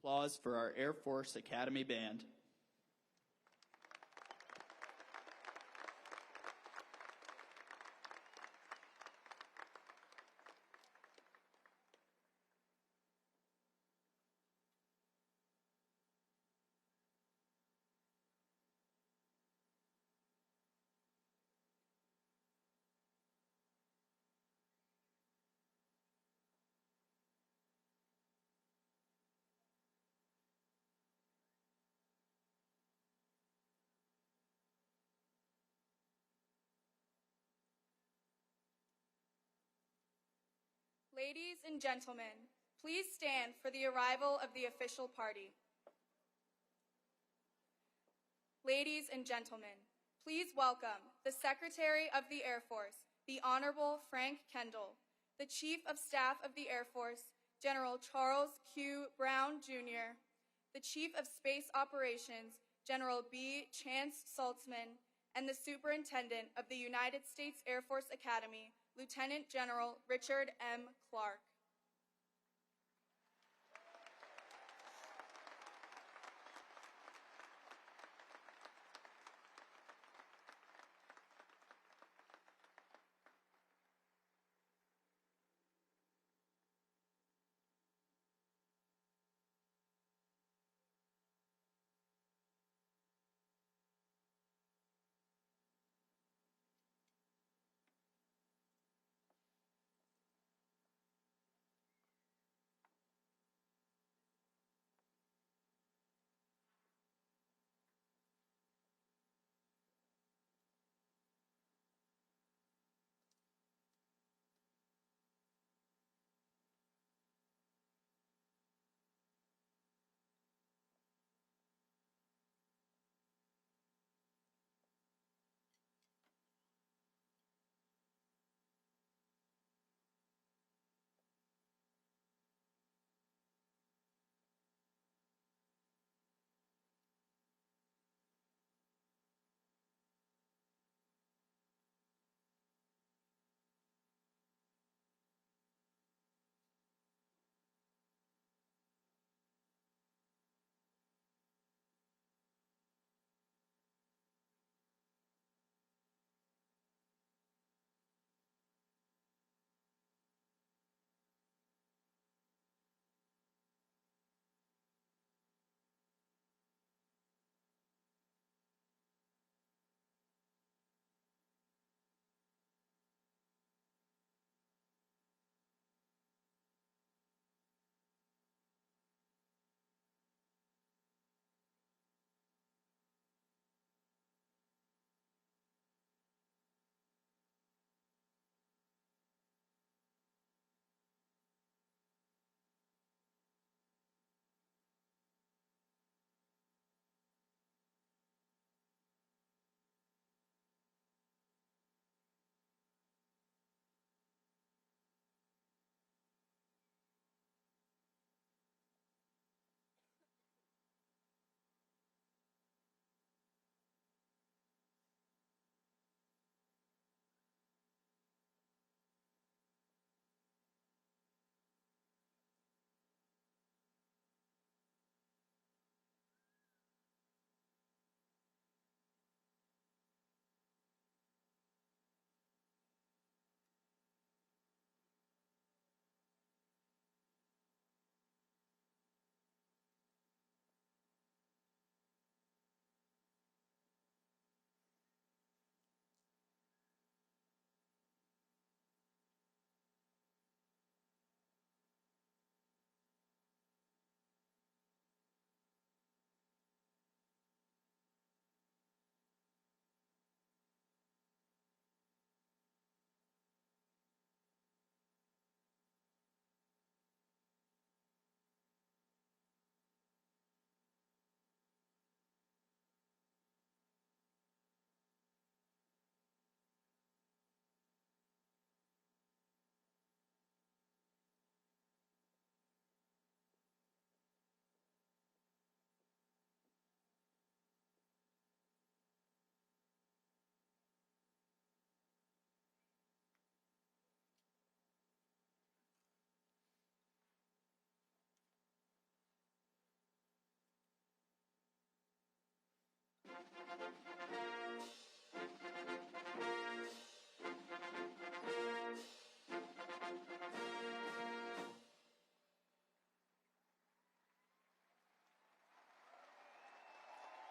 applause for our Air Force Academy Band. Ladies and gentlemen, please stand for the arrival of the official party. Ladies and gentlemen, please welcome the Secretary of the Air Force, the Honorable Frank Kendall, the Chief of Staff of the Air Force, General Charles Q. Brown, Jr., the Chief of Space Operations, General B. Chance Saltzman, and the Superintendent of the United States Air Force Academy, Lieutenant General Richard M. Clark.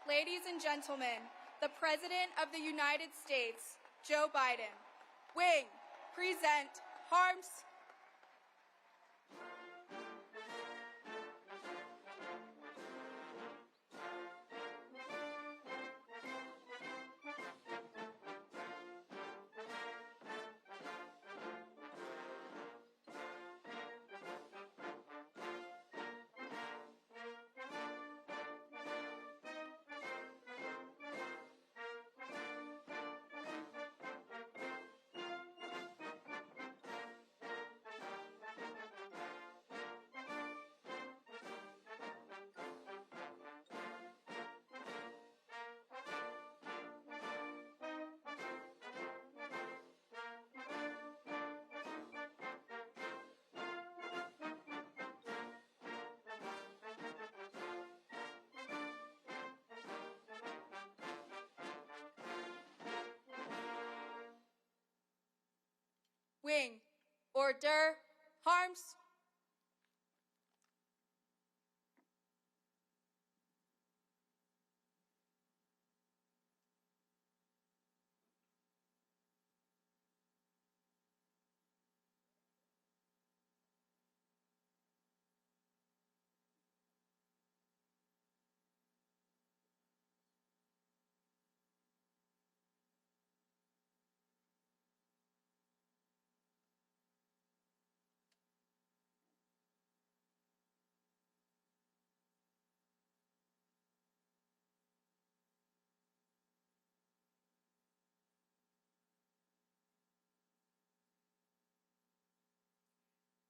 Ladies and gentlemen, the President of the United States, Joe Biden. Wing, present, arms. Wing, order, arms.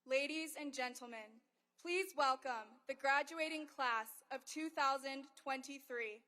Ladies and gentlemen, please welcome the graduating class of 2023.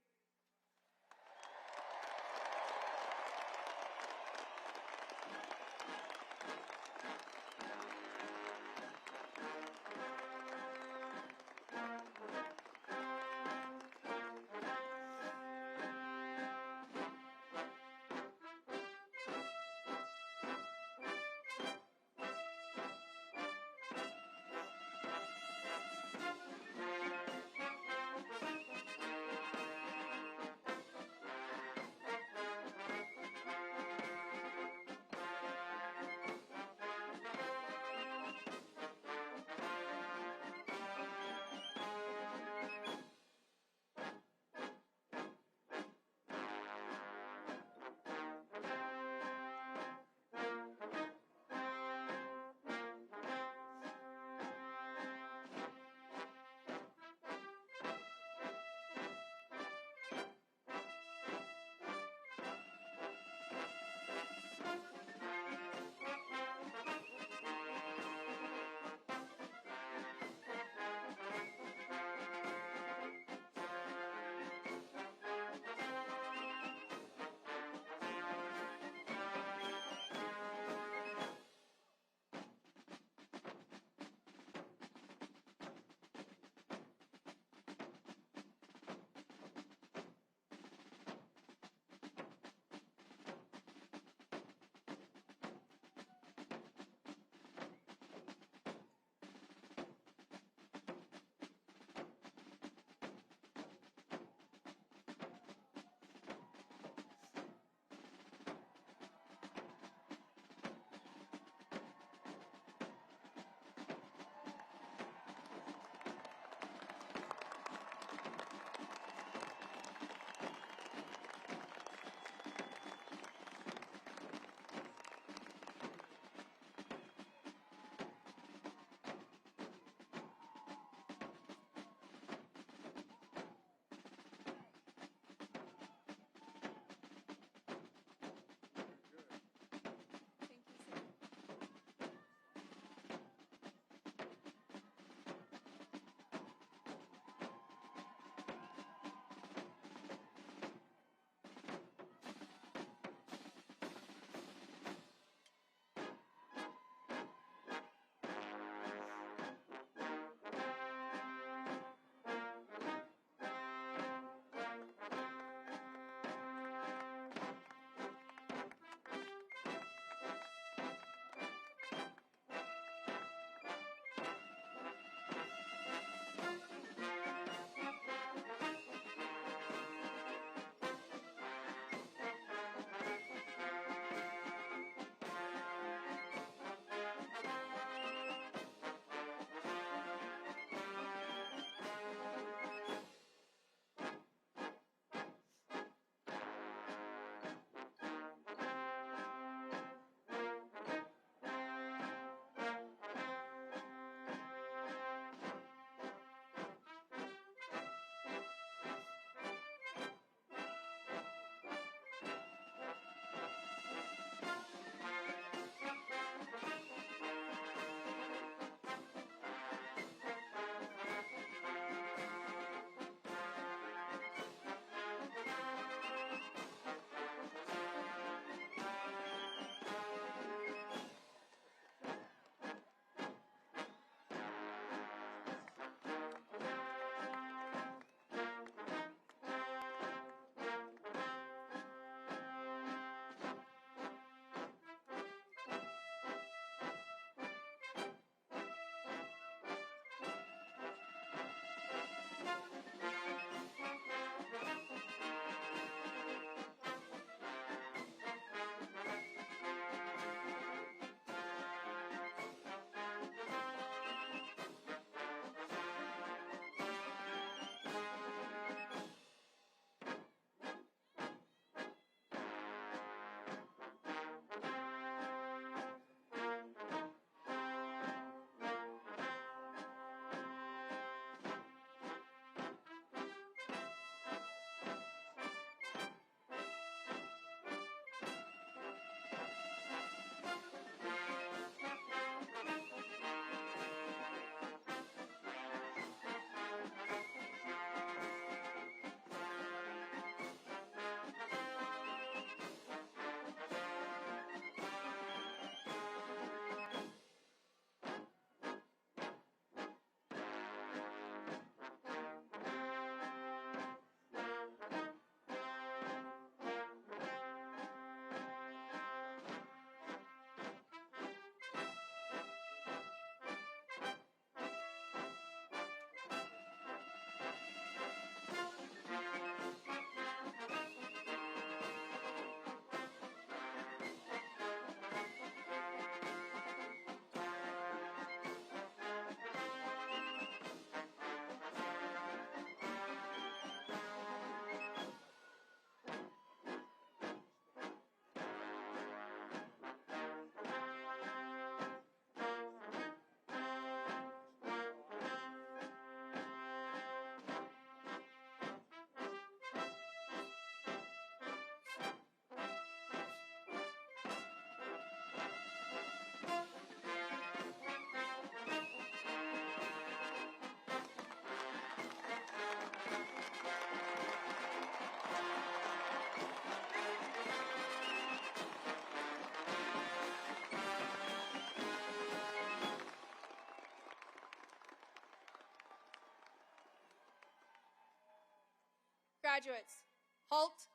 Graduates, halt.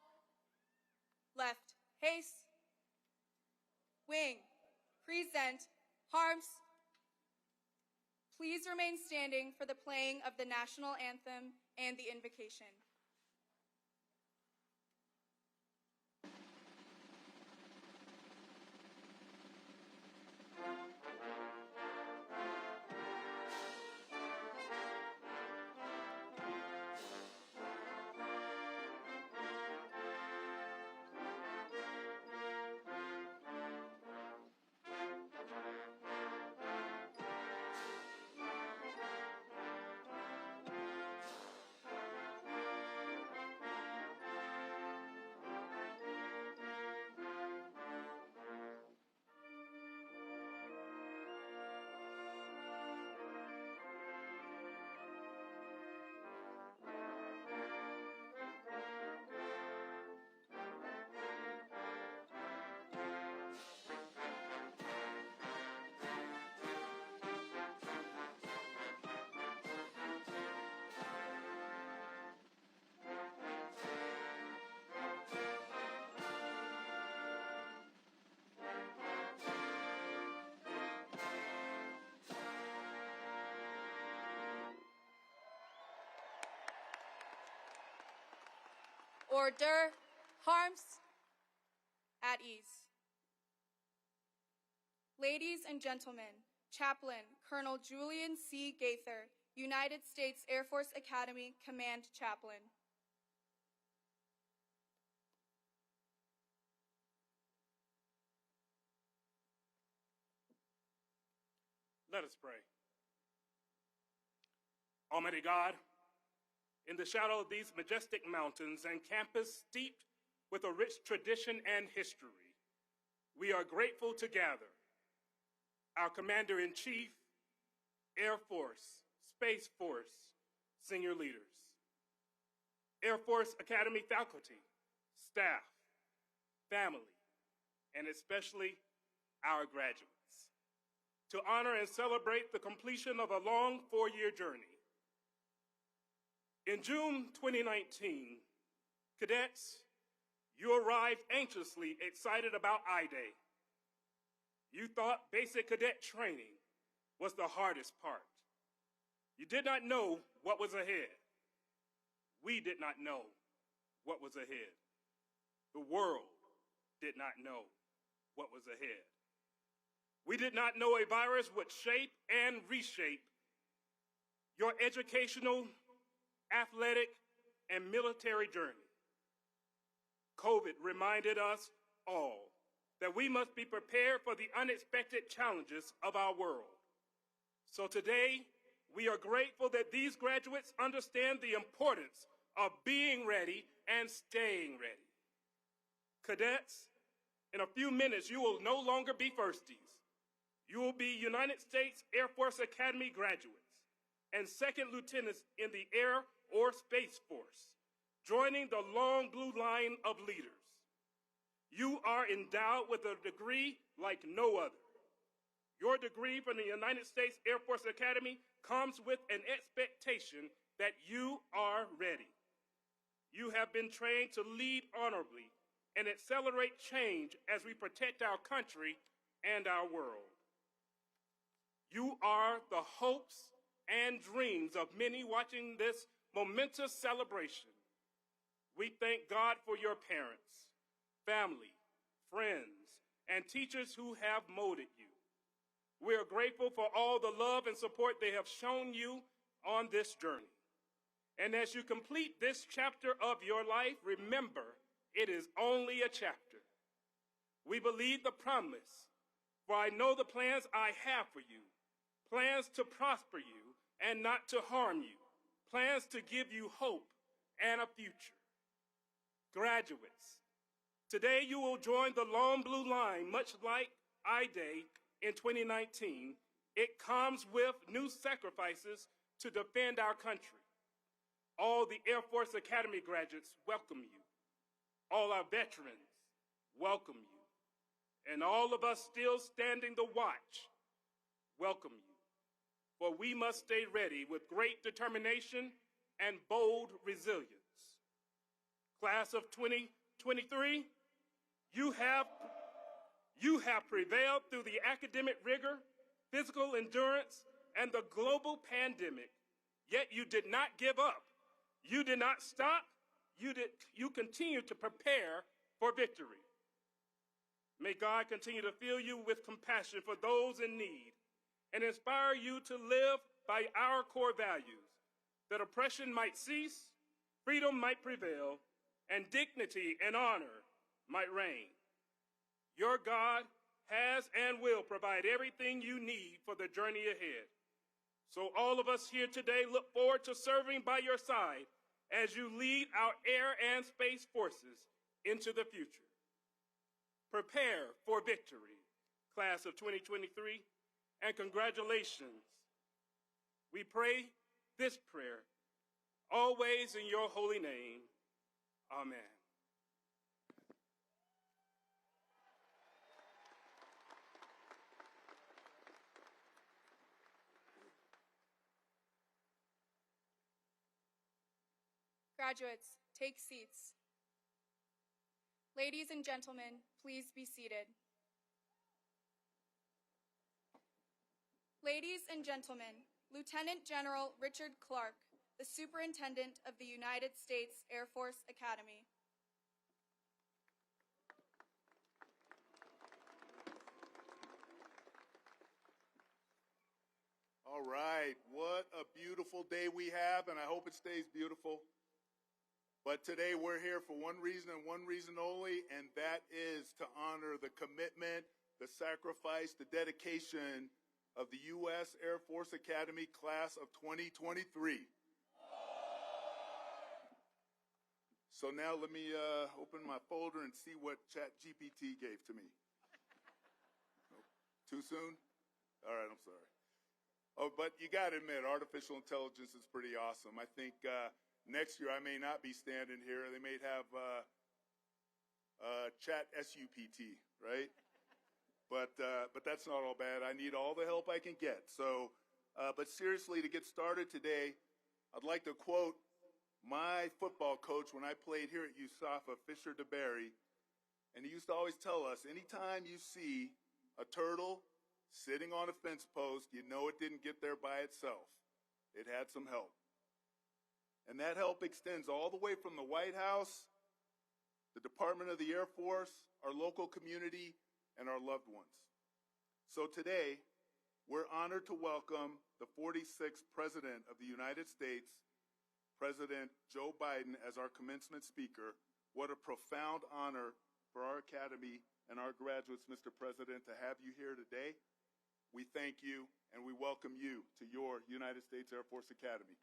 Left, haste. Wing, present, harms. Please remain standing for the playing of the national anthem and the invocation. Order, harms, at ease. Ladies and gentlemen, Chaplain Colonel Julian C. Gaither, United States Air Force Academy Command Chaplain. Let us pray. Almighty God, in the shadow of these majestic mountains and campus steeped with a rich tradition and history, we are grateful to gather our Commander-in-Chief, Air Force, Space Force, senior leaders, Air Force Academy faculty, staff, family, and especially our graduates, to honor and celebrate the completion of a long four-year journey. In June 2019, cadets, you arrived anxiously excited about I-Day. You thought basic cadet training was the hardest part. You did not know what was ahead. We did not know what was ahead. The world did not know what was ahead. We did not know a virus would shape and reshape your educational, athletic, and military journey. COVID reminded us all that we must be prepared for the unexpected challenges of our world. So today, we are grateful that these graduates understand the importance of being ready and staying ready. Cadets, in a few minutes, you will no longer be firsties. You will be United States Air Force Academy graduates and second lieutenants in the Air or Space Force, joining the long blue line of leaders. You are endowed with a degree like no other. Your degree from the United States Air Force Academy comes with an expectation that you are ready. You have been trained to lead honorably and accelerate change as we protect our country and our world. You are the hopes and dreams of many watching this momentous celebration. We thank God for your parents, family, friends, and teachers who have molded you. We are grateful for all the love and support they have shown you on this journey. And as you complete this chapter of your life, remember, it is only a chapter. We believe the promise, for I know the plans I have for you, plans to prosper you and not to harm you, plans to give you hope and a future. Graduates, today you will join the long blue line, much like I-Day in 2019. It comes with new sacrifices to defend our country. All the Air Force Academy graduates welcome you. All our veterans welcome you. And all of us still standing the watch welcome you. For we must stay ready with great determination and bold resilience. Class of 2023, you have prevailed through the academic rigor, physical endurance, and the global pandemic, yet you did not give up. You did not stop. You continue to prepare for victory. May God continue to fill you with compassion for those in need and inspire you to live by our core values, that oppression might cease, freedom might prevail, and dignity and honor might reign. Your God has and will provide everything you need for the journey ahead. So all of us here today look forward to serving by your side as you lead our air and space forces into the future. Prepare for victory, class of 2023, and congratulations. We pray this prayer always in your holy name. Amen. Graduates, take seats. Ladies and gentlemen, please be seated. Ladies and gentlemen, Lieutenant General Richard Clark, the Superintendent of the United States Air Force Academy. All right, what a beautiful day we have, and I hope it stays beautiful. But today we're here for one reason and one reason only, and that is to honor the commitment, the sacrifice, the dedication of the U.S. Air Force Academy class of 2023. So now let me open my folder and see what ChatGPT gave to me. Too soon? All right, I'm sorry. Oh, but you got to admit, artificial intelligence is pretty awesome. I think next year I may not be standing here. They may have Chat SUPT, right? But that's not all bad. I need all the help I can get. So, but seriously, to get started today, I'd like to quote my football coach when I played here at USAFA, Fisher DeBerry, and he used to always tell us, anytime you see a turtle sitting on a fence post, you know it didn't get there by itself. It had some help. And that help extends all the way from the White House, the Department of the Air Force, our local community, and our loved ones. So today, we're honored to welcome the 46th President of the United States, President Joe Biden, as our commencement speaker. What a profound honor for our Academy and our graduates, Mr. President, to have you here today. We thank you, and we welcome you to your United States Air Force Academy.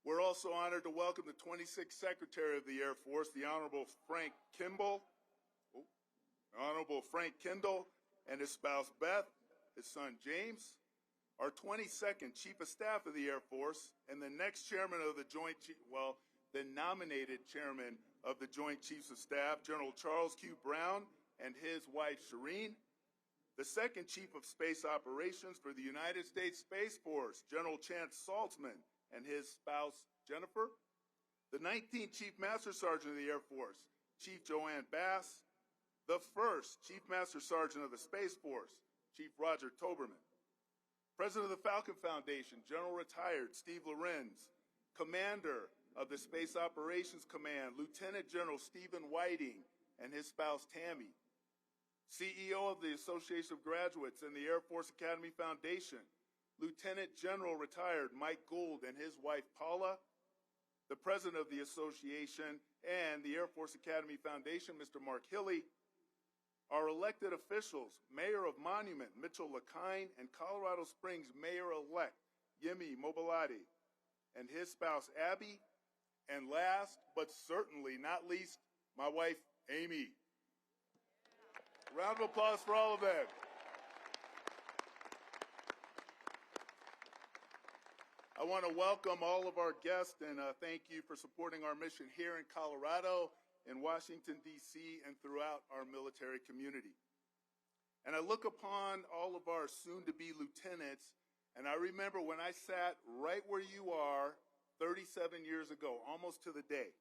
We're also honored to welcome the 26th Secretary of the Air Force, the Honorable Frank Kendall, and his spouse Beth, his son James, our 22nd Chief of Staff of the Air Force, and the next Chairman of the the nominated Chairman of the Joint Chiefs of Staff, General Charles Q. Brown, and his wife Shireen, the second Chief of Space Operations for the United States Space Force, General Chance Saltzman, and his spouse, Jennifer, the 19th Chief Master Sergeant of the Air Force, Chief Joanne Bass, the first Chief Master Sergeant of the Space Force, Chief Roger Toberman, President of the Falcon Foundation, General Retired Steve Lorenz, Commander of the Space Operations Command, Lieutenant General Stephen Whiting, and his spouse, Tammy, CEO of the Association of Graduates and the Air Force Academy Foundation, Lieutenant General Retired Mike Gould and his wife Paula, the President of the Association and the Air Force Academy Foundation, Mr. Mark Hilly, our elected officials, Mayor of Monument, Mitchell LaKine, and Colorado Springs Mayor-elect, Yemi Mobilati, and his spouse, Abby, and last but certainly not least, my wife, Amy. Round of applause for all of them. I want to welcome all of our guests and thank you for supporting our mission here in Colorado, in Washington, D.C., and throughout our military community. And I look upon all of our soon-to-be lieutenants, and I remember when I sat right where you are 37 years ago, almost to the day.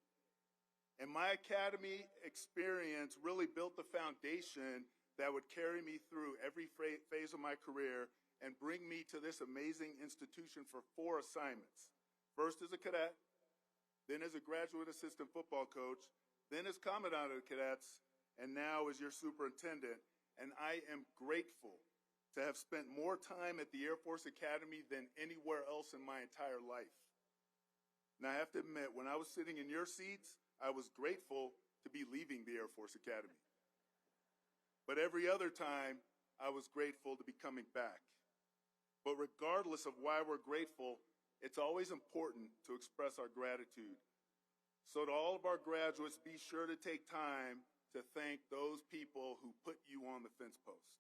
And my academy experience really built the foundation that would carry me through every phase of my career and bring me to this amazing institution for 4 assignments. First as a cadet, then as a graduate assistant football coach, then as commandant of the cadets, and now as your superintendent. And I am grateful to have spent more time at the Air Force Academy than anywhere else in my entire life. Now, I have to admit, when I was sitting in your seats, I was grateful to be leaving the Air Force Academy. But every other time, I was grateful to be coming back. But regardless of why we're grateful, it's always important to express our gratitude. So to all of our graduates, be sure to take time to thank those people who put you on the fence post.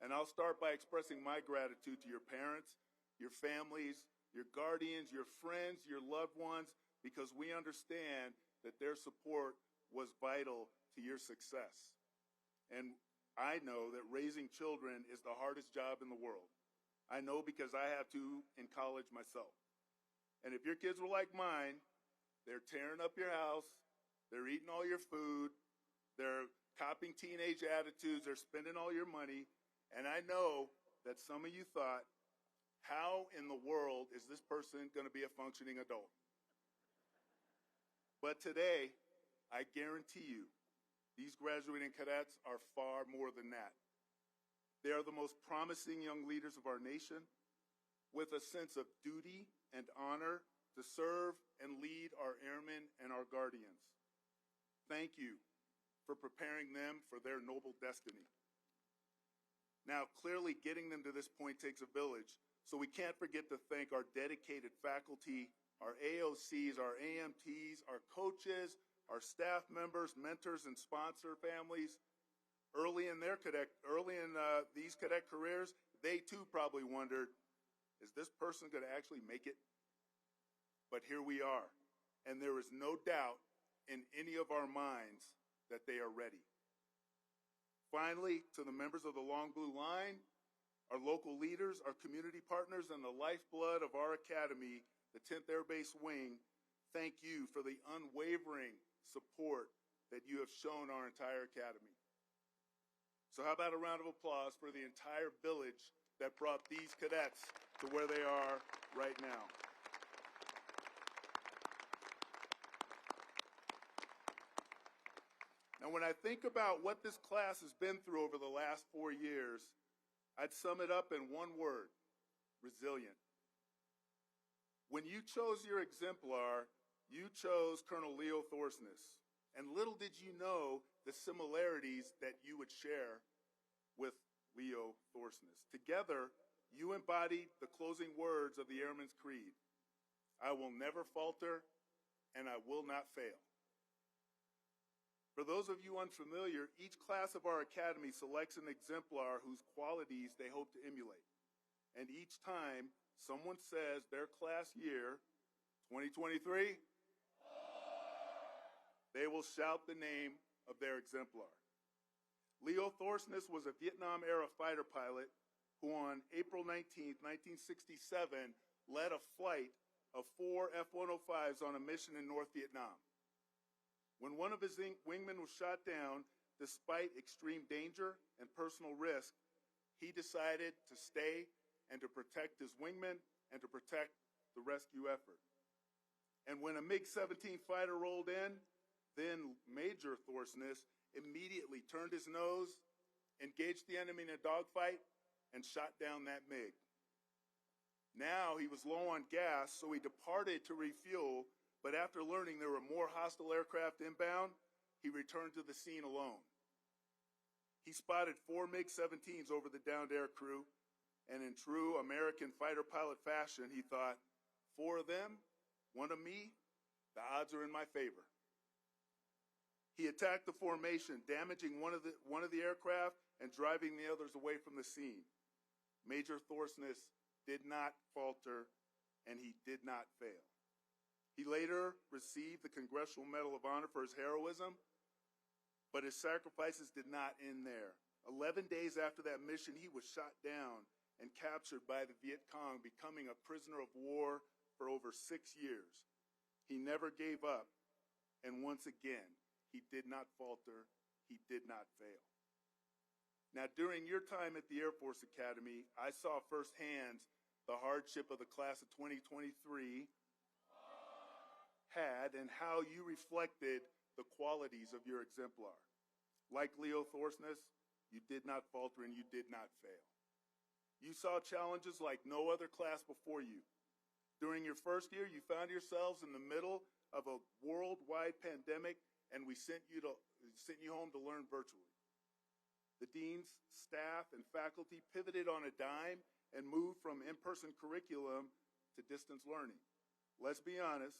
And I'll start by expressing my gratitude to your parents, your families, your guardians, your friends, your loved ones, because we understand that their support was vital to your success. And I know that raising children is the hardest job in the world. I know because I have two in college myself. And if your kids were like mine, they're tearing up your house, they're eating all your food, they're copying teenage attitudes, they're spending all your money, and I know that some of you thought, how in the world is this person going to be a functioning adult? But today, I guarantee you, these graduating cadets are far more than that. They are the most promising young leaders of our nation, with a sense of duty and honor to serve and lead our airmen and our guardians. Thank you for preparing them for their noble destiny. Now, clearly getting them to this point takes a village, so we can't forget to thank our dedicated faculty, our AOCs, our AMTs, our coaches, our staff members, mentors, and sponsor families. Early in these cadet careers, they too probably wondered, is this person going to actually make it? But here we are, and there is no doubt in any of our minds that they are ready. Finally, to the members of the Long Blue Line, our local leaders, our community partners, and the lifeblood of our academy, the 10th Air Base Wing, thank you for the unwavering support that you have shown our entire academy. So how about a round of applause for the entire village that brought these cadets to where they are right now. Now, when I think about what this class has been through over the last 4 years, I'd sum it up in one word: resilient. When you chose your exemplar, you chose Colonel Leo Thorsness. And little did you know the similarities that you would share with Leo Thorsness. Together, you embodied the closing words of the Airman's Creed: I will never falter, and I will not fail. For those of you unfamiliar, each class of our academy selects an exemplar whose qualities they hope to emulate. And each time someone says their class year, 2023, they will shout the name of their exemplar. Leo Thorsness was a Vietnam-era fighter pilot who on April 19, 1967, led a flight of 4 F-105s on a mission in North Vietnam. When one of his wingmen was shot down, despite extreme danger and personal risk, he decided to stay and to protect his wingmen and to protect the rescue effort. And when a MiG-17 fighter rolled in, then Major Thorsness immediately turned his nose, engaged the enemy in a dogfight, and shot down that MiG. Now he was low on gas, so he departed to refuel, but after learning there were more hostile aircraft inbound, he returned to the scene alone. He spotted 4 MiG-17s over the downed air crew, and in true American fighter pilot fashion, he thought, 4 of them, 1 of me, the odds are in my favor. He attacked the formation, damaging one of the aircraft and driving the others away from the scene. Major Thorsness did not falter, and he did not fail. He later received the Congressional Medal of Honor for his heroism, but his sacrifices did not end there. 11 days after that mission, he was shot down and captured by the Viet Cong, becoming a prisoner of war for over 6 years. He never gave up, and once again, he did not falter, he did not fail. Now, during your time at the Air Force Academy, I saw firsthand the hardship of the class of 2023 had and how you reflected the qualities of your exemplar. Like Leo Thorsness, you did not falter and you did not fail. You saw challenges like no other class before you. During your first year, you found yourselves in the middle of a worldwide pandemic, and we sent you home to learn virtually. The deans, staff, and faculty pivoted on a dime and moved from in-person curriculum to distance learning. Let's be honest,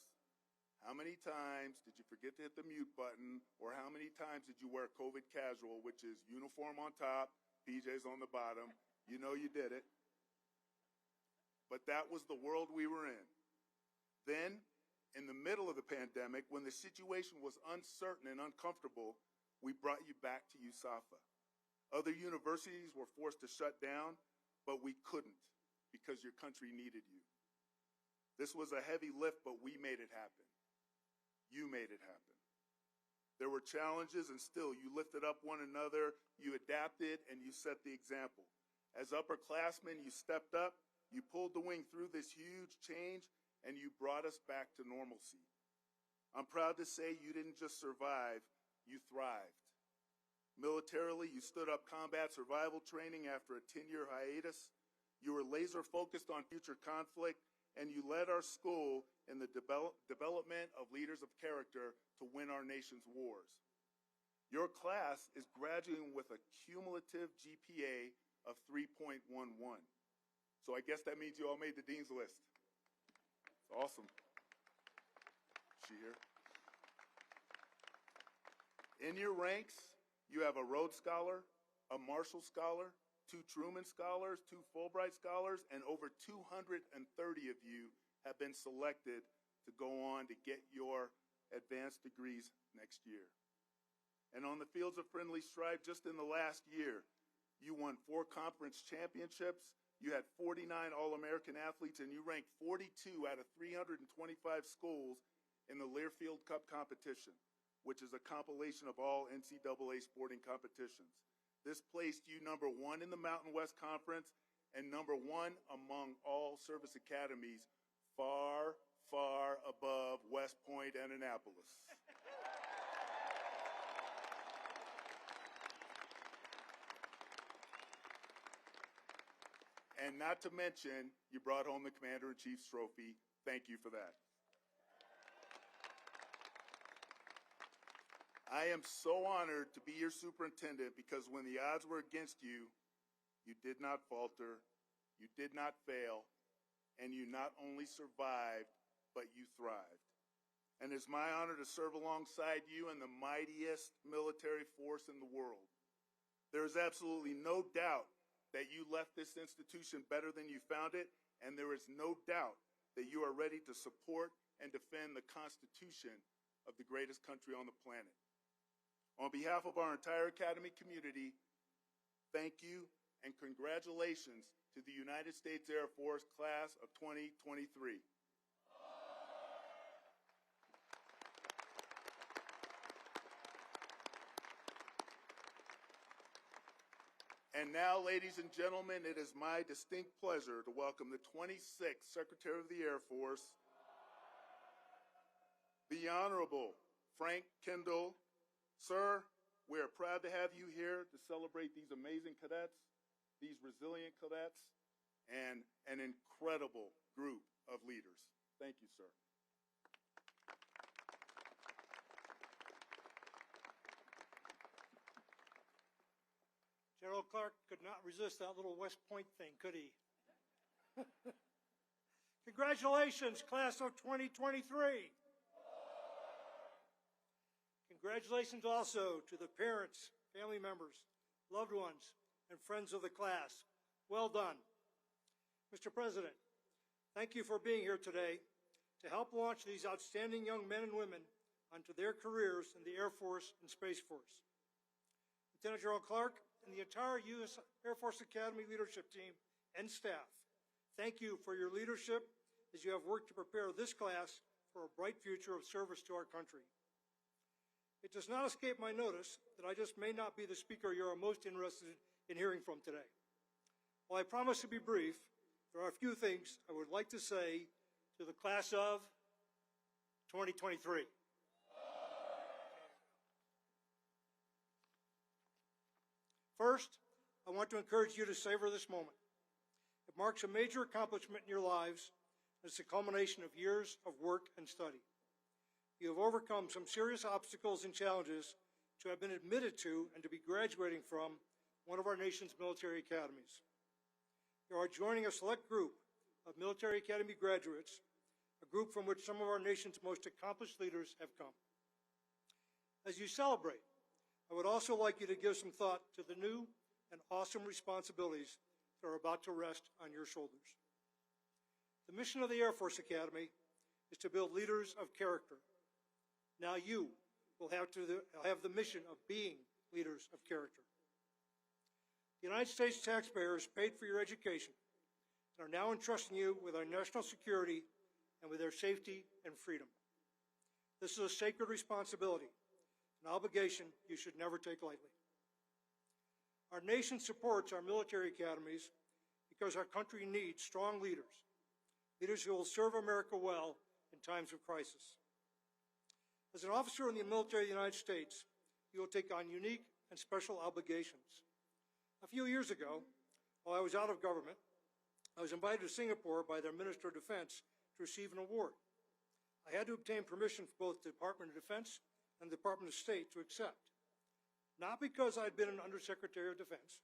how many times did you forget to hit the mute button, or how many times did you wear COVID casual, which is uniform on top, PJs on the bottom? You know you did it. But that was the world we were in. Then, in the middle of the pandemic, when the situation was uncertain and uncomfortable, we brought you back to USAFA. Other universities were forced to shut down, but we couldn't because your country needed you. This was a heavy lift, but we made it happen. You made it happen. There were challenges, and still you lifted up one another, you adapted, and you set the example. As upperclassmen, you stepped up, you pulled the wing through this huge change, and you brought us back to normalcy. I'm proud to say you didn't just survive, you thrived. Militarily, you stood up combat survival training after a 10-year hiatus. You were laser focused on future conflict, and you led our school in the development of leaders of character to win our nation's wars. Your class is graduating with a cumulative GPA of 3.11. So I guess that means you all made the dean's list. It's awesome. Is she here? In your ranks, you have a Rhodes Scholar, a Marshall Scholar, 2 Truman Scholars, 2 Fulbright Scholars, and over 230 of you have been selected to go on to get your advanced degrees next year. And on the fields of friendly strife, just in the last year, you won 4 conference championships, you had 49 All-American athletes, and you ranked 42 out of 325 schools in the Learfield Cup competition, which is a compilation of all NCAA sporting competitions. This placed you number 1 in the Mountain West Conference and number 1 among all service academies, far, far above West Point and Annapolis. And not to mention, you brought home the Commander-in-Chief's trophy. Thank you for that. I am so honored to be your superintendent because when the odds were against you, you did not falter, you did not fail, and you not only survived, but you thrived. And it's my honor to serve alongside you in the mightiest military force in the world. There is absolutely no doubt that you left this institution better than you found it, and there is no doubt that you are ready to support and defend the Constitution of the greatest country on the planet. On behalf of our entire Academy community, thank you and congratulations to the United States Air Force Class of 2023. And now, ladies and gentlemen, it is my distinct pleasure to welcome the 26th Secretary of the Air Force, the Honorable Frank Kendall. Sir, we are proud to have you here to celebrate these amazing cadets, these resilient cadets, and an incredible group of leaders. Thank you, sir. General Clark could not resist that little West Point thing, could he? Congratulations, class of 2023. Congratulations also to the parents, family members, loved ones, and friends of the class. Well done. Mr. President, thank you for being here today to help launch these outstanding young men and women onto their careers in the Air Force and Space Force. Lieutenant General Clark, and the entire U.S. Air Force Academy leadership team and staff, thank you for your leadership as you have worked to prepare this class for a bright future of service to our country. It does not escape my notice that I just may not be the speaker you are most interested in hearing from today. While I promise to be brief, there are a few things I would like to say to the class of 2023. First, I want to encourage you to savor this moment. It marks a major accomplishment in your lives, and it's a culmination of years of work and study. You have overcome some serious obstacles and challenges to have been admitted to and to be graduating from one of our nation's military academies. You are joining a select group of military academy graduates, a group from which some of our nation's most accomplished leaders have come. As you celebrate, I would also like you to give some thought to the new and awesome responsibilities that are about to rest on your shoulders. The mission of the Air Force Academy is to build leaders of character. Now you will have the mission of being leaders of character. The United States taxpayers paid for your education and are now entrusting you with our national security and with their safety and freedom. This is a sacred responsibility, an obligation you should never take lightly. Our nation supports our military academies because our country needs strong leaders, leaders who will serve America well in times of crisis. As an officer in the military of the United States, you will take on unique and special obligations. A few years ago, while I was out of government, I was invited to Singapore by their Minister of Defense to receive an award. I had to obtain permission from both the Department of Defense and the Department of State to accept. Not because I had been an Undersecretary of Defense,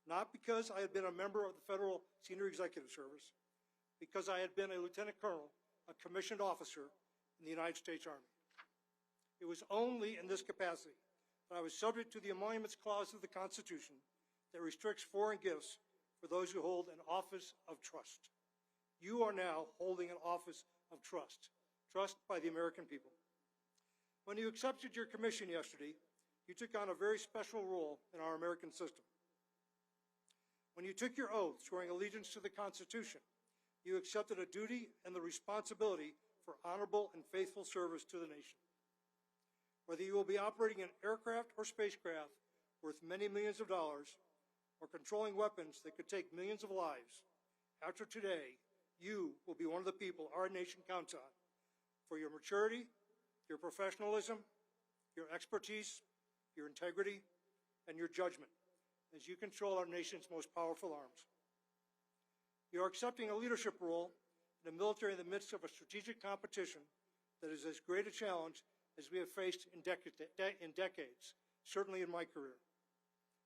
not because I had been a member of the Federal Senior Executive Service, because I had been a Lieutenant Colonel, a commissioned officer in the United States Army. It was only in this capacity that I was subject to the Emoluments Clause of the Constitution that restricts foreign gifts for those who hold an office of trust. You are now holding an office of trust by the American people. When you accepted your commission yesterday, you took on a very special role in our American system. When you took your oath swearing allegiance to the Constitution, you accepted a duty and the responsibility for honorable and faithful service to the nation. Whether you will be operating an aircraft or spacecraft worth many millions of dollars or controlling weapons that could take millions of lives, after today, you will be one of the people our nation counts on for your maturity, your professionalism, your expertise, your integrity, and your judgment as you control our nation's most powerful arms. You are accepting a leadership role in the military in the midst of a strategic competition that is as great a challenge as we have faced in decades, certainly in my career.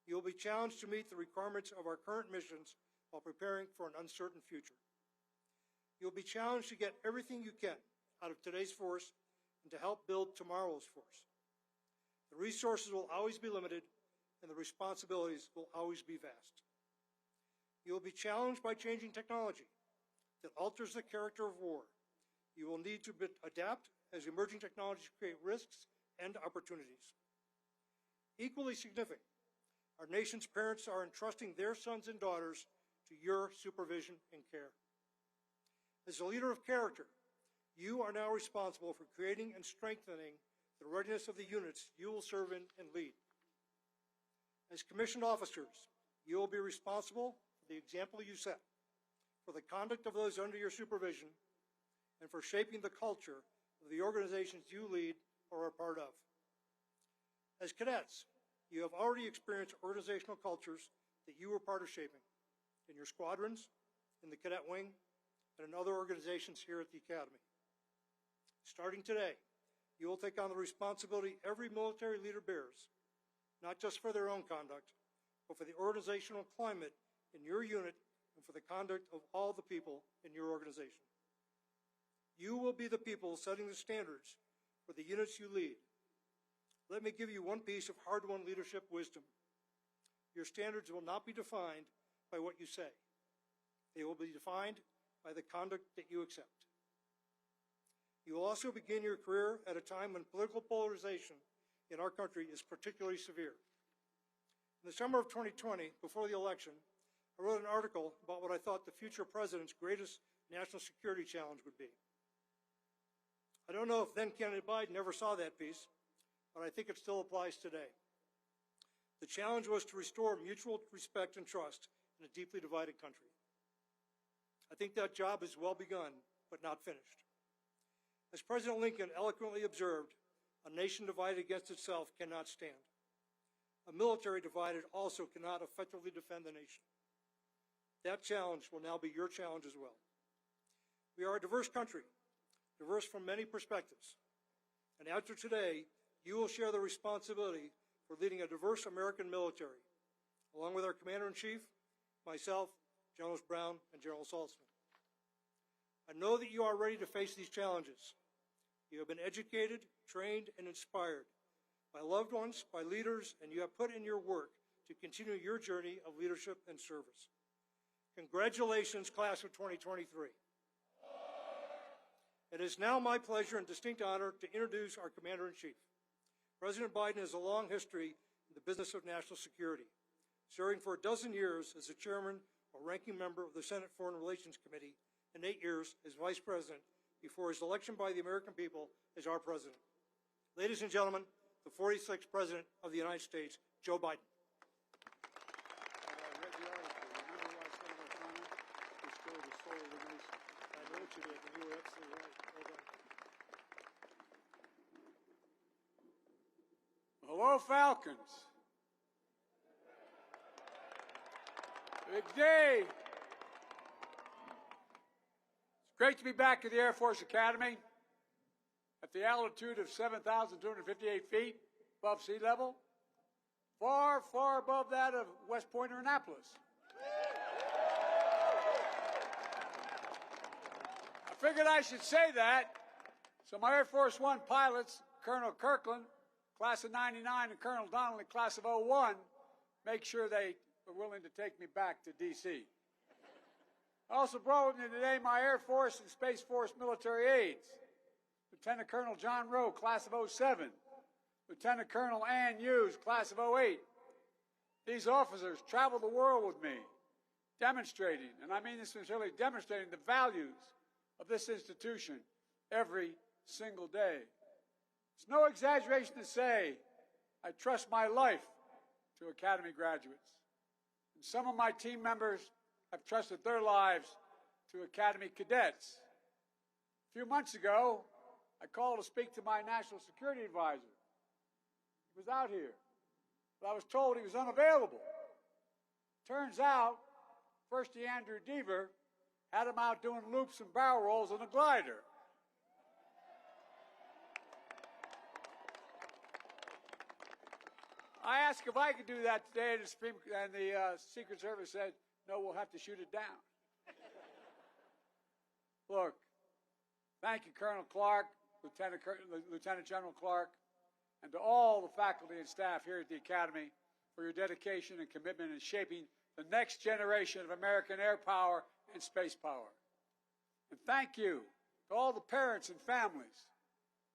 You will be challenged to meet the requirements of our current missions while preparing for an uncertain future. You will be challenged to get everything you can out of today's force and to help build tomorrow's force. The resources will always be limited, and the responsibilities will always be vast. You will be challenged by changing technology that alters the character of war. You will need to adapt as emerging technologies create risks and opportunities. Equally significant, our nation's parents are entrusting their sons and daughters to your supervision and care. As a leader of character, you are now responsible for creating and strengthening the readiness of the units you will serve in and lead. As commissioned officers, you will be responsible for the example you set, for the conduct of those under your supervision, and for shaping the culture of the organizations you lead or are part of. As cadets, you have already experienced organizational cultures that you were part of shaping in your squadrons, in the cadet wing, and in other organizations here at the Academy. Starting today, you will take on the responsibility every military leader bears, not just for their own conduct, but for the organizational climate in your unit and for the conduct of all the people in your organization. You will be the people setting the standards for the units you lead. Let me give you one piece of hard-won leadership wisdom. Your standards will not be defined by what you say. They will be defined by the conduct that you accept. You will also begin your career at a time when political polarization in our country is particularly severe. In the summer of 2020, before the election, I wrote an article about what I thought the future president's greatest national security challenge would be. I don't know if then-candidate Biden ever saw that piece, but I think it still applies today. The challenge was to restore mutual respect and trust in a deeply divided country. I think that job is well begun, but not finished. As President Lincoln eloquently observed, a nation divided against itself cannot stand. A military divided also cannot effectively defend the nation. That challenge will now be your challenge as well. We are a diverse country, diverse from many perspectives. And after today, you will share the responsibility for leading a diverse American military, along with our Commander-in-Chief, myself, Generals Brown, and General Saltzman. I know that you are ready to face these challenges. You have been educated, trained, and inspired by loved ones, by leaders, and you have put in your work to continue your journey of leadership and service. Congratulations, class of 2023. It is now my pleasure and distinct honor to introduce our Commander-in-Chief. President Biden has a long history in the business of national security, serving for 12 years as the chairman or ranking member of the Senate Foreign Relations Committee and 8 years as vice president before his election by the American people as our president. Ladies and gentlemen, the 46th President of the United States, Joe Biden. I read the article. Remember why I said in my comment, restore the soul of the nation. I know what you did, and you were absolutely right. Well done. Hello, Falcons. Big day. It's great to be back at the Air Force Academy at the altitude of 7,258 feet above sea level, far, far above that of West Point or Annapolis. I figured I should say that, so my Air Force One pilots, Colonel Kirkland, class of 99, and Colonel Donnelly, class of 01, make sure they are willing to take me back to D.C. I also brought with me today my Air Force and Space Force military aides, Lieutenant Colonel John Rowe, class of 07, Lieutenant Colonel Ann Hughes, class of 08. These officers travel the world with me, demonstrating, and I mean this sincerely, demonstrating the values of this institution every single day. It's no exaggeration to say I trust my life to Academy graduates. And some of my team members have trusted their lives to Academy cadets. A few months ago, I called to speak to my national security advisor. He was out here, but I was told he was unavailable. Turns out, First Andrew Deaver had him out doing loops and barrel rolls on a glider. I asked if I could do that today, and the Secret Service said, no, we'll have to shoot it down. Look, thank you, Colonel Clark, Lieutenant General Clark, and to all the faculty and staff here at the Academy for your dedication and commitment in shaping the next generation of American air power and space power. And thank you to all the parents and families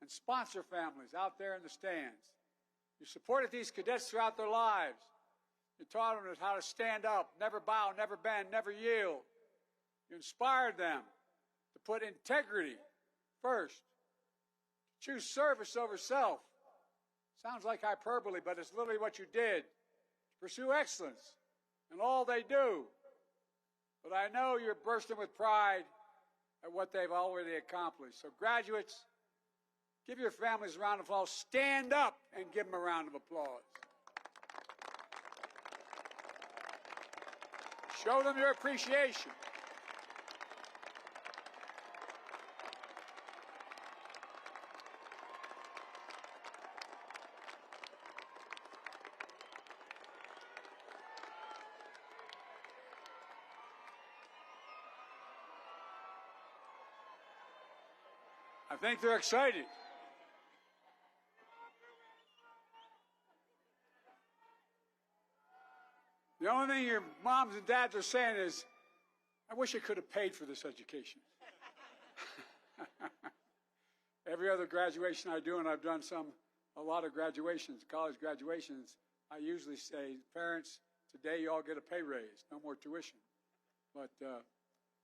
and sponsor families out there in the stands. You supported these cadets throughout their lives. You taught them how to stand up, never bow, never bend, never yield. You inspired them to put integrity first, to choose service over self. Sounds like hyperbole, but it's literally what you did. To pursue excellence in all they do. But I know you're bursting with pride at what they've already accomplished. So graduates, give your families a round of applause. Stand up and give them a round of applause. Show them your appreciation. I think they're excited. The only thing your moms and dads are saying is, I wish I could have paid for this education. Every other graduation I do, and I've done a lot of graduations, college graduations, I usually say, parents, today you all get a pay raise, no more tuition. But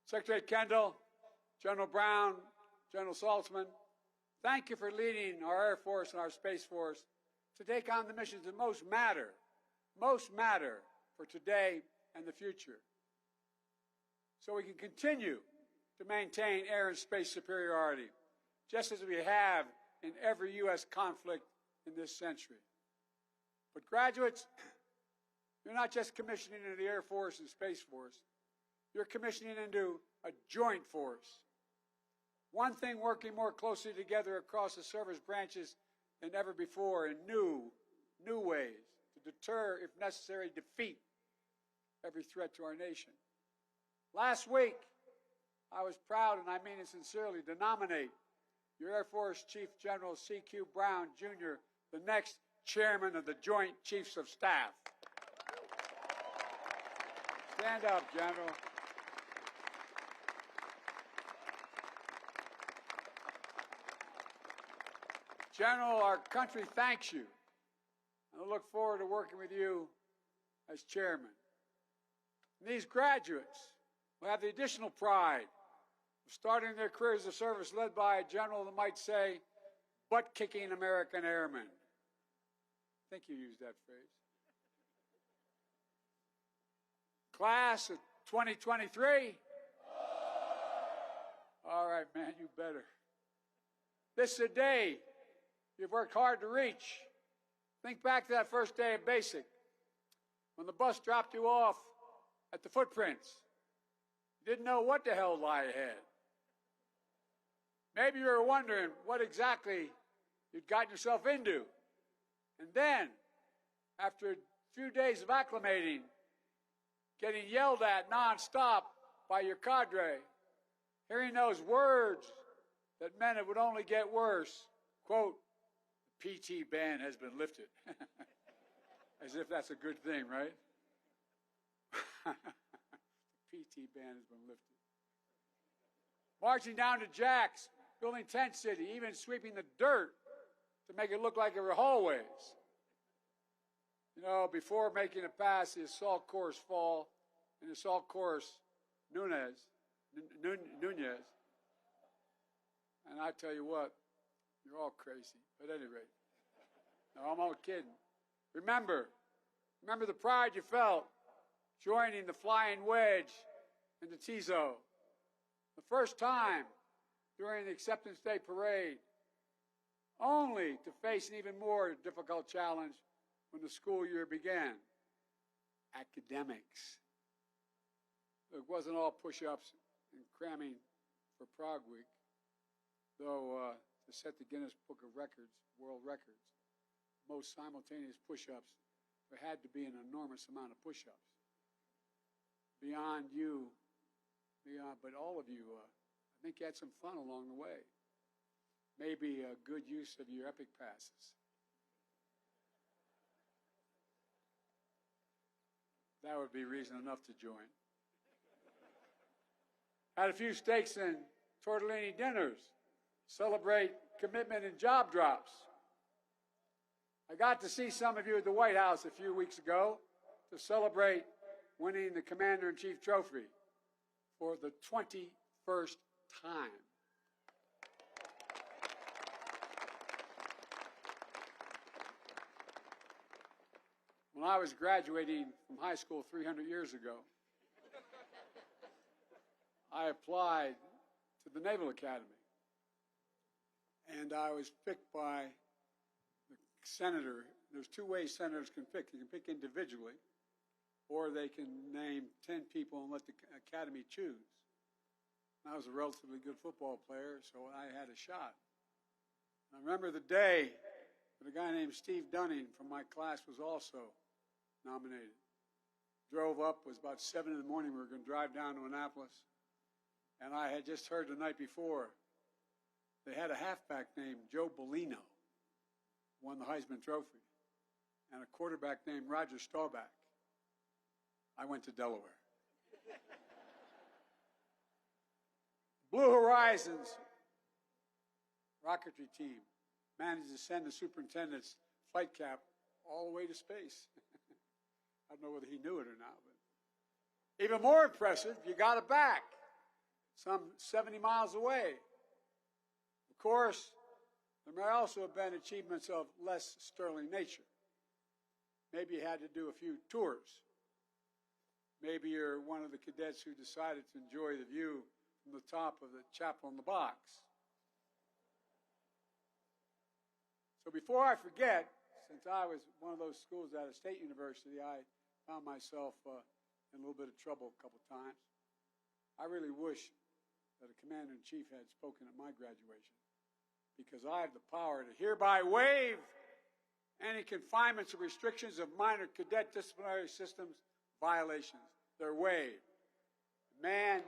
Secretary Kendall, General Brown, General Saltzman, thank you for leading our Air Force and our Space Force to take on the missions that most matter for today and the future, so we can continue to maintain air and space superiority, just as we have in every U.S. conflict in this century. But graduates, you're not just commissioning into the Air Force and Space Force. You're commissioning into a joint force. One thing working more closely together across the service branches than ever before in new ways to deter, if necessary, defeat every threat to our nation. Last week, I was proud, and I mean it sincerely, to nominate your Air Force Chief General C.Q. Brown, Jr., the next chairman of the Joint Chiefs of Staff. Stand up, General. General, our country thanks you, and I look forward to working with you as chairman. And these graduates will have the additional pride of starting their careers of service led by a general that might say, butt-kicking American airmen. I think you used that phrase. Class of 2023. All right, man, you better. This is a day you've worked hard to reach. Think back to that first day of basic, when the bus dropped you off at the footprints. You didn't know what the hell lay ahead. Maybe you were wondering what exactly you'd gotten yourself into. And then, after a few days of acclimating, getting yelled at nonstop by your cadre, hearing those words that meant it would only get worse, quote, the PT ban has been lifted. As if that's a good thing, right? The PT ban has been lifted. Marching down to Jack's, building Tent City, even sweeping the dirt to make it look like there were hallways. You know, before making it past the assault course fall and assault course Nunez. And I tell you what, you're all crazy. But at any rate, no, I'm all kidding. Remember the pride you felt joining the Flying Wedge and the TIZO. The first time during the Acceptance Day parade, only to face an even more difficult challenge when the school year began. Academics. It wasn't all push-ups and cramming for Prague Week, though to set the Guinness Book of Records, world records, most simultaneous push-ups, there had to be an enormous amount of push-ups. Beyond you, but all of you, I think you had some fun along the way. Maybe a good use of your epic passes. That would be reason enough to join. Had a few steaks and tortellini dinners. Celebrate commitment and job drops. I got to see some of you at the White House a few weeks ago to celebrate winning the Commander-in-Chief Trophy for the 21st time. When I was graduating from high school 300 years ago, I applied to the Naval Academy. And I was picked by the senator. There's two ways senators can pick. They can pick individually, or they can name 10 people and let the academy choose. I was a relatively good football player, so I had a shot. I remember the day that a guy named Steve Dunning from my class was also nominated. Drove up, it was about 7 in the morning, we were going to drive down to Annapolis, and I had just heard the night before they had a halfback named Joe Bellino, won the Heisman Trophy, and a quarterback named Roger Staubach. I went to Delaware. Blue Horizons rocketry team managed to send the superintendent's flight cap all the way to space. I don't know whether he knew it or not, but even more impressive, you got it back, some 70 miles away. Of course, there may also have been achievements of less sterling nature. Maybe you had to do a few tours. Maybe you're one of the cadets who decided to enjoy the view from the top of the Chaplain in the box. So before I forget, since I was one of those schools at a state university, I found myself in a little bit of trouble a couple times. I really wish that a commander-in-chief had spoken at my graduation, because I have the power to hereby waive any confinements or restrictions of minor cadet disciplinary systems violations. They're waived. Man,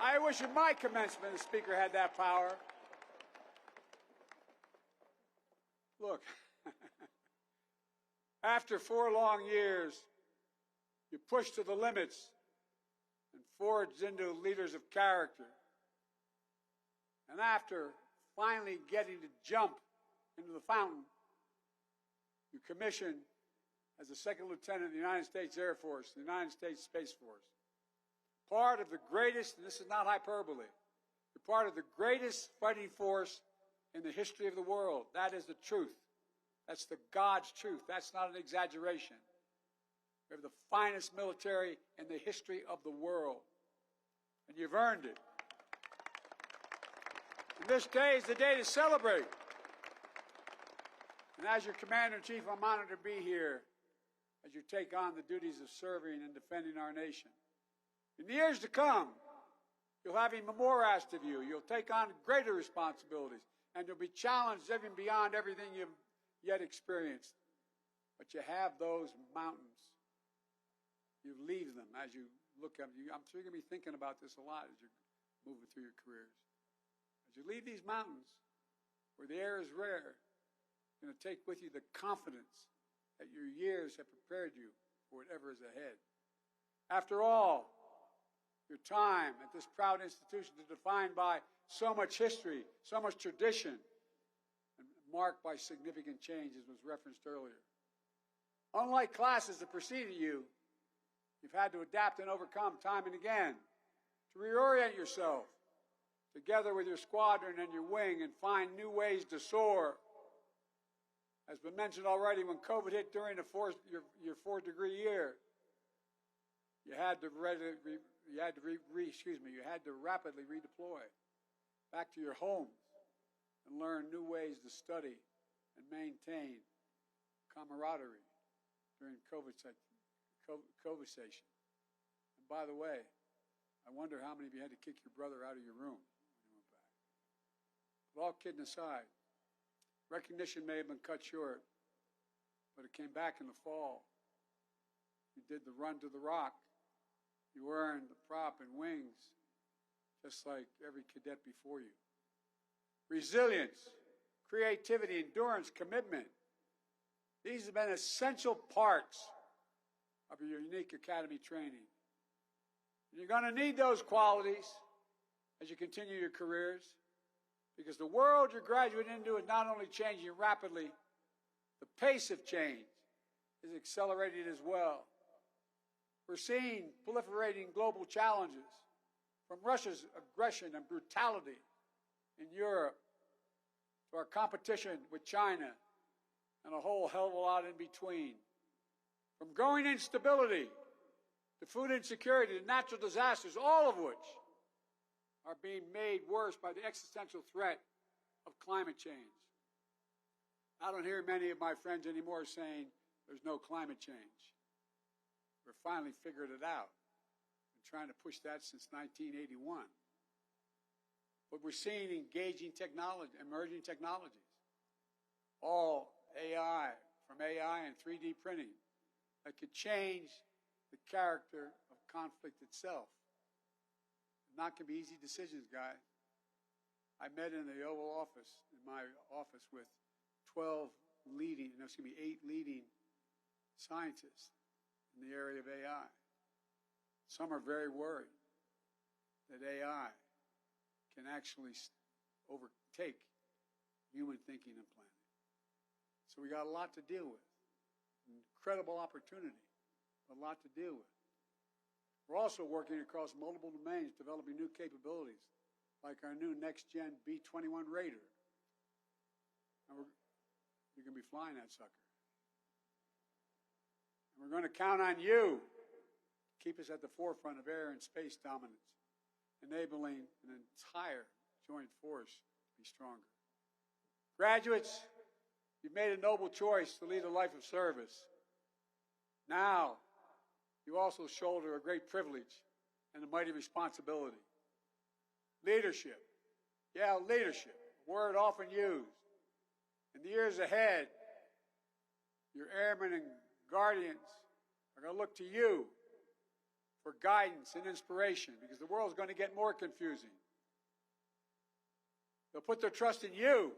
I wish at my commencement the Speaker had that power. Look, after 4 long years, you pushed to the limits and forged into leaders of character. And after finally getting to jump into the fountain, you commissioned as a second lieutenant of the United States Air Force, the United States Space Force. Part of the greatest, and this is not hyperbole, you're part of the greatest fighting force in the history of the world. That is the truth. That's the God's truth. That's not an exaggeration. We have the finest military in the history of the world. And you've earned it. And this day is the day to celebrate. And as your Commander-in-Chief, I'm honored to be here as you take on the duties of serving and defending our nation. In the years to come, you'll have even more asked of you. You'll take on greater responsibilities, and you'll be challenged even beyond everything you've yet experienced. But you have those mountains. You leave them as you look at them. I'm sure you're going to be thinking about this a lot as you're moving through your careers. As you leave these mountains, where the air is rare, you're going to take with you the confidence that your years have prepared you for whatever is ahead. After all, your time at this proud institution is defined by so much history, so much tradition, and marked by significant change, as was referenced earlier. Unlike classes that preceded you, you've had to adapt and overcome time and again to reorient yourself together with your squadron and your wing and find new ways to soar. As been mentioned already, when COVID hit during your 4th-degree year, you had to rapidly redeploy back to your homes and learn new ways to study and maintain camaraderie during COVID station. And by the way, I wonder how many of you had to kick your brother out of your room when you went back. But all kidding aside, recognition may have been cut short, but it came back in the fall. You did the run to the rock. You earned the prop and wings, just like every cadet before you. Resilience, creativity, endurance, commitment. These have been essential parts of your unique academy training. And you're going to need those qualities as you continue your careers, because the world you're graduating into is not only changing rapidly, the pace of change is accelerating as well. We're seeing proliferating global challenges, from Russia's aggression and brutality in Europe to our competition with China and a whole hell of a lot in between. From growing instability to food insecurity to natural disasters, all of which are being made worse by the existential threat of climate change. I don't hear many of my friends anymore saying there's no climate change. We're finally figured it out. Been trying to push that since 1981. But we're seeing engaging technology, emerging technologies. All AI, from AI and 3D printing, that could change the character of conflict itself. Not going to be easy decisions, guys. I met in the Oval Office, in my office, with 8 leading scientists in the area of AI. Some are very worried that AI can actually overtake human thinking and planning. So we got a lot to deal with. Incredible opportunity, but a lot to deal with. We're also working across multiple domains, developing new capabilities, like our new next-gen B-21 Raider. And you're going to be flying that sucker. And we're going to count on you to keep us at the forefront of air and space dominance, enabling an entire joint force to be stronger. Graduates, you've made a noble choice to lead a life of service. Now, you also shoulder a great privilege and a mighty responsibility. Leadership. Yeah, leadership, a word often used. In the years ahead, your airmen and guardians are going to look to you for guidance and inspiration, because the world's going to get more confusing. They'll put their trust in you,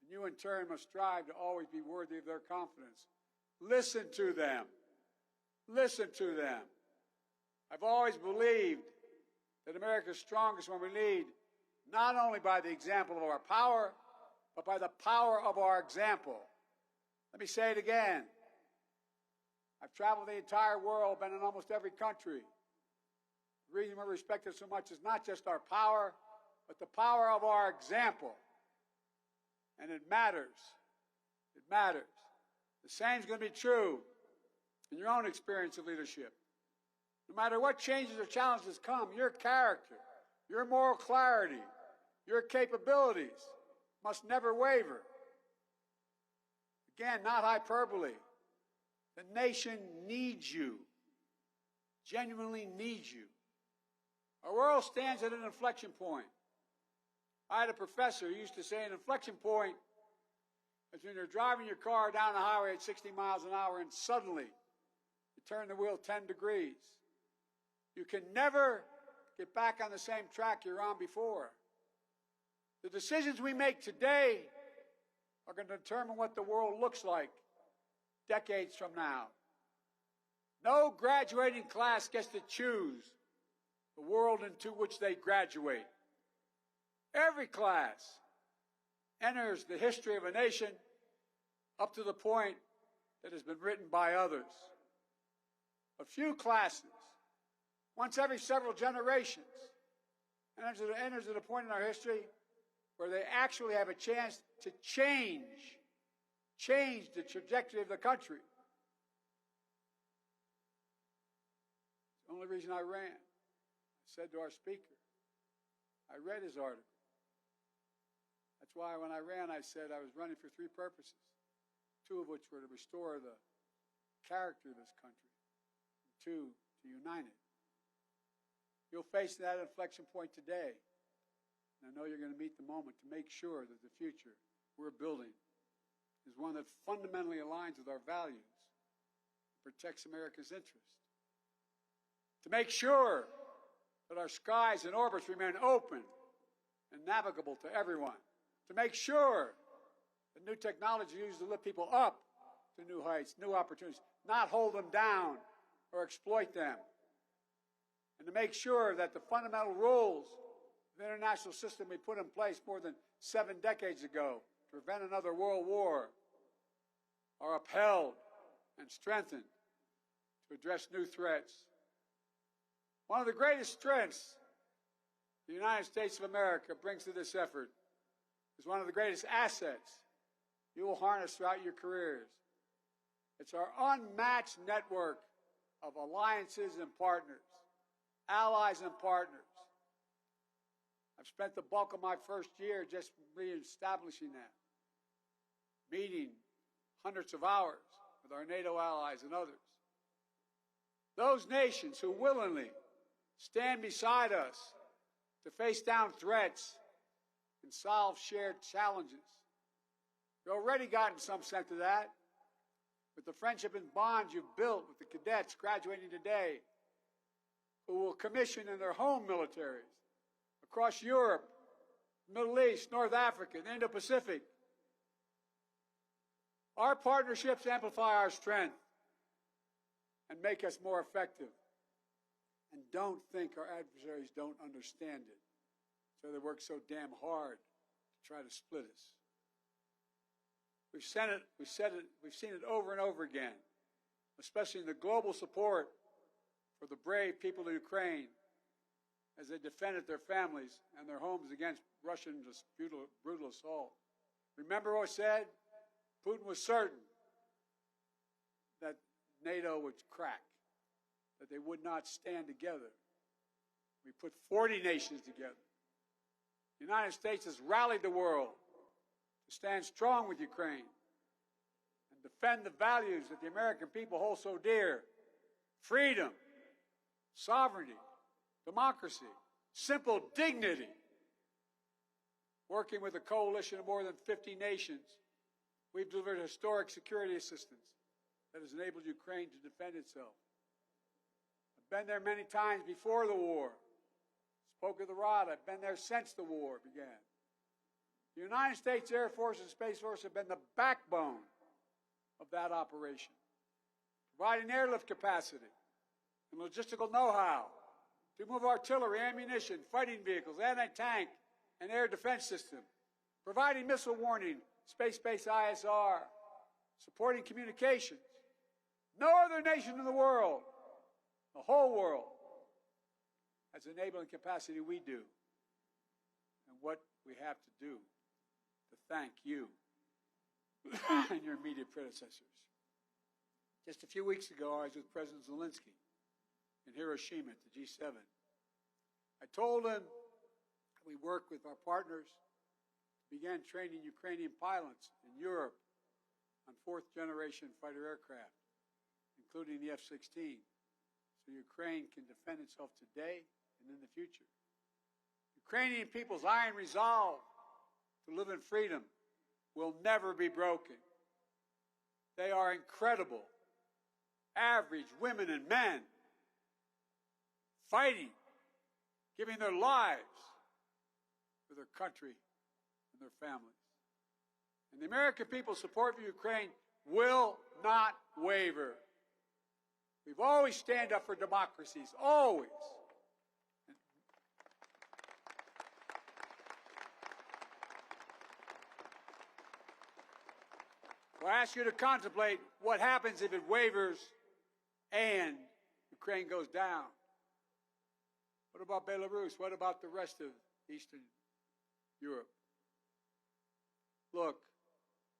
and you in turn must strive to always be worthy of their confidence. Listen to them. Listen to them. I've always believed that America's strongest when we lead, not only by the example of our power, but by the power of our example. Let me say it again. I've traveled the entire world, been in almost every country. The reason we're respected so much is not just our power, but the power of our example. And it matters. It matters. The same is going to be true in your own experience of leadership. No matter what changes or challenges come, your character, your moral clarity, your capabilities must never waver. Again, not hyperbole. The nation needs you, genuinely needs you. Our world stands at an inflection point. I had a professor who used to say an inflection point is when you're driving your car down the highway at 60 miles an hour and suddenly you turn the wheel 10 degrees. You can never get back on the same track you're on before. The decisions we make today are going to determine what the world looks like decades from now. No graduating class gets to choose the world into which they graduate. Every class enters the history of a nation up to the point that has been written by others. A few classes, once every several generations, enters at a point in our history where they actually have a chance to change the trajectory of the country. It's the only reason I ran. I said to our speaker, I read his article. That's why when I ran, I said I was running for three purposes, two of which were to restore the character of this country, and two, to unite it. You'll face that inflection point today, and I know you're going to meet the moment to make sure that the future we're building is one that fundamentally aligns with our values, protects America's interests. To make sure that our skies and orbits remain open and navigable to everyone. To make sure that new technology is used to lift people up to new heights, new opportunities, not hold them down or exploit them. And to make sure that the fundamental rules of the international system we put in place more than 7 decades ago to prevent another world war are upheld and strengthened to address new threats. One of the greatest strengths the United States of America brings to this effort is one of the greatest assets you will harness throughout your careers. It's our unmatched network of alliances and partners, allies and partners. I've spent the bulk of my first year just reestablishing that, meeting hundreds of hours with our NATO allies and others. Those nations who willingly stand beside us to face down threats and solve shared challenges. You've already gotten some sense of that with the friendship and bonds you've built with the cadets graduating today who will commission in their home militaries across Europe, Middle East, North Africa, and Indo-Pacific. Our partnerships amplify our strength and make us more effective. And don't think our adversaries don't understand it. So they work so damn hard to try to split us. We've seen it over and over again, especially in the global support for the brave people of Ukraine as they defended their families and their homes against Russian brutal assault. Remember what I said? Putin was certain that NATO would crack, that they would not stand together. We put 40 nations together. The United States has rallied the world to stand strong with Ukraine and defend the values that the American people hold so dear: freedom, sovereignty, democracy, simple dignity. Working with a coalition of more than 50 nations, we've delivered historic security assistance that has enabled Ukraine to defend itself. I've been there many times before the war. Spoke of the rod. I've been there since the war began. The United States Air Force and Space Force have been the backbone of that operation, providing airlift capacity and logistical know-how to move artillery, ammunition, fighting vehicles, anti-tank, and air defense system, providing missile warning, space-based ISR, supporting communications. No other nation in the world, the whole world, has enabling capacity we do, and what we have to do to thank you and your immediate predecessors. Just a few weeks ago, I was with President Zelensky in Hiroshima at the G7. I told him we work with our partners, began training Ukrainian pilots in Europe on fourth-generation fighter aircraft, including the F-16, so Ukraine can defend itself today and in the future. Ukrainian people's iron resolve to live in freedom will never be broken. They are incredible, average women and men, fighting, giving their lives for their country and their families. And the American people's support for Ukraine will not waver. We've always stand up for democracies, always. So I ask you to contemplate what happens if it wavers and Ukraine goes down. What about Belarus? What about the rest of Eastern Europe? Look,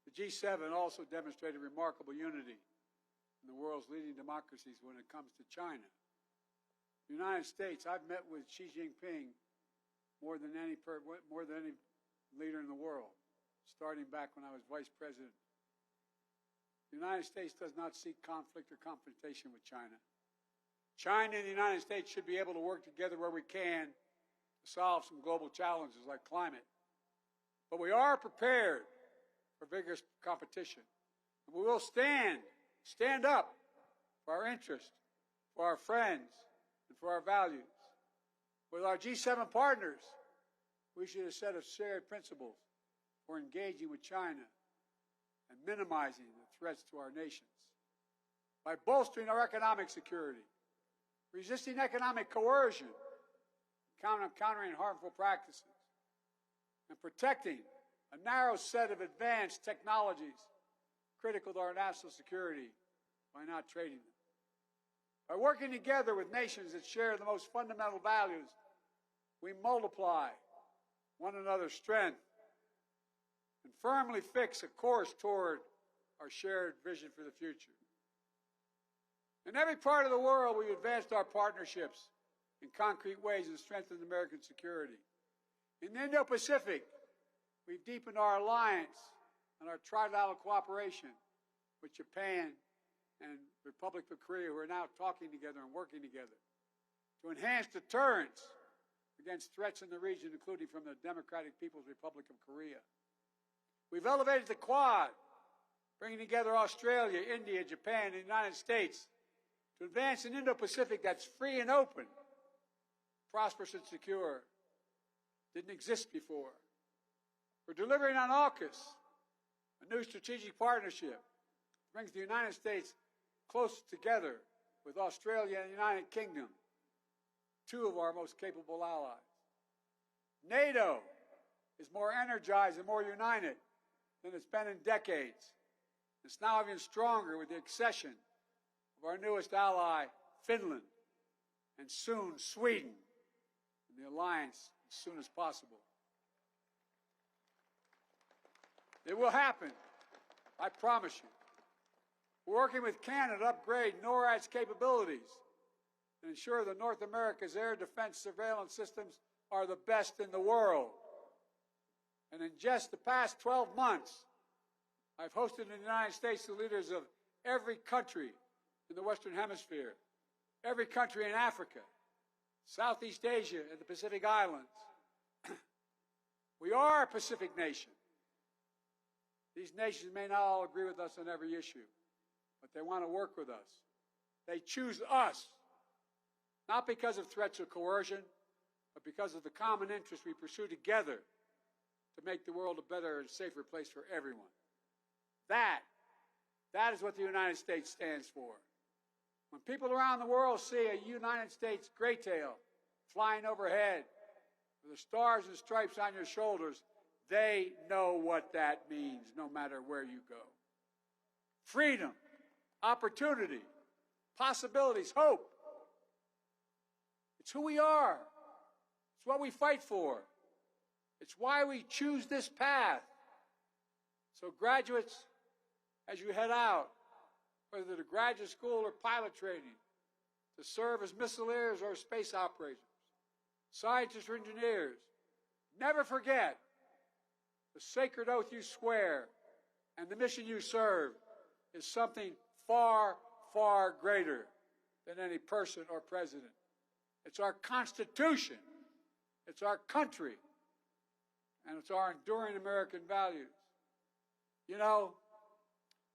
the G7 also demonstrated remarkable unity in the world's leading democracies when it comes to China. The United States, I've met with Xi Jinping more than any leader in the world, starting back when I was vice president. The United States does not seek conflict or confrontation with China. China and the United States should be able to work together where we can to solve some global challenges like climate. But we are prepared for vigorous competition. And we will stand up for our interests, for our friends, and for our values. With our G7 partners, we should have a set of shared principles for engaging with China and minimizing the threats to our nations. By bolstering our economic security, resisting economic coercion, countering harmful practices, and protecting a narrow set of advanced technologies critical to our national security by not trading them. By working together with nations that share the most fundamental values, we multiply one another's strength and firmly fix a course toward our shared vision for the future. In every part of the world, we've advanced our partnerships in concrete ways and strengthened American security. In the Indo-Pacific, we've deepened our alliance and our trilateral cooperation with Japan and the Republic of Korea, who are now talking together and working together to enhance deterrence against threats in the region, including from the Democratic People's Republic of Korea. We've elevated the Quad, bringing together Australia, India, Japan, and the United States to advance an Indo-Pacific that's free and open, prosperous and secure. Didn't exist before. We're delivering on AUKUS, a new strategic partnership that brings the United States close together with Australia and the United Kingdom, two of our most capable allies. NATO is more energized and more united than it's been in decades. It's now even stronger with the accession of our newest ally, Finland, and soon Sweden, in the alliance as soon as possible. It will happen, I promise you. We're working with Canada to upgrade NORAD's capabilities and ensure that North America's air defense surveillance systems are the best in the world. And in just the past 12 months, I've hosted in the United States the leaders of every country in the Western Hemisphere, every country in Africa, Southeast Asia, and the Pacific Islands. We are a Pacific nation. These nations may not all agree with us on every issue, but they want to work with us. They choose us, not because of threats or coercion, but because of the common interest we pursue together to make the world a better and safer place for everyone. That is what the United States stands for. When people around the world see a United States gray tail flying overhead with the stars and stripes on your shoulders, they know what that means, no matter where you go. Freedom, opportunity, possibilities, hope. It's who we are. It's what we fight for. It's why we choose this path. So graduates, as you head out, whether to graduate school or pilot training, to serve as missileers or space operators, scientists or engineers, never forget the sacred oath you swear and the mission you serve is something far, far greater than any person or president. It's our Constitution, it's our country, and it's our enduring American values. You know,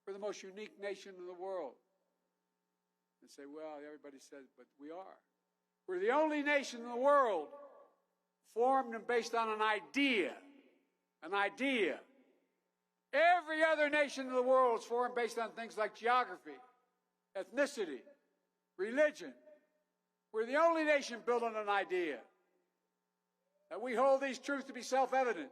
we're the most unique nation in the world. And say, well, everybody says, but we are. We're the only nation in the world formed and based on an idea. An idea. Every other nation in the world is formed based on things like geography, ethnicity, religion. We're the only nation built on an idea. That we hold these truths to be self-evident.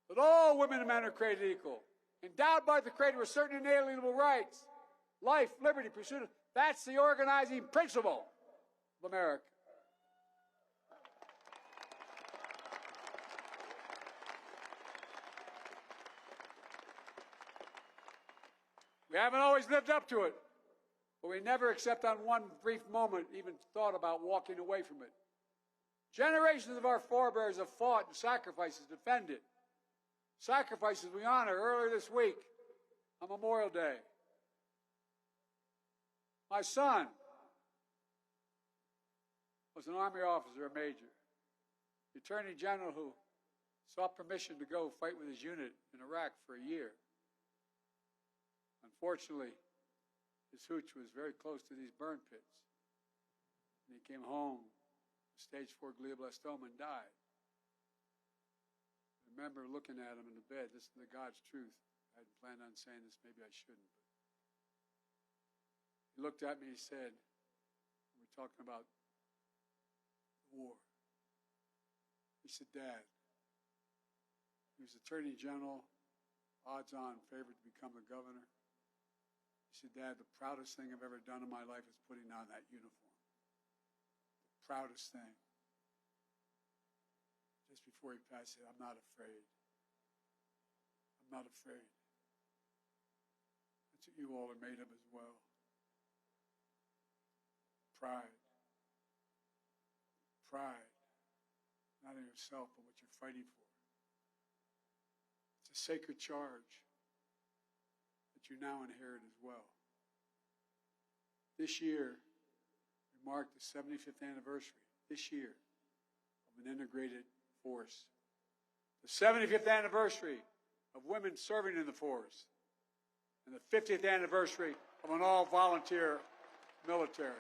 That all women and men are created equal. Endowed by the Creator with certain inalienable rights. Life, liberty, pursuit of... That's the organizing principle of America. We haven't always lived up to it, but we never, except on one brief moment, even thought about walking away from it. Generations of our forebears have fought and sacrificed to defend it. Sacrifices we honor earlier this week on Memorial Day. My son was an Army officer, a major. The Attorney General who sought permission to go fight with his unit in Iraq for a year. Unfortunately, his hooch was very close to these burn pits. And he came home with stage 4 glioblastoma and died. I remember looking at him in the bed, this is the God's truth. I hadn't planned on saying this, maybe I shouldn't. But he looked at me and he said, we're talking about the war. He said, Dad, he was Attorney General, odds-on favored to become the governor. He said, Dad, the proudest thing I've ever done in my life is putting on that uniform. The proudest thing. Just before he passed, he said, I'm not afraid. I'm not afraid. That's what you all are made of as well. Pride. Pride. Not in yourself, but what you're fighting for. It's a sacred charge that you now inherit as well. This year, we mark the 75th anniversary, this year, of an integrated force. The 75th anniversary of women serving in the force. And the 50th anniversary of an all-volunteer military.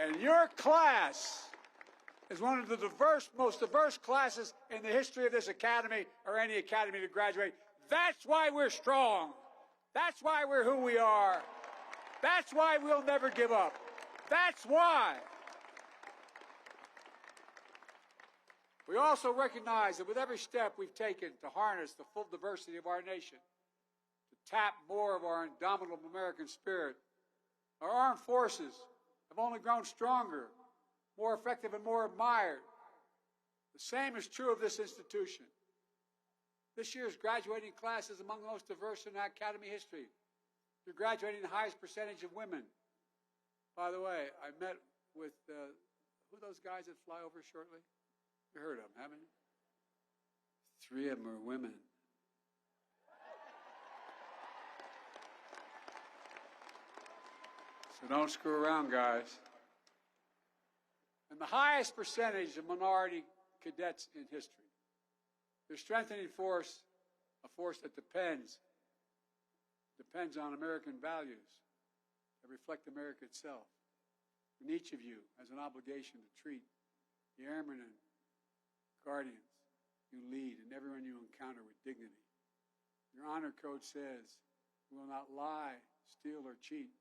And your class is one of the most diverse classes in the history of this academy or any academy to graduate. That's why we're strong. That's why we're who we are. That's why we'll never give up. That's why. We also recognize that with every step we've taken to harness the full diversity of our nation, to tap more of our indomitable American spirit, our armed forces have only grown stronger, more effective, and more admired. The same is true of this institution. This year's graduating class is among the most diverse in academy history. You're graduating the highest percentage of women. By the way, I met with, who are those guys that fly over shortly? You heard of them, haven't you? 3 of them are women. So don't screw around, guys. And the highest percentage of minority cadets in history. They're strengthening force, a force that depends on American values that reflect America itself. And each of you has an obligation to treat the airmen and guardians you lead and everyone you encounter with dignity. Your honor code says, we will not lie, steal, or cheat,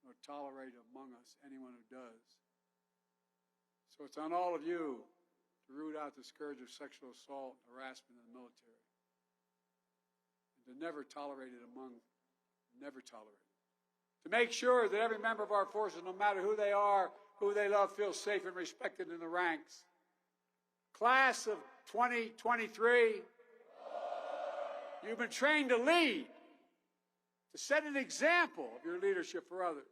nor tolerate among us anyone who does. So it's on all of you to root out the scourge of sexual assault and harassment in the military. And to never tolerate it. To make sure that every member of our forces, no matter who they are, who they love, feels safe and respected in the ranks. Class of 2023, you've been trained to lead, to set an example of your leadership for others.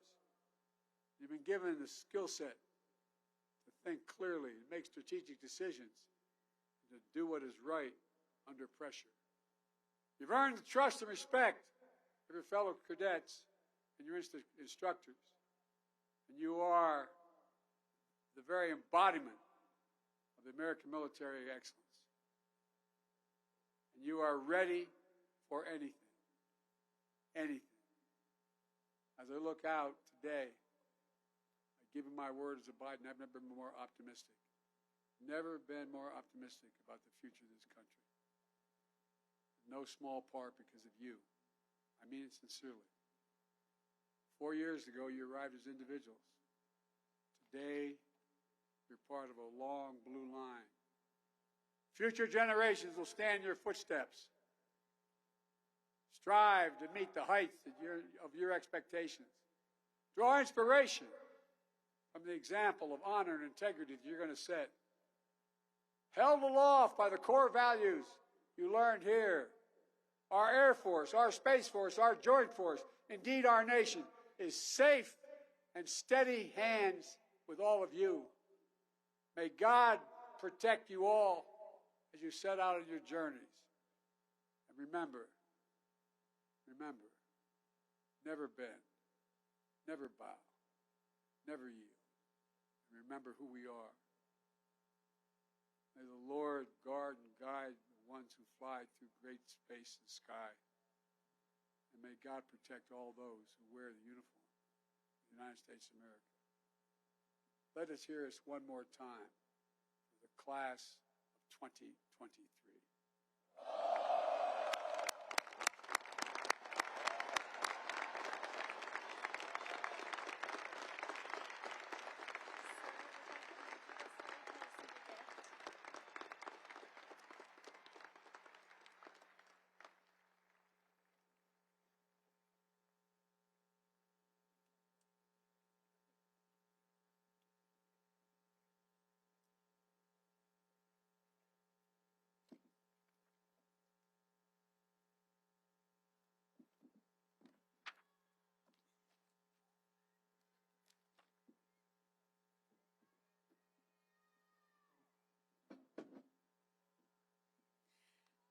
You've been given the skill set to think clearly and make strategic decisions, and to do what is right under pressure. You've earned the trust and respect of your fellow cadets and your instructors. And you are the very embodiment of the American military excellence. And you are ready for anything. Anything. As I look out today, I give you my word as a Biden, I've never been more optimistic. Never been more optimistic about the future of this country. In no small part because of you. I mean it sincerely. 4 years ago, you arrived as individuals. Today, you're part of a long blue line. Future generations will stand in your footsteps. Strive to meet the heights of your expectations. Draw inspiration from the example of honor and integrity that you're going to set. Held aloft by the core values you learned here. Our Air Force, our Space Force, our Joint Force, indeed our nation, is safe and steady hands with all of you. May God protect you all as you set out on your journeys. And remember, never bend, never bow, never yield. And remember who we are. May the Lord guard and guide the ones who fly through great space and sky. And may God protect all those who wear the uniform of the United States of America. Let us hear this one more time for the class of 2023.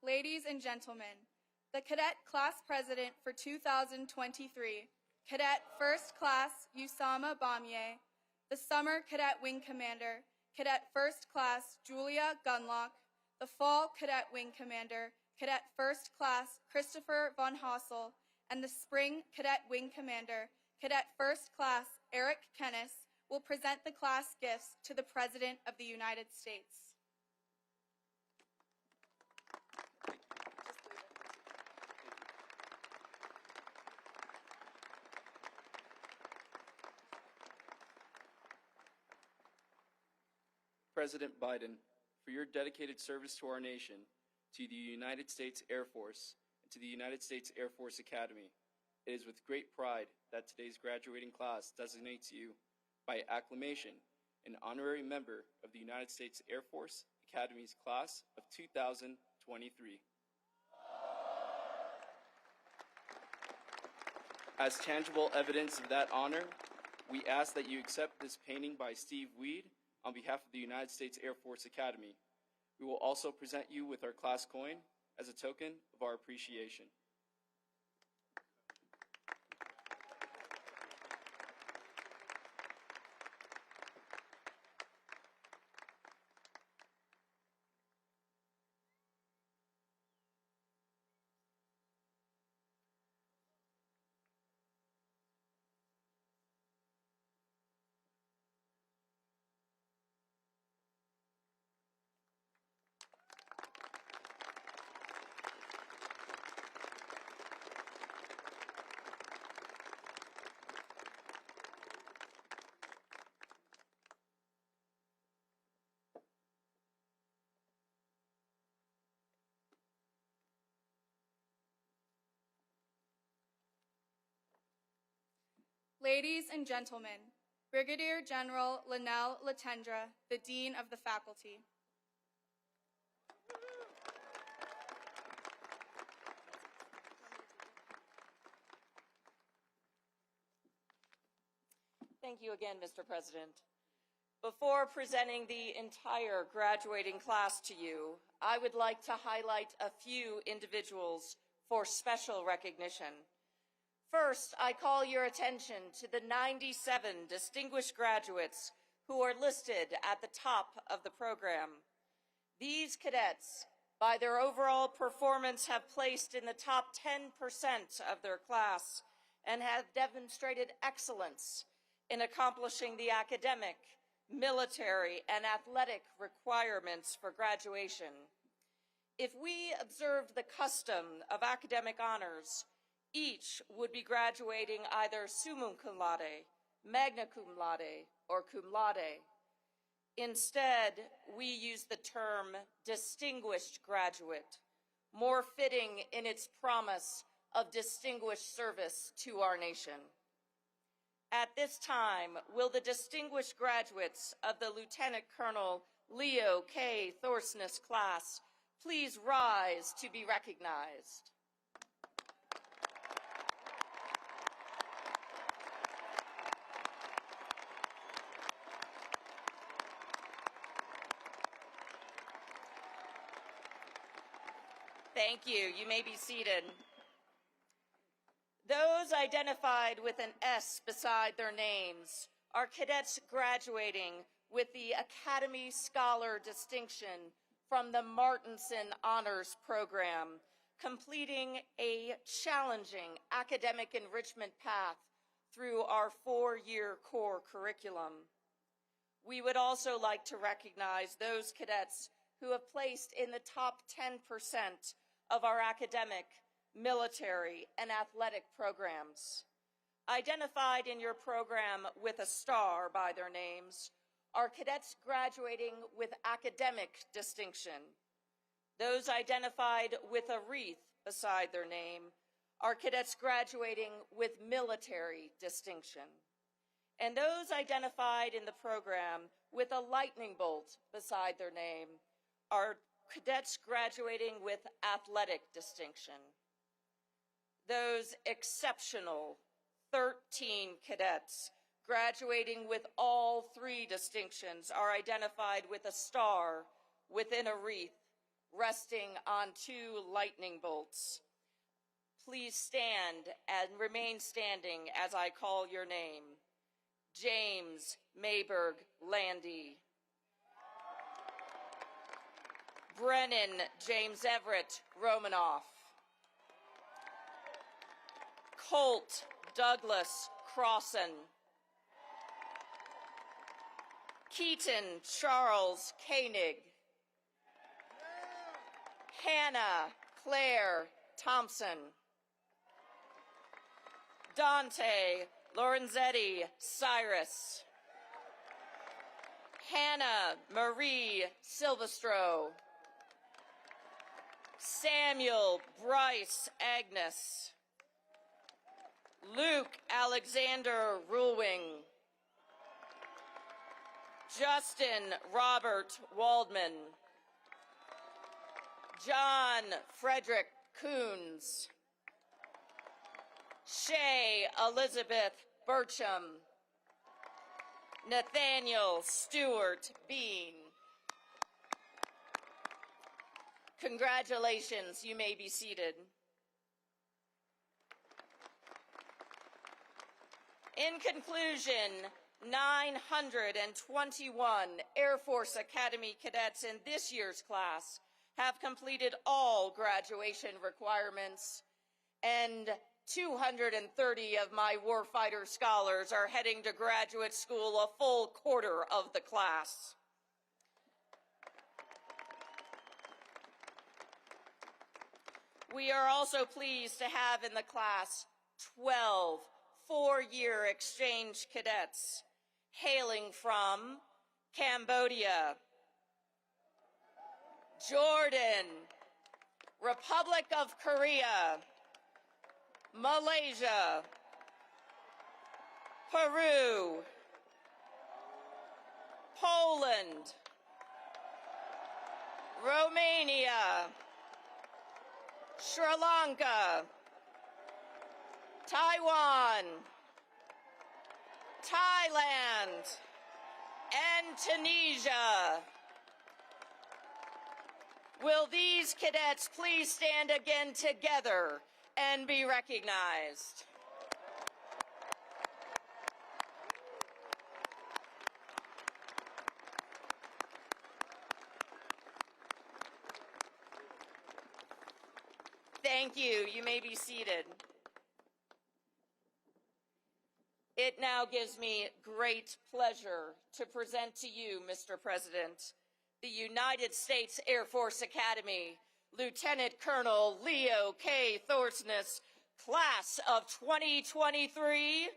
Ladies and gentlemen, the Cadet Class President for 2023, Cadet First Class Usama Bamier, the Summer Cadet Wing Commander, Cadet First Class Julia Gunlock, the Fall Cadet Wing Commander, Cadet First Class Christopher Von Hassel, and the Spring Cadet Wing Commander, Cadet First Class Eric Kennis, will present the class gifts to the President of the United States. President Biden, for your dedicated service to our nation, to the United States Air Force, and to the United States Air Force Academy. It is with great pride that today's graduating class designates you, by acclamation, an honorary member of the United States Air Force Academy's class of 2023. As tangible evidence of that honor, we ask that you accept this painting by Steve Weed on behalf of the United States Air Force Academy. We will also present you with our class coin as a token of our appreciation. Ladies and gentlemen, Brigadier General Linnell Latendra, the Dean of the Faculty. Thank you again, Mr. President. Before presenting the entire graduating class to you, I would like to highlight a few individuals for special recognition. First, I call your attention to the 97 distinguished graduates who are listed at the top of the program. These cadets, by their overall performance, have placed in the top 10% of their class and have demonstrated excellence in accomplishing the academic, military, and athletic requirements for graduation. If we observed the custom of academic honors, each would be graduating either summa cum laude, magna cum laude, or cum laude. Instead, we use the term distinguished graduate, more fitting in its promise of distinguished service to our nation. At this time, will the distinguished graduates of the Lieutenant Colonel Leo K. Thorsness class please rise to be recognized? Thank you. You may be seated. Those identified with an S beside their names are cadets graduating with the Academy Scholar Distinction from the Martinson Honors Program, completing a challenging academic enrichment path through our 4-year core curriculum. We would also like to recognize those cadets who have placed in the top 10% of our academic, military, and athletic programs. Identified in your program with a star by their names are cadets graduating with academic distinction. Those identified with a wreath beside their name are cadets graduating with military distinction. And those identified in the program with a lightning bolt beside their name are cadets graduating with athletic distinction. Those exceptional 13 cadets graduating with all 3 distinctions are identified with a star within a wreath resting on 2 lightning bolts. Please stand and remain standing as I call your name. James Mayberg Landy. Brennan James Everett Romanoff. Colt Douglas Crossan. Keaton Charles Koenig. Hannah Claire Thompson. Dante Lorenzetti Cyrus. Hannah Marie Silvestro, Samuel Bryce Agnes, Luke Alexander Ruhlwing, Justin Robert Waldman, John Frederick Coons, Shay Elizabeth Burcham, Nathaniel Stewart Bean. Congratulations, you may be seated. In conclusion, 921 Air Force Academy cadets in this year's class have completed all graduation requirements, and 230 of my warfighter scholars are heading to graduate school, a full quarter of the class. We are also pleased to have in the class 12 four-year exchange cadets hailing from Cambodia, Jordan, Republic of Korea, Malaysia, Peru, Poland, Romania, Sri Lanka, Taiwan, Thailand, and Tunisia. Will these cadets please stand again together and be recognized? Thank you. You may be seated. It now gives me great pleasure to present to you, Mr. President, the United States Air Force Academy, Lieutenant Colonel Leo K. Thorsness, class of 2023,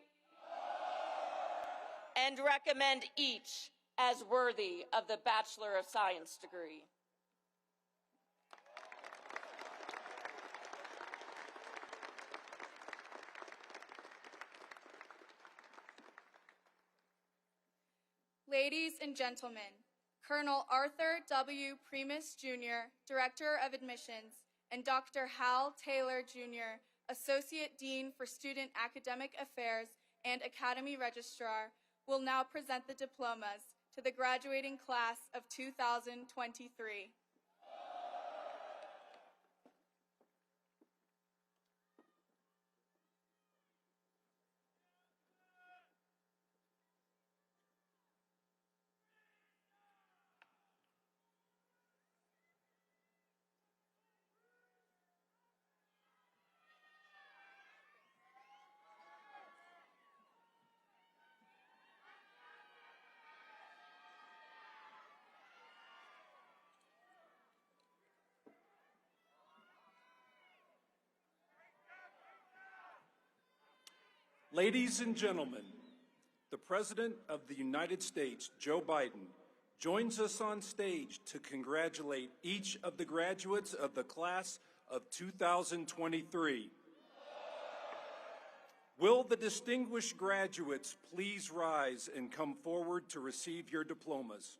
and recommend each as worthy of the Bachelor of Science degree. Ladies and gentlemen, Colonel Arthur W. Primus, Jr., Director of Admissions, and Dr. Hal Taylor, Jr., Associate Dean for Student Academic Affairs and Academy Registrar, will now present the diplomas to the graduating class of 2023. Ladies and gentlemen, the President of the United States, Joe Biden, joins us on stage to congratulate each of the graduates of the class of 2023. Will the distinguished graduates please rise and come forward to receive your diplomas?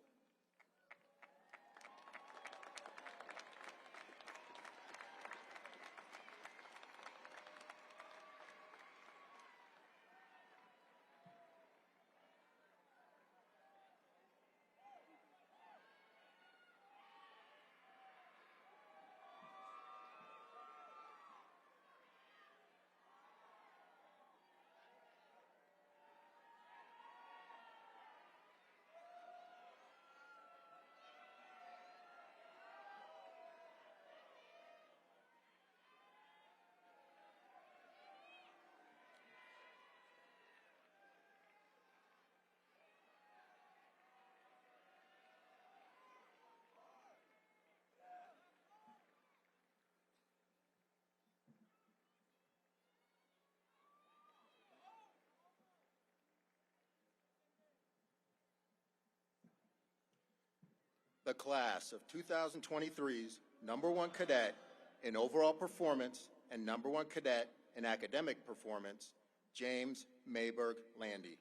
the class of 2023's #1 cadet in overall performance and #1 cadet in academic performance, James Mayberg Landy.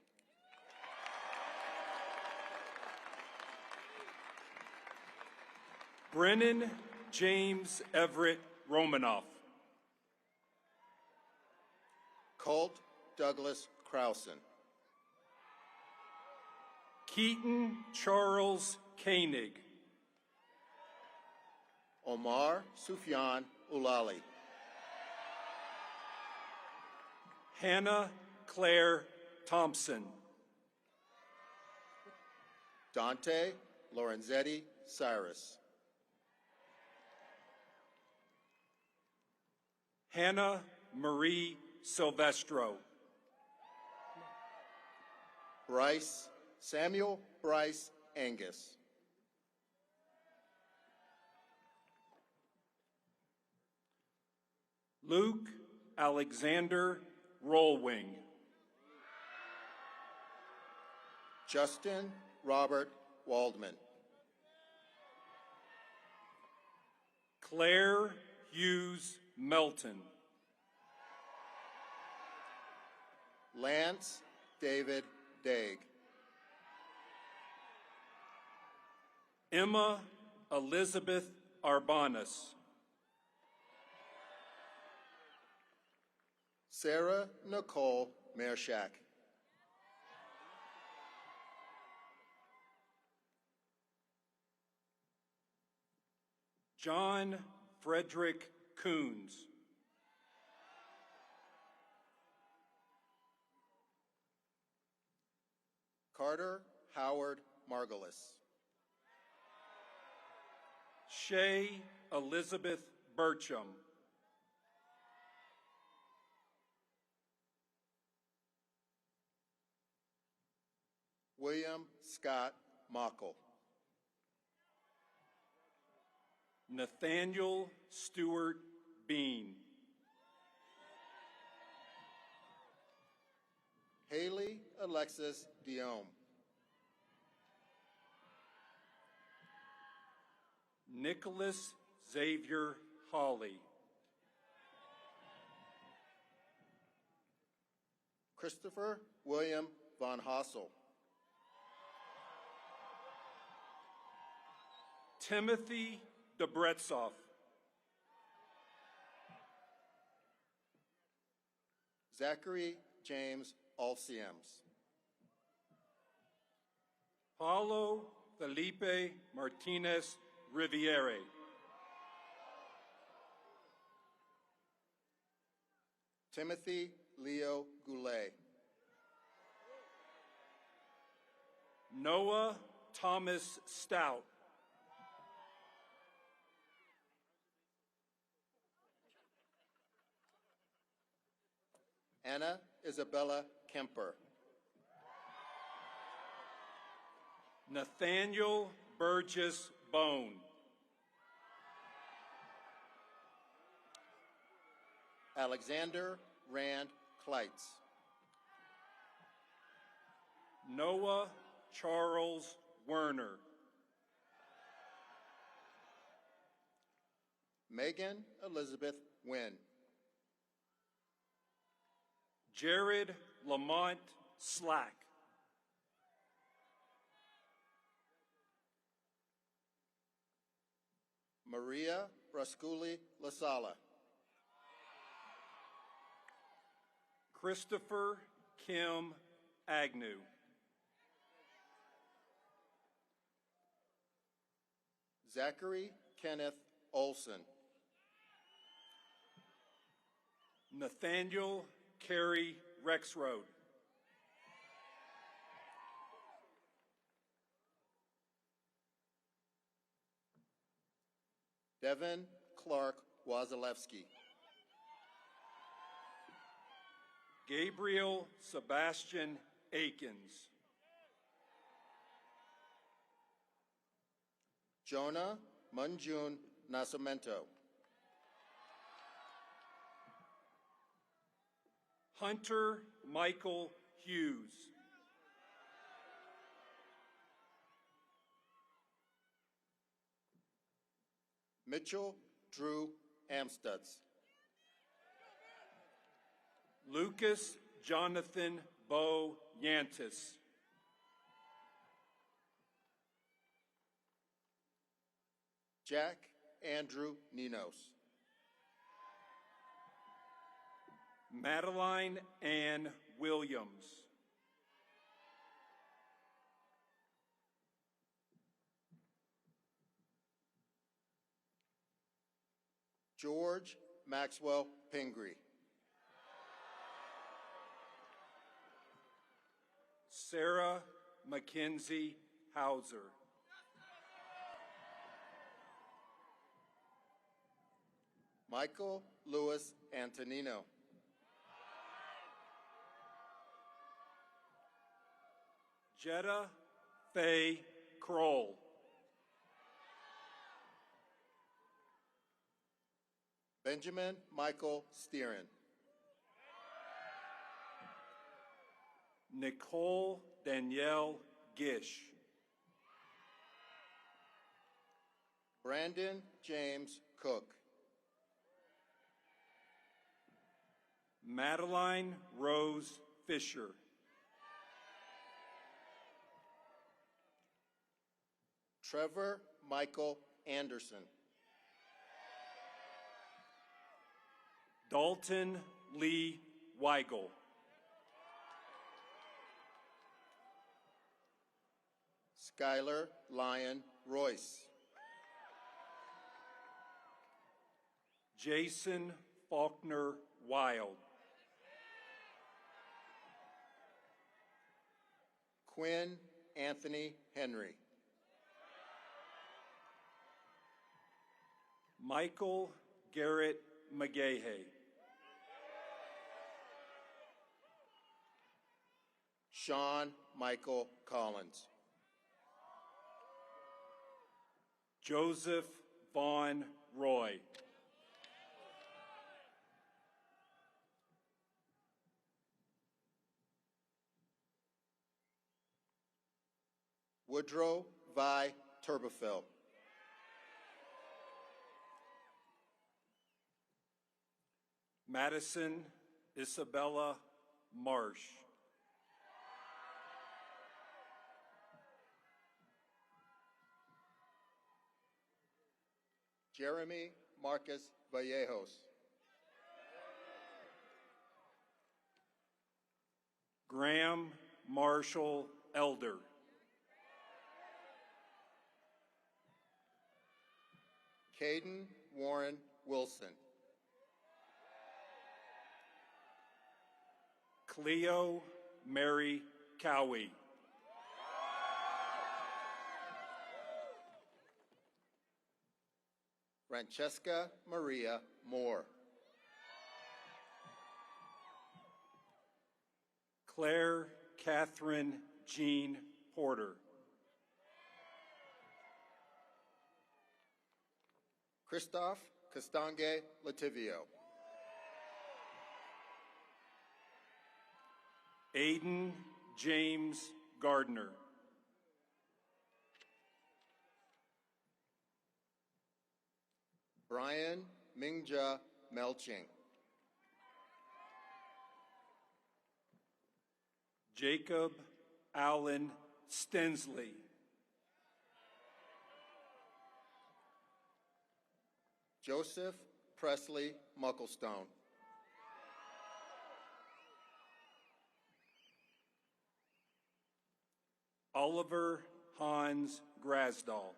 Brennan James Everett Romanoff. Colt Douglas Krausen. Keaton Charles Koenig. Omar Sufyan Ulali. Hannah Claire Thompson. Dante Lorenzetti Cyrus. Hannah Marie Silvestro. Samuel Bryce Angus. Luke Alexander Rollwing. Justin Robert Waldman. Claire Hughes Melton. Lance David Daig. Emma Elizabeth Arbanas. Sarah Nicole Mershak. John Frederick Coons. Carter Howard Margolis. Shay Elizabeth Burcham. William Scott Mockle. Nathaniel Stewart Bean. Haley Alexis Diome. Nicholas Xavier Hawley. Christopher William Von Hossel. Timothy Debretsoff. Zachary James Alciems. Paulo Felipe Martinez Riviere. Timothy Leo Goulet. Noah Thomas Stout. Anna Isabella Kemper. Nathaniel Burgess Bone. Alexander Rand Kleitz. Noah Charles Werner. Megan Elizabeth Wynn. Jared Lamont Slack. Maria Brasculi Lasala. Christopher Kim Agnew. Zachary Kenneth Olson. Nathaniel Carey Rexroad. Devin Clark Wazalewski. Gabriel Sebastian Akins. Jonah Munjun Nascimento. Hunter Michael Hughes. Mitchell Drew Amstutz. Lucas Jonathan Bo Yantis. Jack Andrew Ninos. Madeline Ann Williams. George Maxwell Pingree. Sarah Mackenzie Hauser. Michael Louis Antonino. Jetta Faye Kroll. Benjamin Michael Steeren. Nicole Danielle Gish. Brandon James Cook. Madeline Rose Fisher. Trevor Michael Anderson. Dalton Lee Weigel. Skylar Lyon Royce. Jason Faulkner Wild. Quinn Anthony Henry. Michael Garrett McGahey. Sean Michael Collins. Joseph Vaughn Roy. Woodrow Vi Turbofil. Madison Isabella Marsh. Jeremy Marcus Vallejos. Graham Marshall Elder. Caden Warren Wilson. Cleo Mary Cowie. Francesca Maria Moore. Claire Catherine Jean Porter. Christoph Castange Lativio. Aiden James Gardner. Brian Mingja Melching. Jacob Allen Stensley. Joseph Presley Mucklestone. Oliver Hans Grasdahl.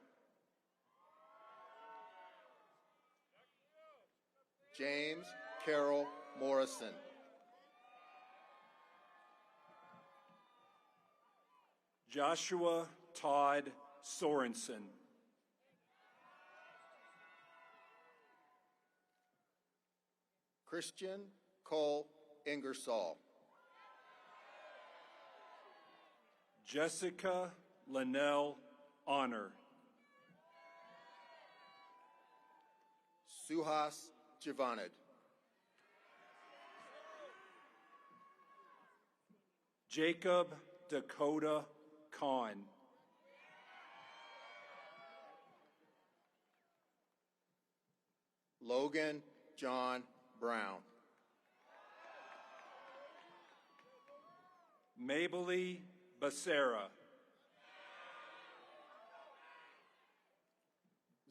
James Carroll Morrison. Joshua Todd Sorensen. Christian Cole Ingersoll. Jessica Linnell Honor. Suhas Jivanid. Jacob Dakota Kahn. Logan John Brown. Mabley Becerra.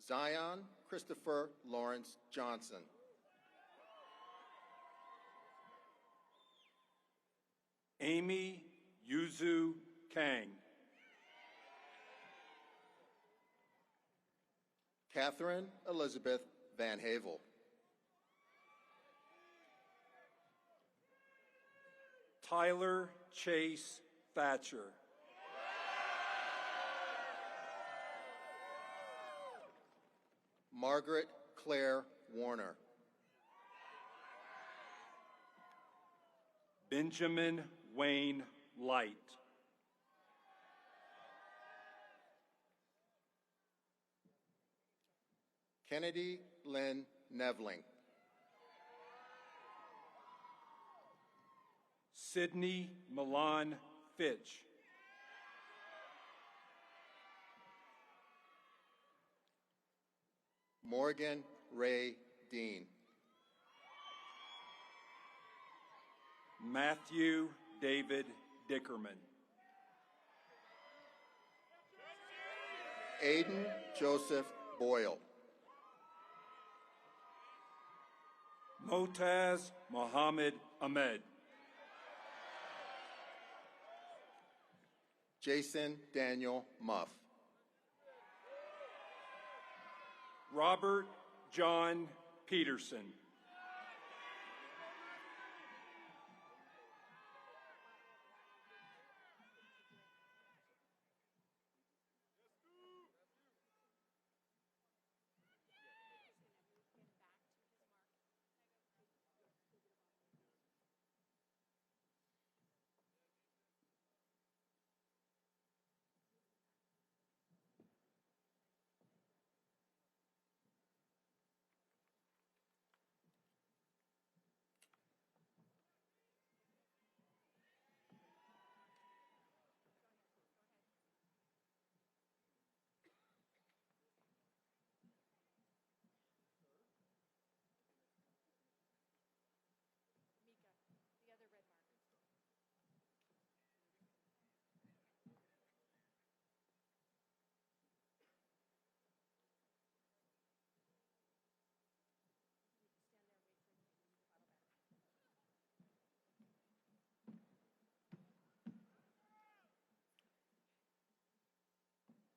Zion Christopher Lawrence Johnson. Amy Yuzu Kang. Catherine Elizabeth Van Havel. Tyler Chase Thatcher. Margaret Claire Warner. Benjamin Wayne Light. Kennedy Lynn Nevling. Sydney Milan Fitch. Morgan Ray Dean. Matthew David Dickerman. Aiden Joseph Boyle. Motaz Mohammed Ahmed. Jason Daniel Muff. Robert John Peterson.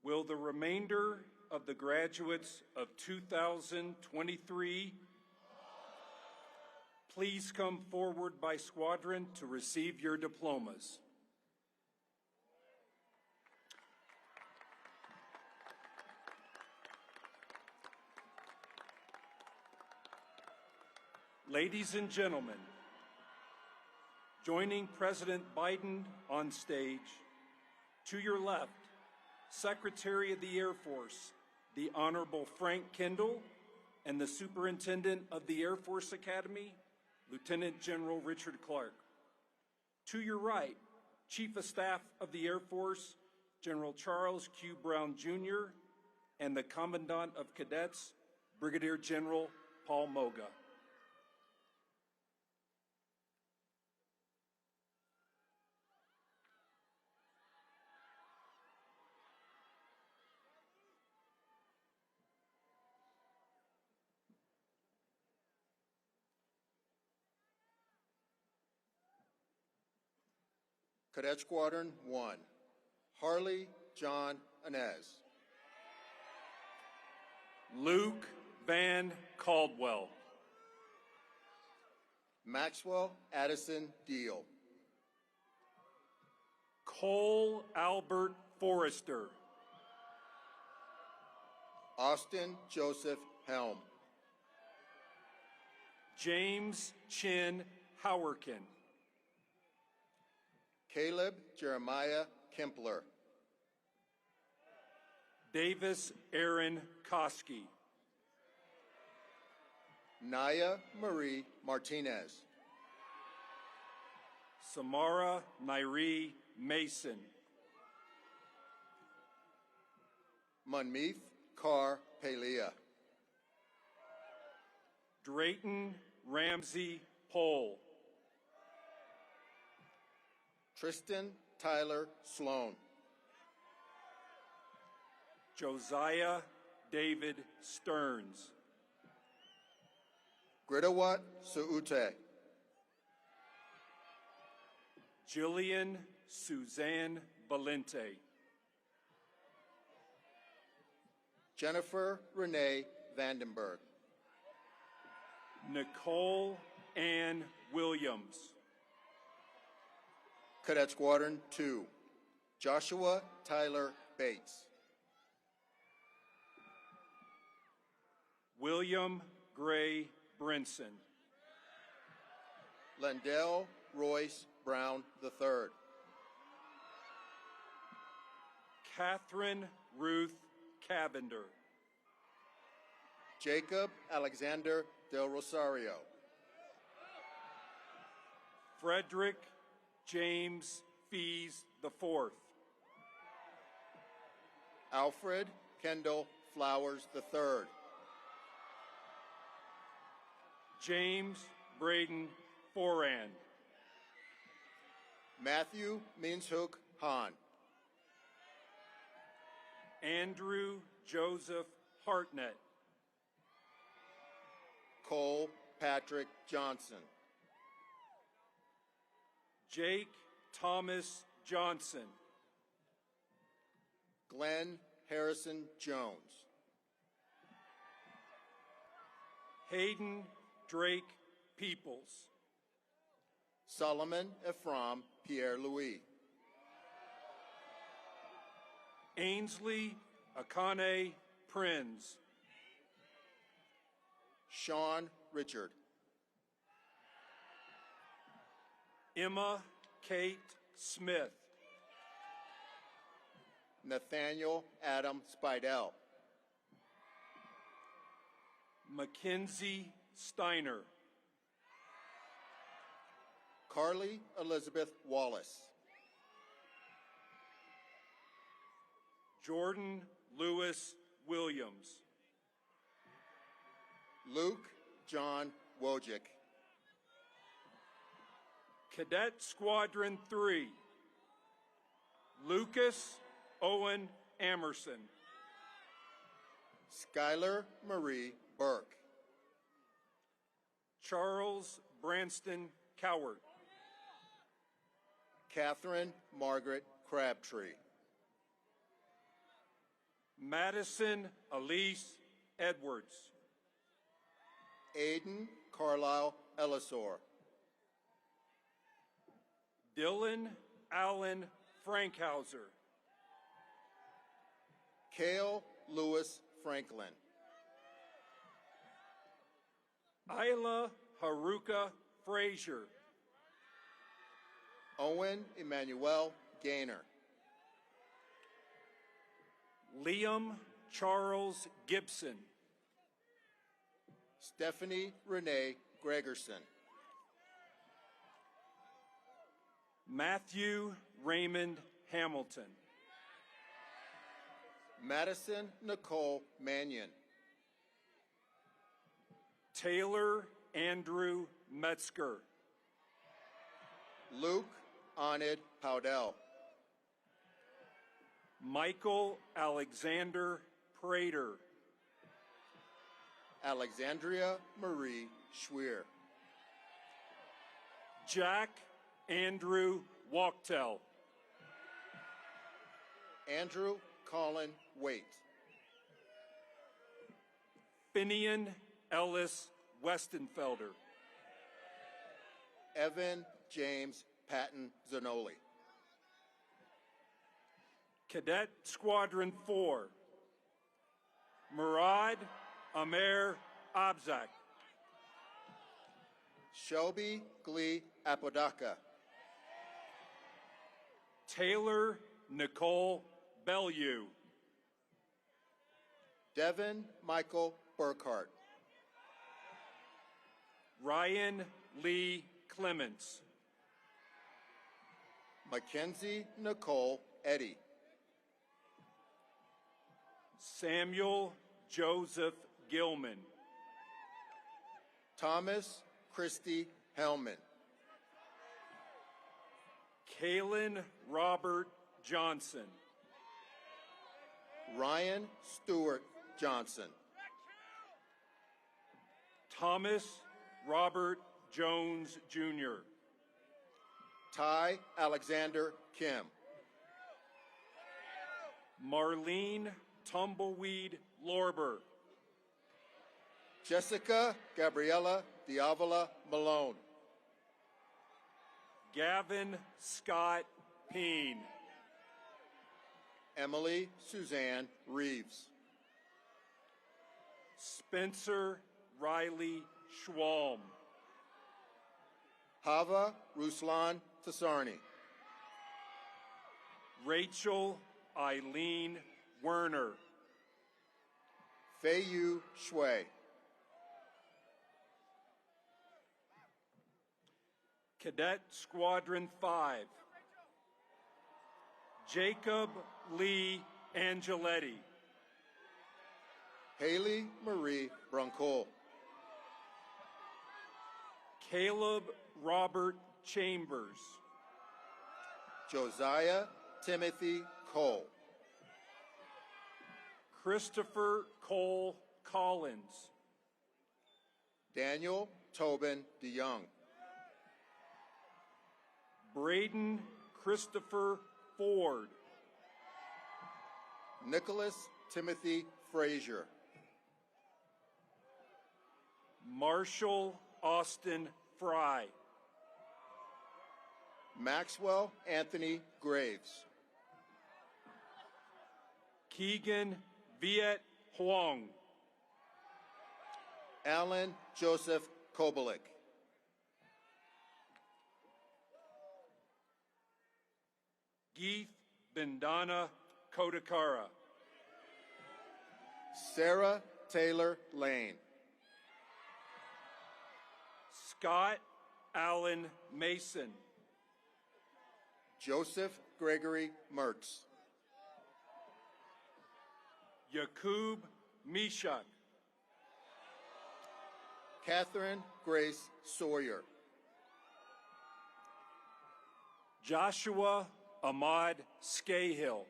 Will the remainder of the graduates of 2023 please come forward by Squadron to receive your diplomas? Ladies and gentlemen, joining President Biden on stage, to your left, Secretary of the Air Force, the Honorable Frank Kendall, and the Superintendent of the Air Force Academy, Lieutenant General Richard Clark. To your right, Chief of Staff of the Air Force, General Charles Q. Brown, Jr., and the Commandant of Cadets, Brigadier General Paul Moga. Cadet Squadron 1, Harley John Inez. Luke Van Caldwell. Maxwell Addison Deal. Cole Albert Forrester. Austin Joseph Helm. James Chin Howerkin. Caleb Jeremiah Kempler. Davis Aaron Koski. Naya Marie Martinez. Samara Nairi Mason. Manmeeth Carr Pelia. Drayton Ramsey Pohl. Tristan Tyler Sloan. Josiah David Stearns. Gridawat Suute. Jillian Suzanne Valente. Jennifer Renee Vandenberg. Nicole Ann Williams. Cadet Squadron 2, Joshua Tyler Bates. William Gray Brinson. Lendell Royce Brown III. Catherine Ruth Cavender. Jacob Alexander Del Rosario. Frederick James Fees IV. Alfred Kendall Flowers III. James Braden Foran. Matthew Minshook Hahn. Andrew Joseph Hartnett. Cole Patrick Johnson. Jake Thomas Johnson. Glenn Harrison Jones. Hayden Drake Peoples. Solomon Ephraim Pierre Louis. Ainsley Akane Prinz. Sean Richard. Emma Kate Smith. Nathaniel Adam Spidell. Mackenzie Steiner. Carly Elizabeth Wallace. Jordan Lewis Williams. Luke John Wojcik. Cadet Squadron 3, Lucas Owen Amerson. Skylar Marie Burke. Charles Branston Cowart. Catherine Margaret Crabtree. Madison Elise Edwards. Aiden Carlisle Ellisor. Dylan Allen Frankhauser. Cale Lewis Franklin. Isla Haruka Frazier. Owen Emmanuel Gaynor. Liam Charles Gibson. Stephanie Renee Gregerson. Matthew Raymond Hamilton. Madison Nicole Mannion. Taylor Andrew Metzger. Luke Anid Powdell. Michael Alexander Prater. Alexandria Marie Schweer. Jack Andrew Wachtel. Andrew Colin Waite. Finian Ellis Westenfelder. Evan James Patton Zanoli. Cadet Squadron 4, Murad Amer Abzak. Shelby Glee Apodaca. Taylor Nicole Bellew. Devin Michael Burkhart. Ryan Lee Clements. Mackenzie Nicole Eddy. Samuel Joseph Gilman. Thomas Christy Hellman. Kalen Robert Johnson. Ryan Stewart Johnson. Thomas Robert Jones, Jr. Ty Alexander Kim. Marlene Tumbleweed Lorber. Jessica Gabriela Diavola Malone. Gavin Scott Peen. Emily Suzanne Reeves. Spencer Riley Schwalm. Hava Ruslan Tassarni. Rachel Eileen Werner. Feiyu Shui. Cadet Squadron 5. Jacob Lee Angeletti. Haley Marie Bruncol. Caleb Robert Chambers. Josiah Timothy Cole. Christopher Cole Collins. Daniel Tobin DeYoung. Braden Christopher Ford. Nicholas Timothy Frazier. Marshall Austin Fry. Maxwell Anthony Graves. Keegan Viet Huang. Alan Joseph Kobelik. Geeth Bindana Kodakara. Sarah Taylor Lane. Scott Allen Mason. Joseph Gregory Mertz. Yakub Mishak. Catherine Grace Sawyer. Joshua Ahmad Scahill.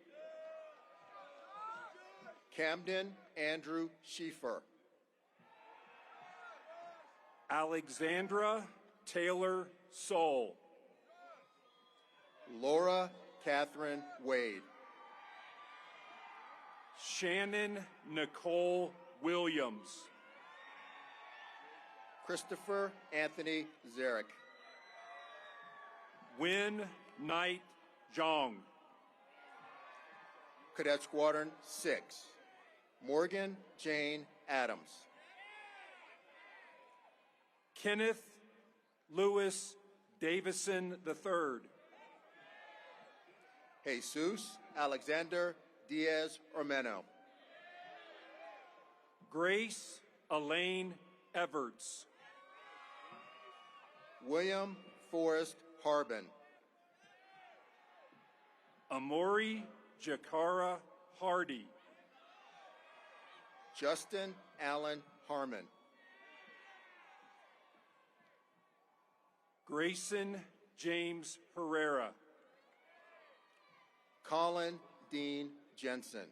Camden Andrew Schieffer. Alexandra Taylor Soul. Laura Catherine Wade. Shannon Nicole Williams. Christopher Anthony Zarek. Win Knight Jong. Cadet Squadron 6. Morgan Jane Adams. Kenneth Lewis Davison III. Jesus Alexander Diaz Ormeno. Grace Elaine Everts. William Forrest Harbin. Amori Jakara Hardy. Justin Allen Harmon. Grayson James Herrera. Colin Dean Jensen.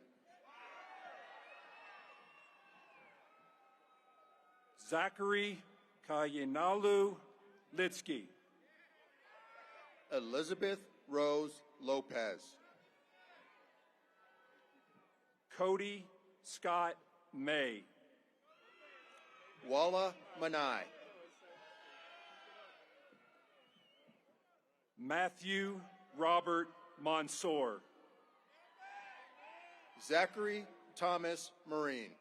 Zachary Kayinalu Litsky. Elizabeth Rose Lopez. Cody Scott May. Walla Manai. Matthew Robert Mansour. Zachary Thomas Marine.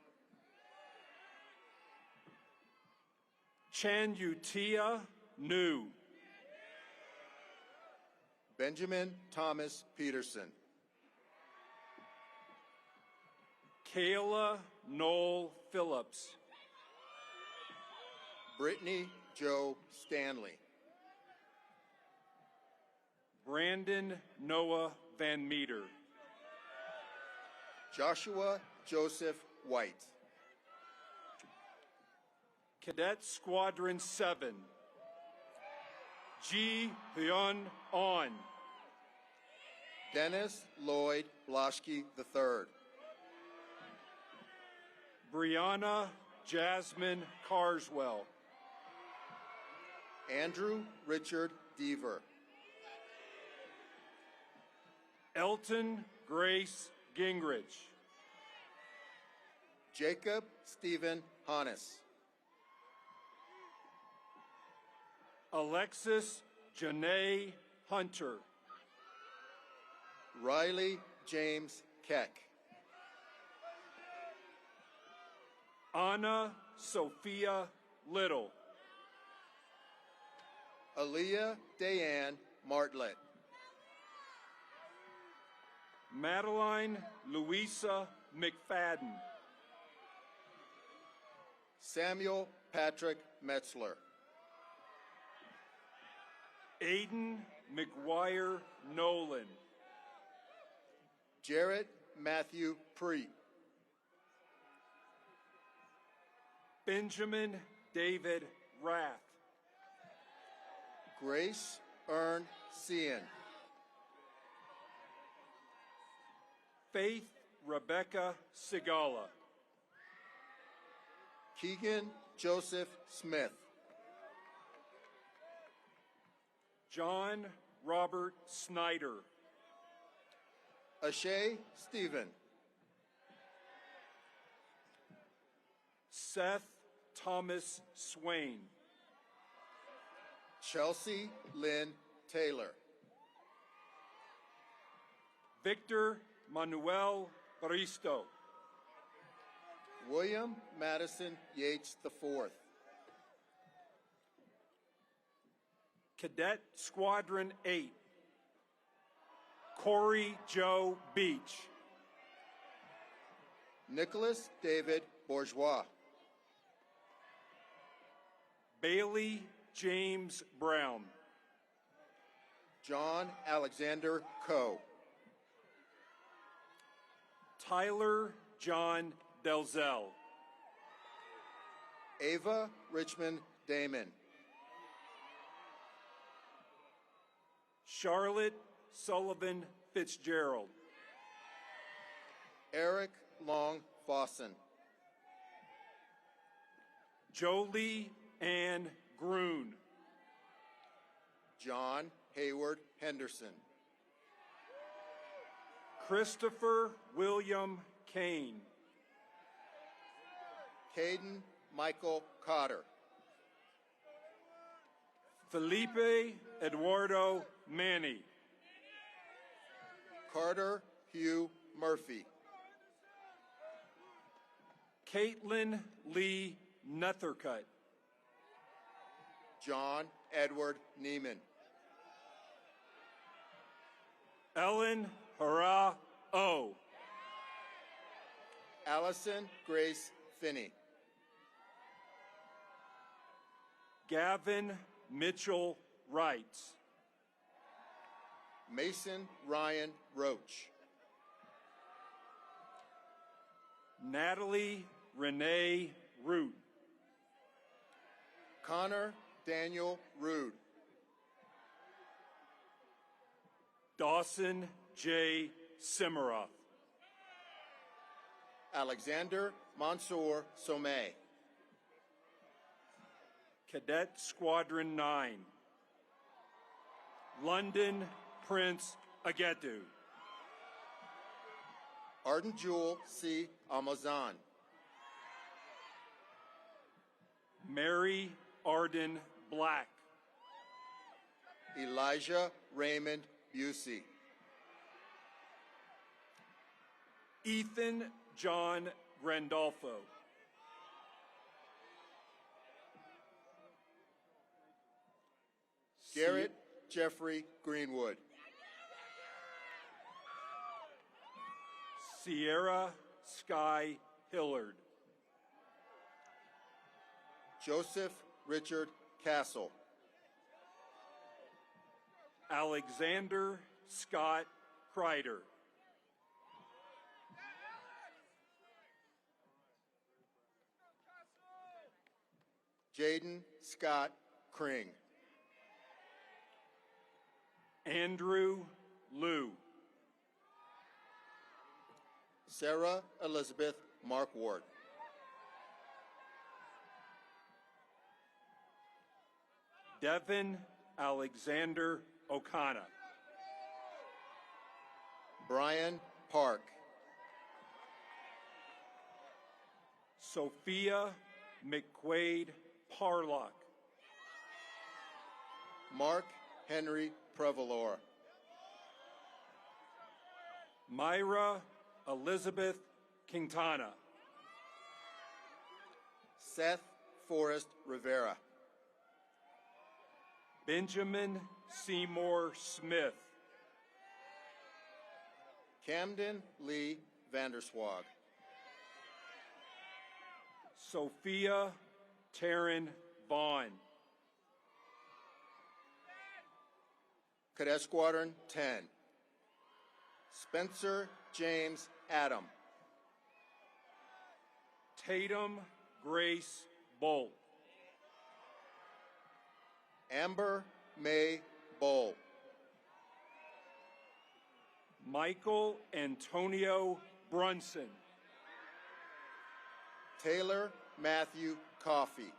Chanutia Nu. Benjamin Thomas Peterson. Kayla Noel Phillips. Brittany Joe Stanley. Brandon Noah Van Meter. Joshua Joseph White. Cadet Squadron 7, Ji Hyun On, Dennis Lloyd Bloschke III, Brianna Jasmine Carswell, Andrew Richard Deaver, Elton Grace Gingrich, Jacob Stephen Hannes, Alexis Janae Hunter, Riley James Keck, Anna Sophia Little, Aaliyah Dayan Martlet, Madeline Louisa McFadden, Samuel Patrick Metzler, Aiden McGuire Nolan, Jarrett Matthew Preet, Benjamin David Rath, Grace Ern Cian, Faith Rebecca Sigala, Keegan Joseph Smith, John Robert Snyder, Ashay Stephen, Seth Thomas Swain, Chelsea Lynn Taylor, Victor Manuel Baristo, William Madison Yates IV, Cadet Squadron 8, Corey Joe Beach, Nicholas David Bourgeois, Bailey James Brown, John Alexander Coe, Tyler John Delzell, Ava Richmond Damon, Charlotte Sullivan Fitzgerald, Eric Long Fossen, Jolie Ann Groon, John Hayward Henderson, Christopher William Kane, Caden Michael Cotter, Felipe Eduardo Manny, Carter Hugh Murphy, Caitlin Lee Nethercutt, John Edward Neiman, Ellen Hara O, Allison Grace Finney, Gavin Mitchell Wright, Mason Ryan Roach, Natalie Renee Root, Connor Daniel Rude, Dawson J. Simmeroff, Alexander Mansour Somé, Cadet Squadron 9, London Prince Agetu, Arden Jewel C. Amazan, Mary Arden Black, Elijah Raymond Busey, Ethan John Grandolfo, Garrett Jeffrey Greenwood, Sierra Sky Hillard, Joseph Richard Castle, Alexander Scott Kreider, Jaden Scott Kring. Andrew Liu. Sarah Elizabeth Markwart. Devin Alexander O'Connor. Brian Park. Sophia McQuaid Parlock. Mark Henry Prevalor. Myra Elizabeth Quintana. Seth Forrest Rivera. Benjamin Seymour Smith. Camden Lee Vanderswag. Sophia Taryn Vaughn. Cadet Squadron 10. Spencer James Adam. Tatum Grace Bolt. Amber May Bowl. Michael Antonio Brunson. Taylor Matthew Coffey.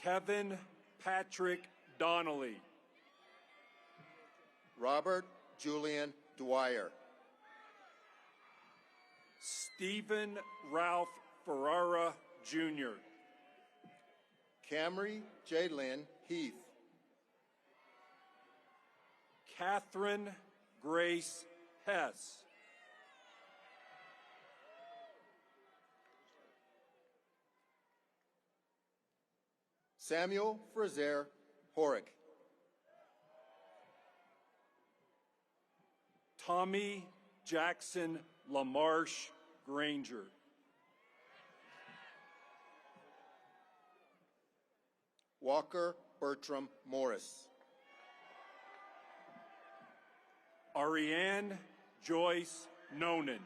Kevin Patrick Donnelly. Robert Julian Dwyer. Stephen Ralph Ferrara Jr. Camry Jaylyn Heath. Catherine Grace Hess. Samuel Frazer Horick. Tommy Jackson LaMarche Granger. Walker Bertram Morris. Ariane Joyce Nonan.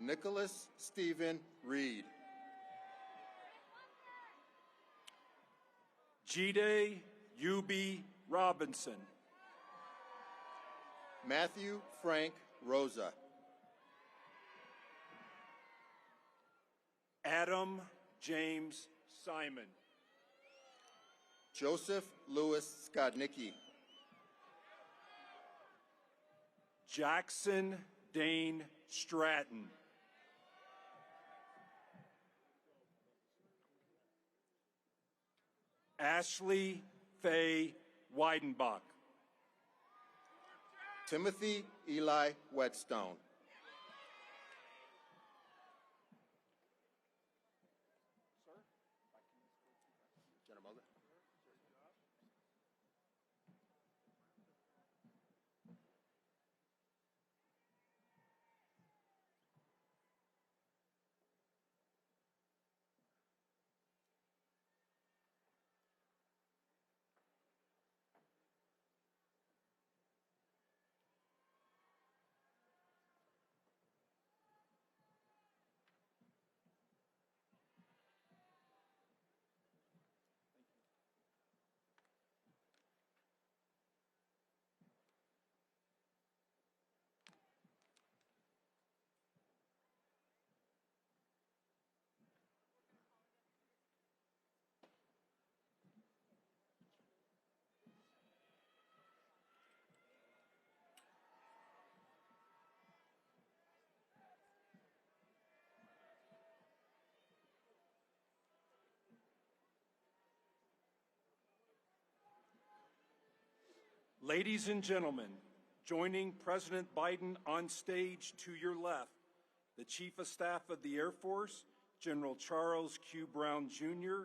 Nicholas Stephen Reed. Jide Yubi Robinson. Matthew Frank Rosa. Adam James Simon. Joseph Lewis Skodnicki. Jackson Dane Stratton. Ashley Faye Weidenbach. Timothy Eli Whetstone. Ladies and gentlemen, joining President Biden on stage to your left, the Chief of Staff of the Air Force, General Charles Q. Brown, Jr.,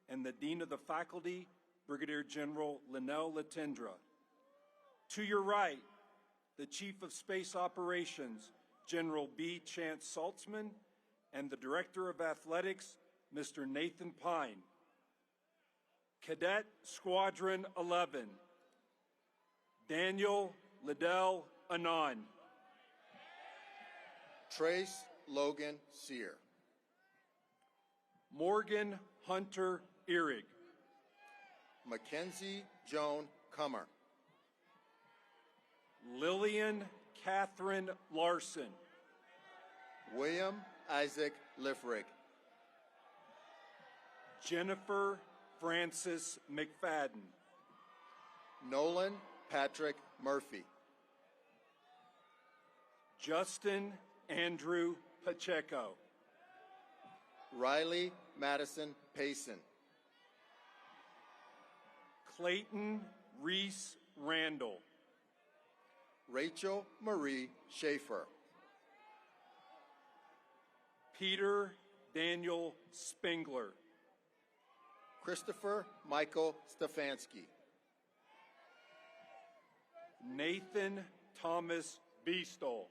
and the Dean of the Faculty, Brigadier General Linnell Latendra. To your right, the Chief of Space Operations, General B. Chance Saltzman, and the Director of Athletics, Mr. Nathan Pine. Cadet Squadron 11, Daniel Liddell Anon. Trace Logan Sear. Morgan Hunter Ehrig, Mackenzie Joan Cummer, Lillian Catherine Larson, William Isaac Liffrig, Jennifer Francis McFadden, Nolan Patrick Murphy, Justin Andrew Pacheco, Riley Madison Payson, Clayton Reese Randall, Rachel Marie Schaefer, Peter Daniel Spengler, Christopher Michael Stefanski, Nathan Thomas Beastol,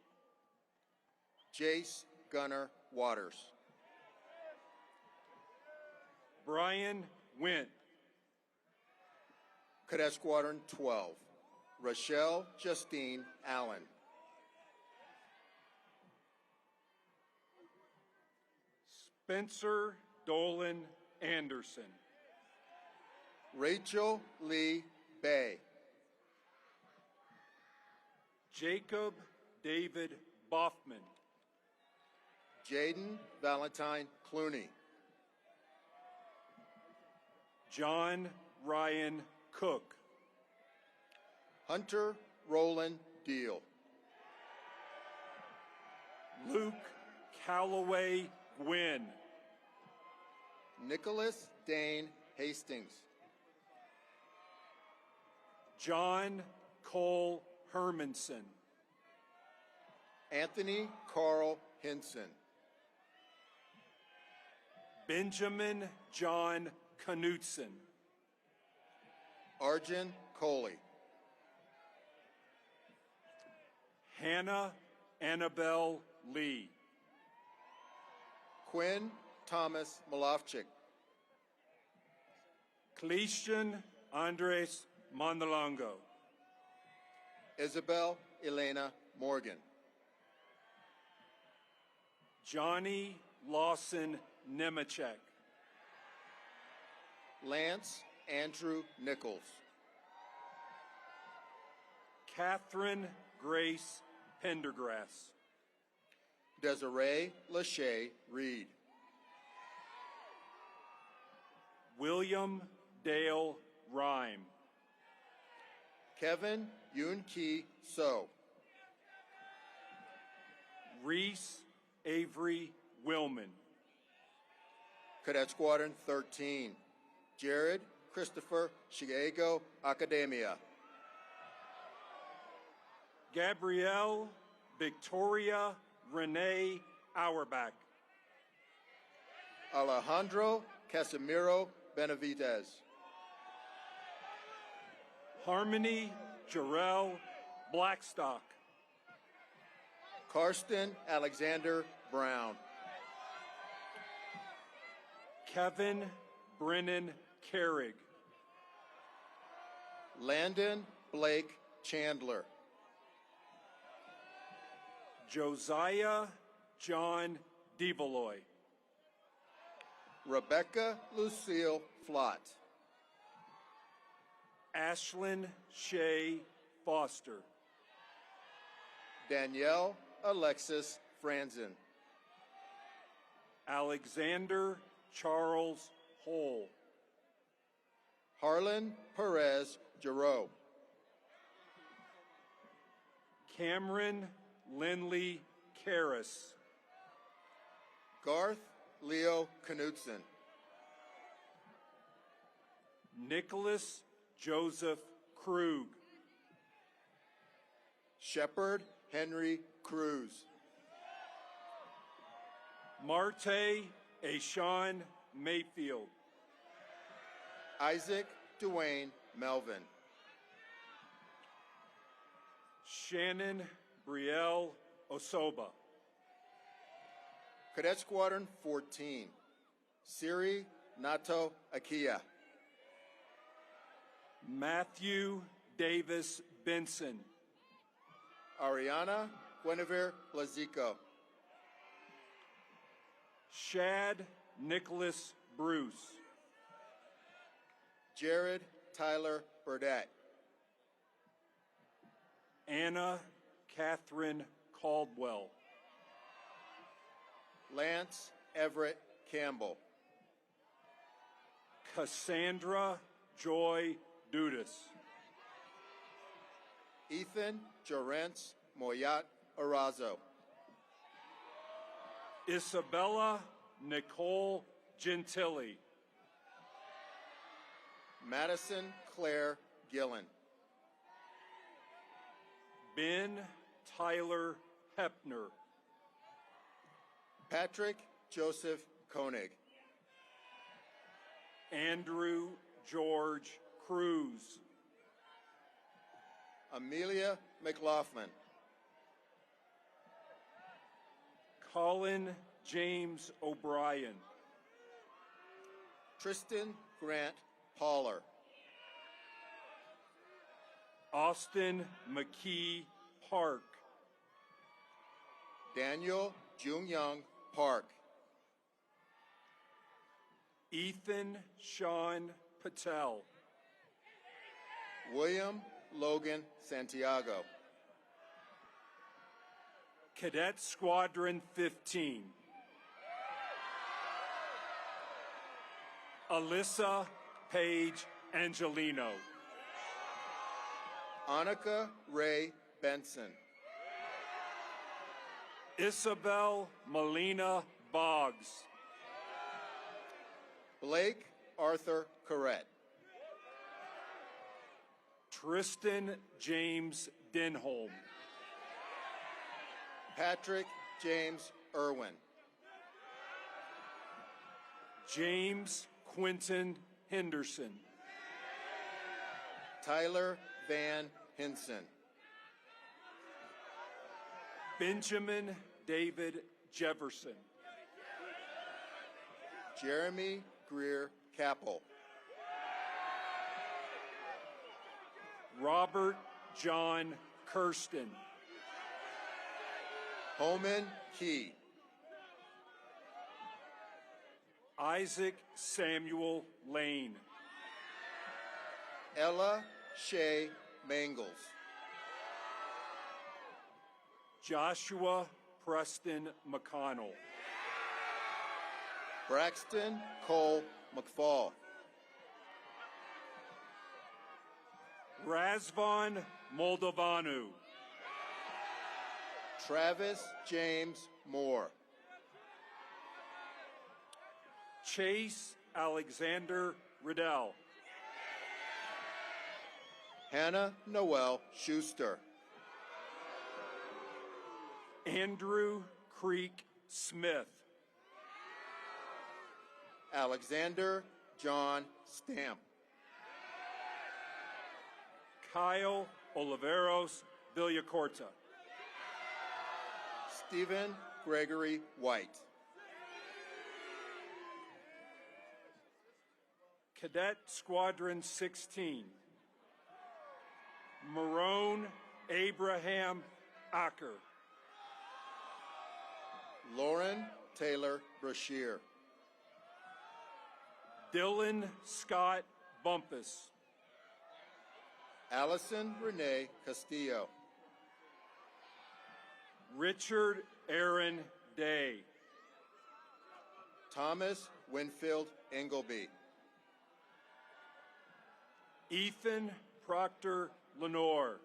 Jace Gunner Waters, Brian Wint, Cadet Squadron 12, Rochelle Justine Allen, Spencer Dolan Anderson, Rachel Lee Bay, Jacob David Boffman, Jaden Valentine Clooney, John Ryan Cook, Hunter Roland Deal, Luke Calloway Gwynn, Nicholas Dane Hastings, John Cole Hermanson, Anthony Carl Hinson, Benjamin John Knutson, Arjun Coley, Hannah Annabelle Lee, Quinn Thomas Malofchik, Cletian Andres Mondalongo, Isabel Elena Morgan, Johnny Lawson Nemechek, Lance Andrew Nichols, Catherine Grace Pendergrass, Desiree Lachey Reed, William Dale Rhyme, Kevin Yoon Ki So, Reese Avery Willman, Cadet Squadron 13, Jared Christopher Shiego Academia, Gabrielle Victoria Renee Auerbach, Alejandro Casimiro Benavidez, Harmony Jarrell Blackstock, Karsten Alexander Brown, Kevin Brennan Carrig, Landon Blake Chandler, Josiah John Devaloy, Rebecca Lucille Flott, Ashlyn Shea Foster, Danielle Alexis Franzen, Alexander Charles Hole, Harlan Perez Giroux, Cameron Lindley Karras, Garth Leo Knudsen, Nicholas Joseph Krug, Shepard Henry Cruz, Marte Ashawn Mayfield, Isaac Duane Melvin, Shannon Brielle Osoba, Cadet Squadron 14, Siri Nato Akia, Matthew Davis Benson, Ariana Guinevere Blazico, Shad Nicholas Bruce. Jared Tyler Burdett. Anna Catherine Caldwell. Lance Everett Campbell. Cassandra Joy Dudas. Ethan Jorentz Moyat Arazo. Isabella Nicole Gentili. Madison Claire Gillen. Ben Tyler Hepner. Patrick Joseph Koenig. Andrew George Cruz. Amelia McLaughlin. Colin James O'Brien. Tristan Grant Haller. Austin McKee Park. Daniel Junyoung Park. Ethan Sean Patel. William Logan Santiago. Cadet Squadron 15. Alyssa Paige Angelino. Annika Ray Benson. Isabel Melina Boggs. Blake Arthur Corrett. Tristan James Denholm. Patrick James Irwin. James Quinton Henderson. Tyler Van Hinson. Benjamin David Jefferson. Jeremy Greer Capel. Robert John Kirsten. Holman Key. Isaac Samuel Lane. Ella Shea Mangles. Joshua Preston McConnell. Braxton Cole McFall. Razvan Moldovanu. Travis James Moore. Chase Alexander Riddell. Hannah Noel Schuster. Andrew Creek Smith. Alexander John Stamp. Kyle Oliveros Villacorta. Stephen Gregory White. Cadet Squadron 16. Marone Abraham Acker. Lauren Taylor Brashear. Dylan Scott Bumpus. Allison Renee Castillo. Richard Aaron Day. Thomas Winfield Ingleby. Ethan Proctor Lenore.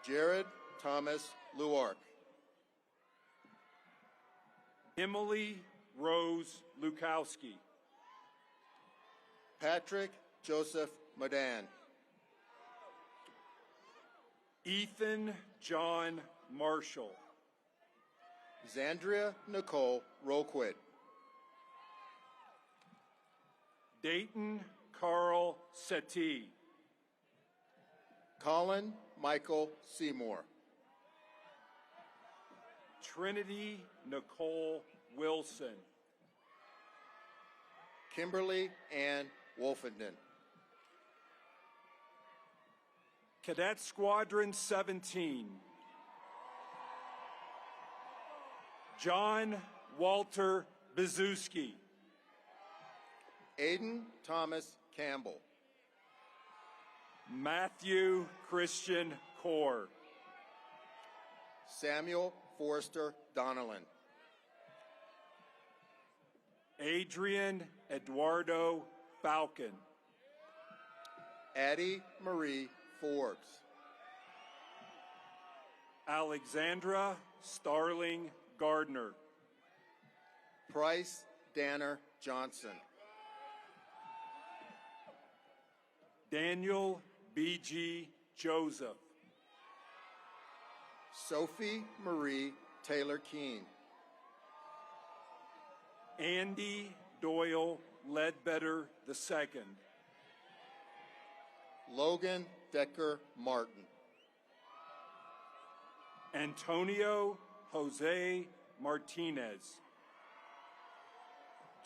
Jared Thomas Luark. Emily Rose Lukowski. Patrick Joseph Madan. Ethan John Marshall. Zandria Nicole Roquid. Dayton Carl Settee. Colin Michael Seymour. Trinity Nicole Wilson. Kimberly Ann Wolfenden. Cadet Squadron 17. John Walter Bizuski. Aiden Thomas Campbell. Matthew Christian Core. Samuel Forrester Donnellan. Adrian Eduardo Falcon. Addie Marie Forbes. Alexandra Starling Gardner. Price Danner Johnson. Daniel B.G. Joseph. Sophie Marie Taylor Keene. Andy Doyle Ledbetter II. Logan Decker Martin. Antonio Jose Martinez.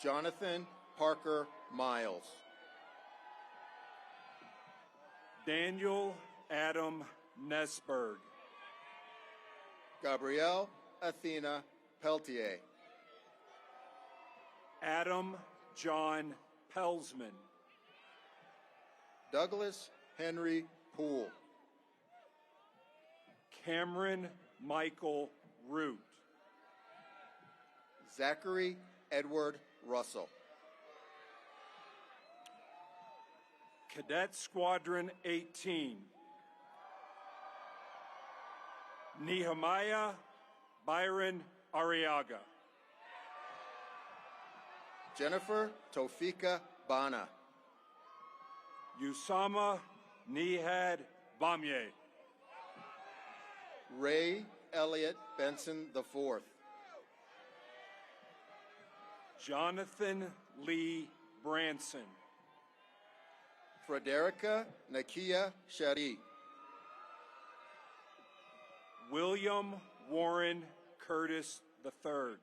Jonathan Parker Miles. Daniel Adam Nesberg. Gabrielle Athena Peltier. Adam John Pelsman. Douglas Henry Poole. Cameron Michael Root. Zachary Edward Russell. Cadet Squadron 18. Nehemiah Byron Arriaga. Jennifer Tofika Bana. Usama Nihad Bamye. Ray Elliott Benson IV. Jonathan Lee Branson. Frederica Nakia Shari. William Warren Curtis III.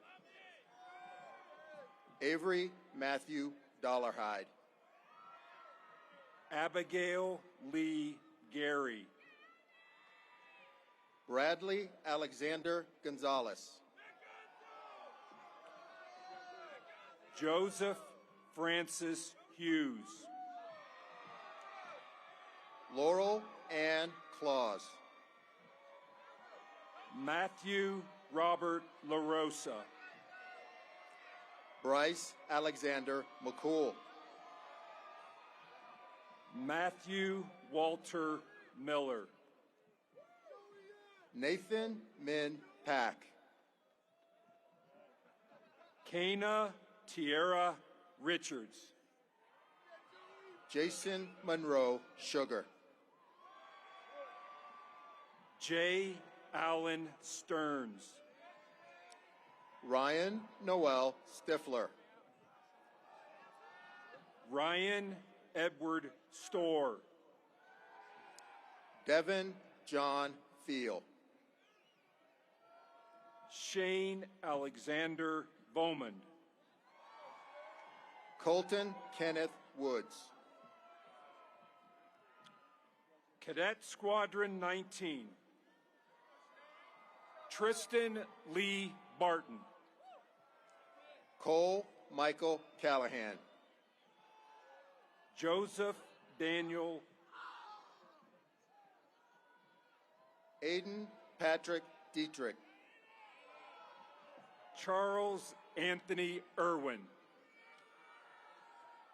Avery Matthew Dollarhide. Abigail Lee Gary. Bradley Alexander Gonzalez. Joseph Francis Hughes. Laurel Ann Claus. Matthew Robert LaRosa. Bryce Alexander McCool. Matthew Walter Miller. Nathan Min Pack. Kana Tierra Richards. Jason Monroe Sugar. J. Allen Stearns. Ryan Noel Stifler. Ryan Edward Storr. Devin John Field. Shane Alexander Bowman. Colton Kenneth Woods. Cadet Squadron 19. Tristan Lee Barton. Cole Michael Callahan. Joseph Daniel. Aiden Patrick Dietrich. Charles Anthony Irwin.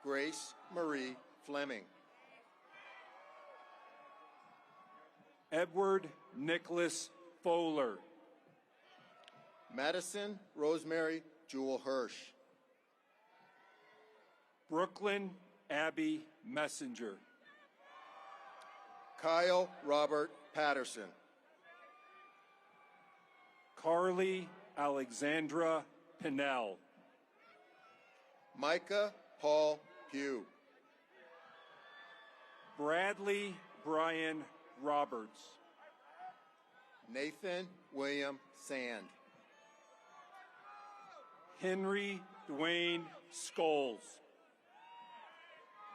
Grace Marie Fleming. Edward Nicholas Fowler. Madison Rosemary Jewel Hirsch. Brooklyn Abby Messenger. Kyle Robert Patterson. Carly Alexandra Pinnell. Micah Paul Pugh. Bradley Brian Roberts. Nathan William Sand. Henry Dwayne Scholes.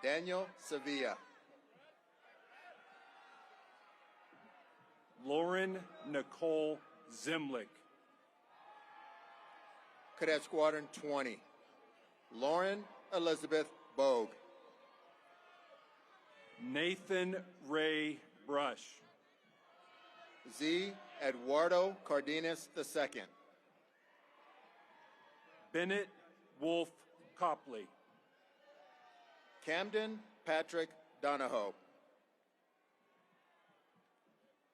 Daniel Sevilla. Lauren Nicole Zimlick. Cadet Squadron 20. Lauren Elizabeth Bogue. Nathan Ray Brush. Z. Eduardo Cardenas II. Bennett Wolf Copley. Camden Patrick Donahoe.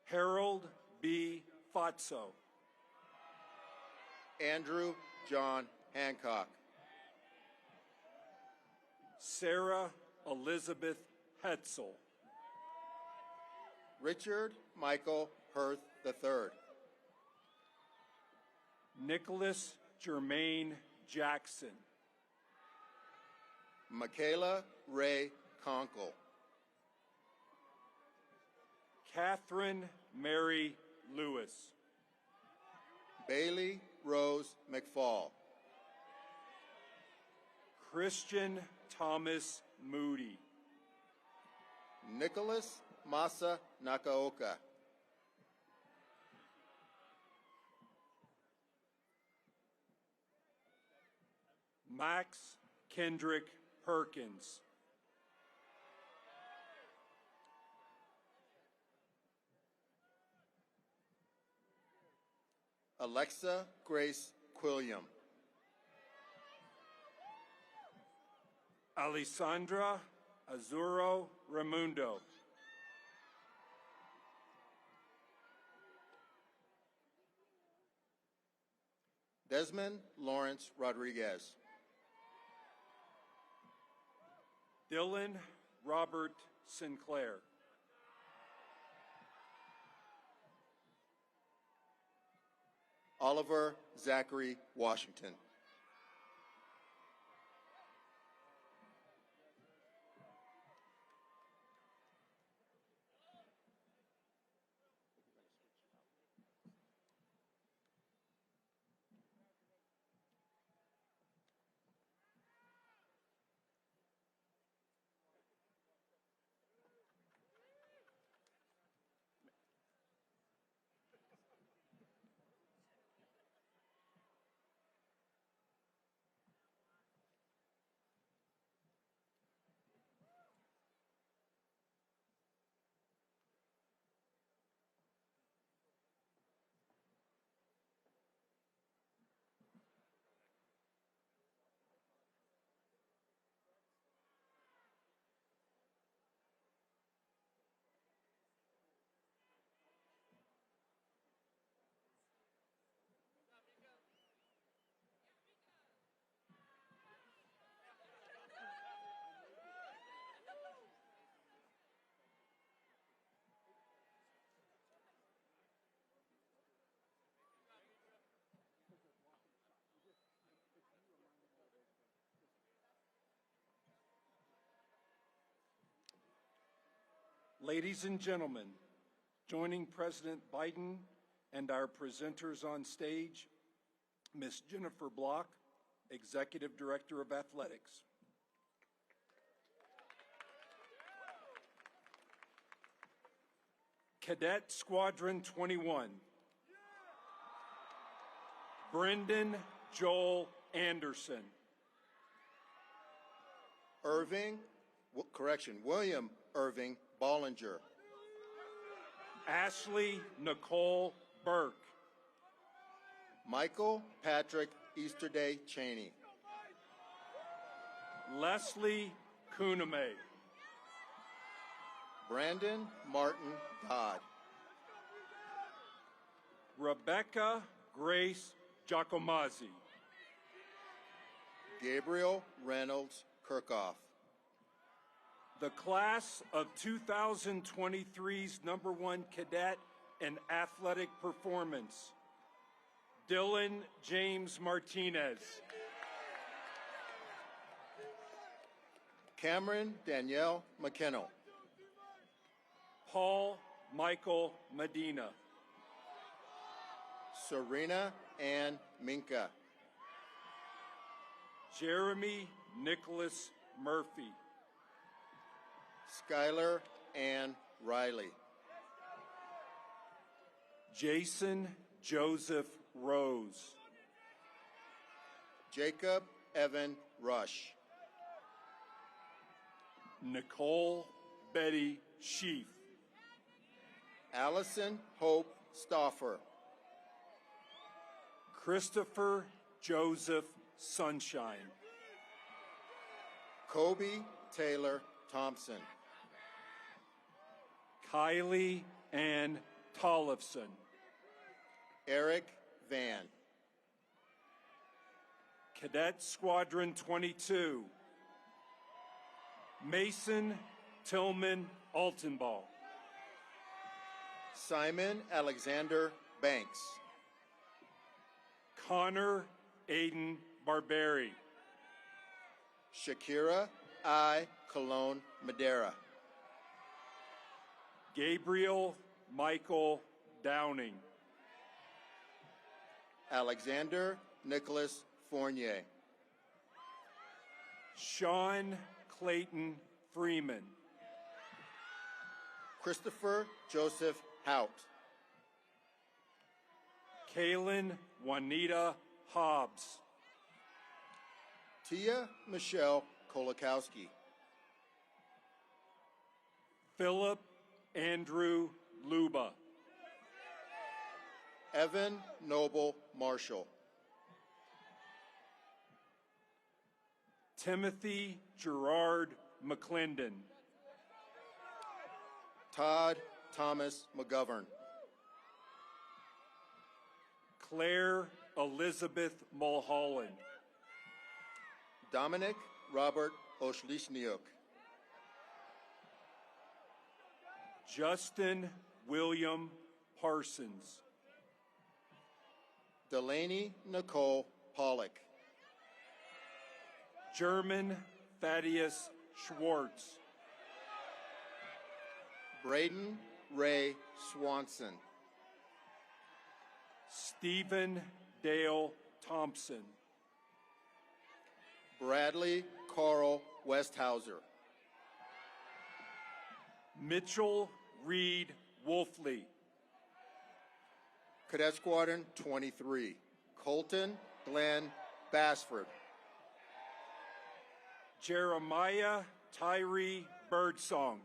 Harold B. Fatso. Andrew John Hancock. Sarah Elizabeth Hetzel. Richard Michael Hirth III. Nicholas Jermaine Jackson. Michaela Ray Conkle. Catherine Mary Lewis. Bailey Rose McFall. Christian Thomas Moody. Nicholas Masa Nakaoka. Max Kendrick Perkins. Alexa Grace Quilliam. Alessandra Azuro Ramundo. Desmond Lawrence Rodriguez. Dylan Robert Sinclair. Oliver Zachary Washington. Ladies and gentlemen, joining President Biden and our presenters on stage, Ms. Jennifer Block, Executive Director of Athletics. Cadet Squadron 21, Brendan Joel Anderson. William Irving Bollinger. Ashley Nicole Burke. Michael Patrick Easterday Cheney. Leslie Kuname. Brandon Martin Dodd. Rebecca Grace Giacomazzi. Gabriel Reynolds Kirchhoff. The class of 2023's #1 cadet in athletic performance, Dylan James Martinez. Cameron Danielle McKennell. Paul Michael Medina. Serena Ann Minka. Jeremy Nicholas Murphy. Skylar Ann Riley. Jason Joseph Rose. Jacob Evan Rush. Nicole Betty Sheaf. Allison Hope Stauffer. Christopher Joseph Sunshine. Kobe Taylor Thompson. Kylie Ann Tollefson. Eric Van. Cadet Squadron 22. Mason Tillman Altenball. Simon Alexander Banks. Connor Aiden Barberi. Shakira I. Colon Madera. Gabriel Michael Downing. Alexander Nicholas Fournier. Sean Clayton Freeman. Christopher Joseph Hout. Kaylin Juanita Hobbs. Tia Michelle Kolakowski. Philip Andrew Luba. Evan Noble Marshall. Timothy Gerard McClendon. Todd Thomas McGovern. Claire Elizabeth Mulholland. Dominic Robert Oshlichniuk. Justin William Parsons. Delaney Nicole Pollock. German Thaddeus Schwartz. Braden Ray Swanson. Stephen Dale Thompson. Bradley Carl Westhauser. Mitchell Reed Wolfley. Cadet Squadron 23. Colton Glenn Bassford. Jeremiah Tyree Birdsong.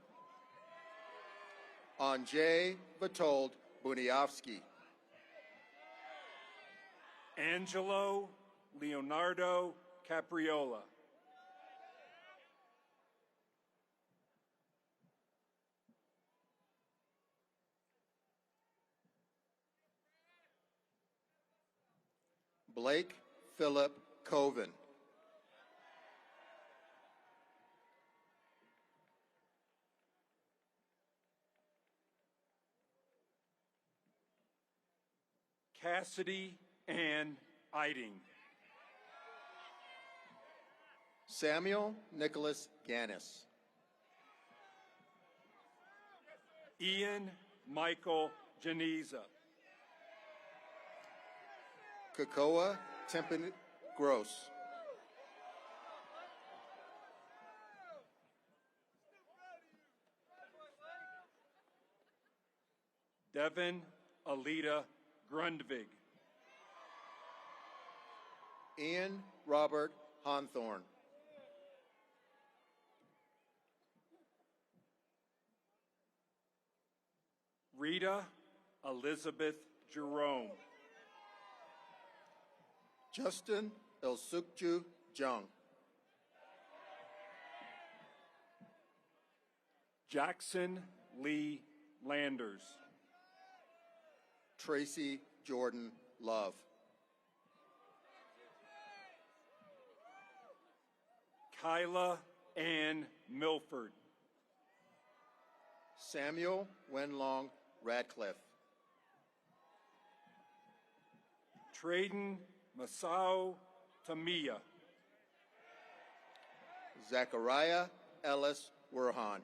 Anjay Vitold Buniovsky. Angelo Leonardo Capriola. Blake Philip Coven. Cassidy Ann Eiding. Samuel Nicholas Gannis. Ian Michael Geneza. Kakoa Tempin Gross. Devin Alita Grundvig. Ian Robert Honthorn. Rita Elizabeth Jerome. Justin Elsukju Jung. Jackson Lee Landers. Tracy Jordan Love. Kyla Ann Milford. Samuel Wenlong Radcliffe. Traden Masao Tamiya. Zachariah Ellis Werhan.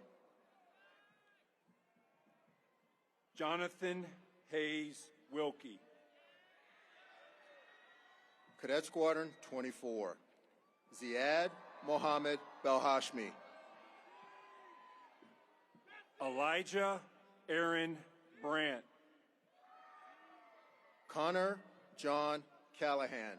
Jonathan Hayes Wilkie. Cadet Squadron 24. Ziad Mohammed Belhashmi. Elijah Aaron Brandt. Connor John Callahan.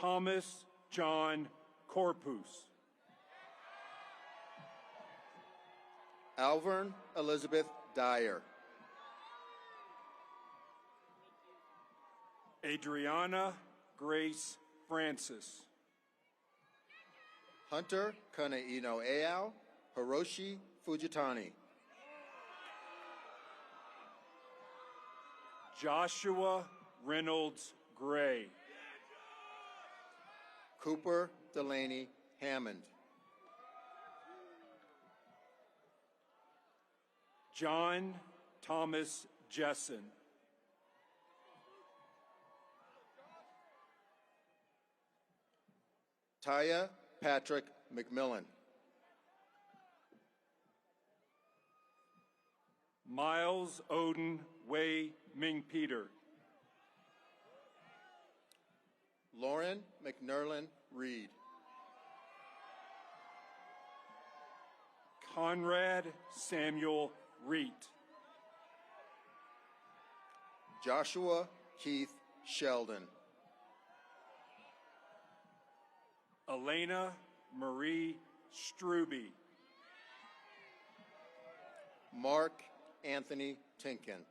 Thomas John Corpus. Alvern Elizabeth Dyer. Adriana Grace Francis. Hunter Kanaino Eao Hiroshi Fujitani. Joshua Reynolds Gray. Cooper Delaney Hammond. John Thomas Jessen. Taya Patrick McMillan. Miles Odin Wei Ming Peter. Lauren McNerlin Reed. Conrad Samuel Reet. Joshua Keith Sheldon. Elena Marie Struby. Mark Anthony Tinkin.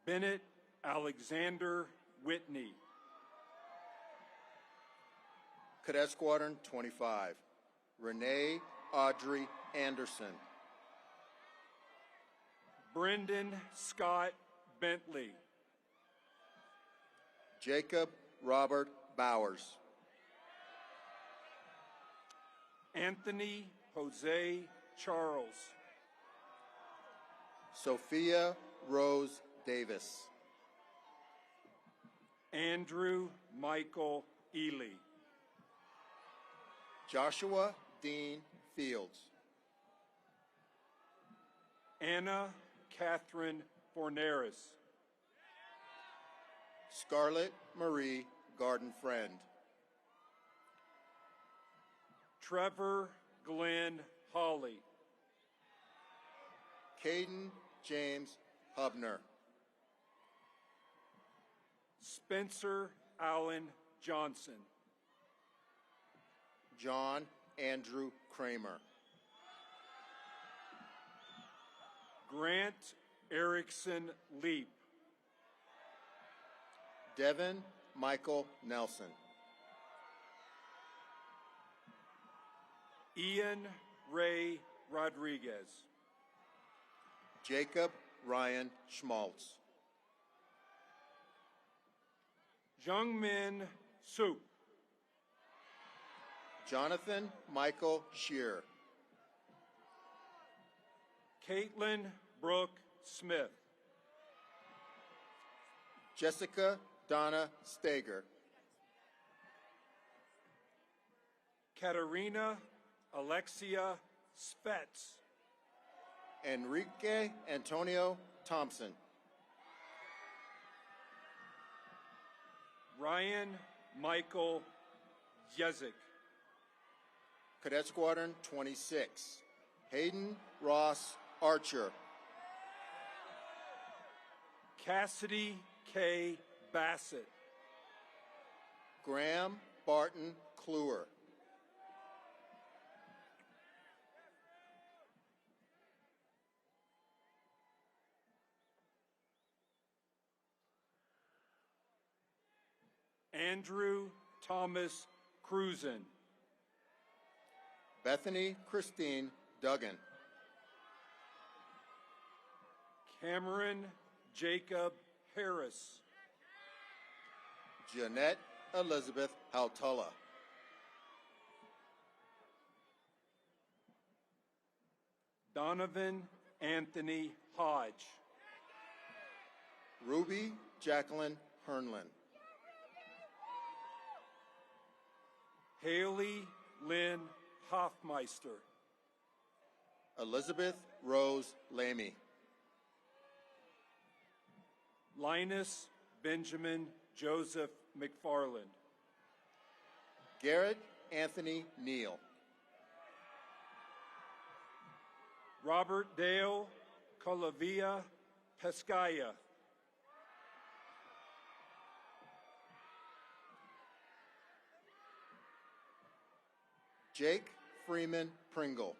Bennett Alexander Whitney. Cadet Squadron 25. Renee Audrey Anderson. Brendan Scott Bentley. Jacob Robert Bowers. Anthony Jose Charles. Sophia Rose Davis. Andrew Michael Ely. Joshua Dean Fields. Anna Catherine Forneris. Scarlett Marie Garden Friend. Trevor Glenn Hawley. Caden James Hubner. Spencer Allen Johnson. John Andrew Kramer. Grant Erickson Leap. Devin Michael Nelson. Ian Ray Rodriguez. Jacob Ryan Schmaltz. Jungmin Soup. Jonathan Michael Shear. Caitlin Brooke Smith. Jessica Donna Stager. Katerina Alexia Spetz. Enrique Antonio Thompson. Ryan Michael Yezik. Cadet Squadron 26. Hayden Ross Archer. Cassidy K. Bassett. Graham Barton Kluwer. Andrew Thomas Cruzen. Bethany Christine Duggan. Cameron Jacob Harris. Jeanette Elizabeth Hautala. Donovan Anthony Hodge. Ruby Jacqueline Hernlin. Haley Lynn Hoffmeister. Elizabeth Rose Lamy. Linus Benjamin Joseph McFarland. Garrett Anthony Neal. Robert Dale Colavia Pescaya. Jake Freeman Pringle.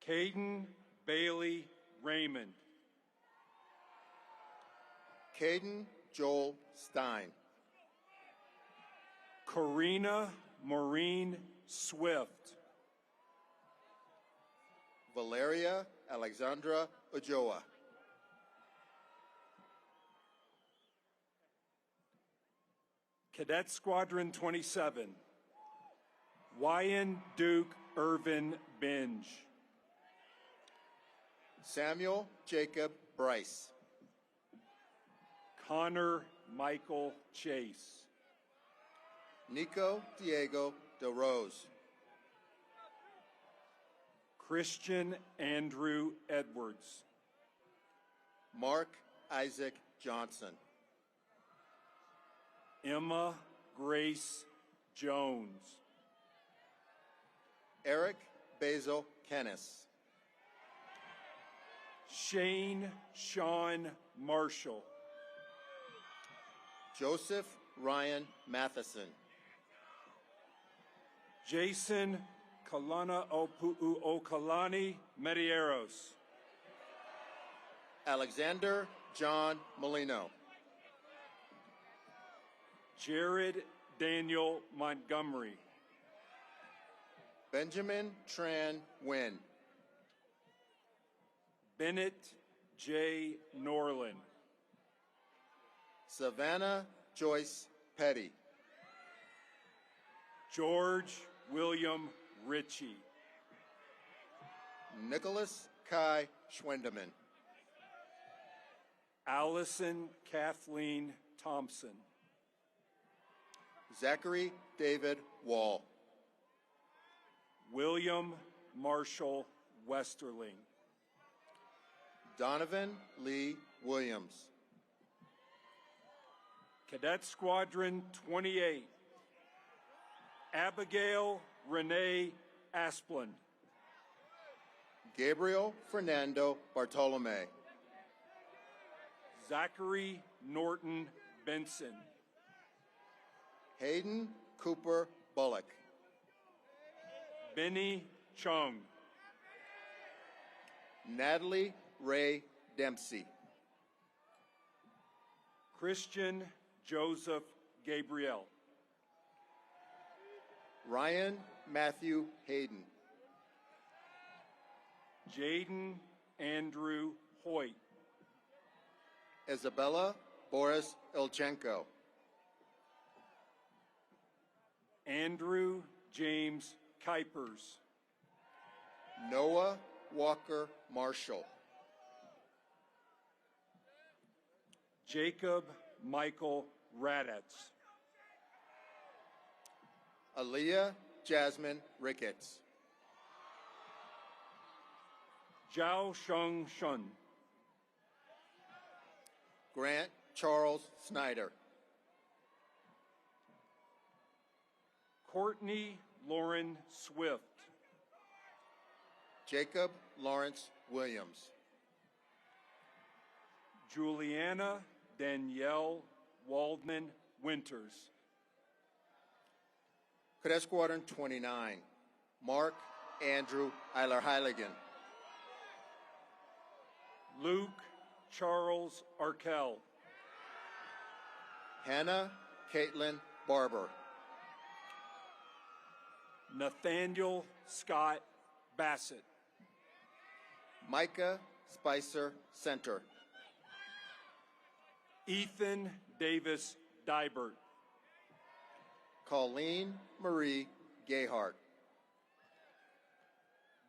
Caden Bailey Raymond. Caden Joel Stein. Karina Maureen Swift. Valeria Alexandra Ojoa. Cadet Squadron 27. Wyan Duke Irvin Binge. Samuel Jacob Bryce. Connor Michael Chase. Nico Diego De Rose. Christian Andrew Edwards. Mark Isaac Johnson. Emma Grace Jones. Eric Basil Kennis. Shane Sean Marshall. Joseph Ryan Matheson. Jason Kalana Opu'u Okalani Medieros. Alexander John Molino. Jared Daniel Montgomery. Benjamin Tran Wynn. Bennett J. Norland. Savannah Joyce Petty. George William Ritchie. Nicholas Kai Schwendeman. Allison Kathleen Thompson. Zachary David Wall. William Marshall Westerling. Donovan Lee Williams. Cadet Squadron 28. Abigail Renee Asplund. Gabriel Fernando Bartolome. Zachary Norton Benson. Hayden Cooper Bullock. Benny Chung. Natalie Ray Dempsey. Christian Joseph Gabriel. Ryan Matthew Hayden. Jaden Andrew Hoyt. Isabella Boris Ilchenko. Andrew James Kuipers. Noah Walker Marshall. Jacob Michael Radetz. Aaliyah Jasmine Ricketts. Zhao Sheng Shun. Grant Charles Snyder. Courtney Lauren Swift. Jacob Lawrence Williams. Juliana Danielle Waldman Winters. Cadet Squadron 29. Mark Andrew Eiler Heiligen. Luke Charles Arkell. Hannah Caitlin Barber. Nathaniel Scott Bassett. Micah Spicer Center. Ethan Davis Dybert. Colleen Marie Gayhart.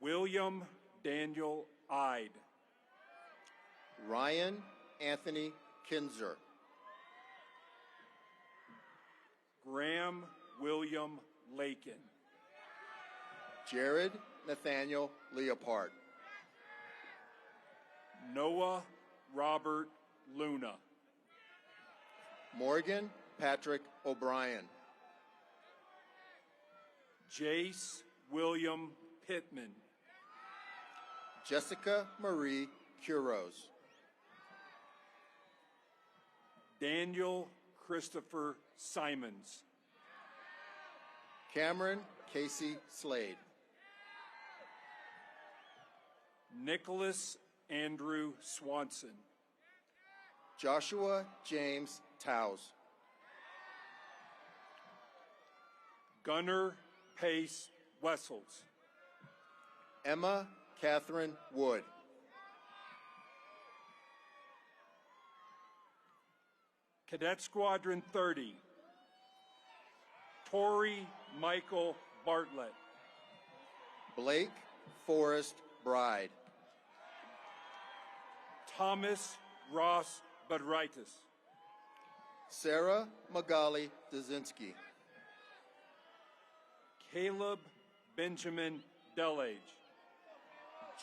William Daniel Ide. Ryan Anthony Kinzer. Graham William Lakin. Jared Nathaniel Leopard. Noah Robert Luna. Morgan Patrick O'Brien. Jace William Pittman. Jessica Marie Kuros. Daniel Christopher Simons. Cameron Casey Slade. Nicholas Andrew Swanson. Joshua James Towes. Gunnar Pace Wessels. Emma Catherine Wood. Cadet Squadron 30. Tori Michael Bartlett. Blake Forrest Bride. Thomas Ross Badritis. Sarah Magali Dazinski. Caleb Benjamin Delage.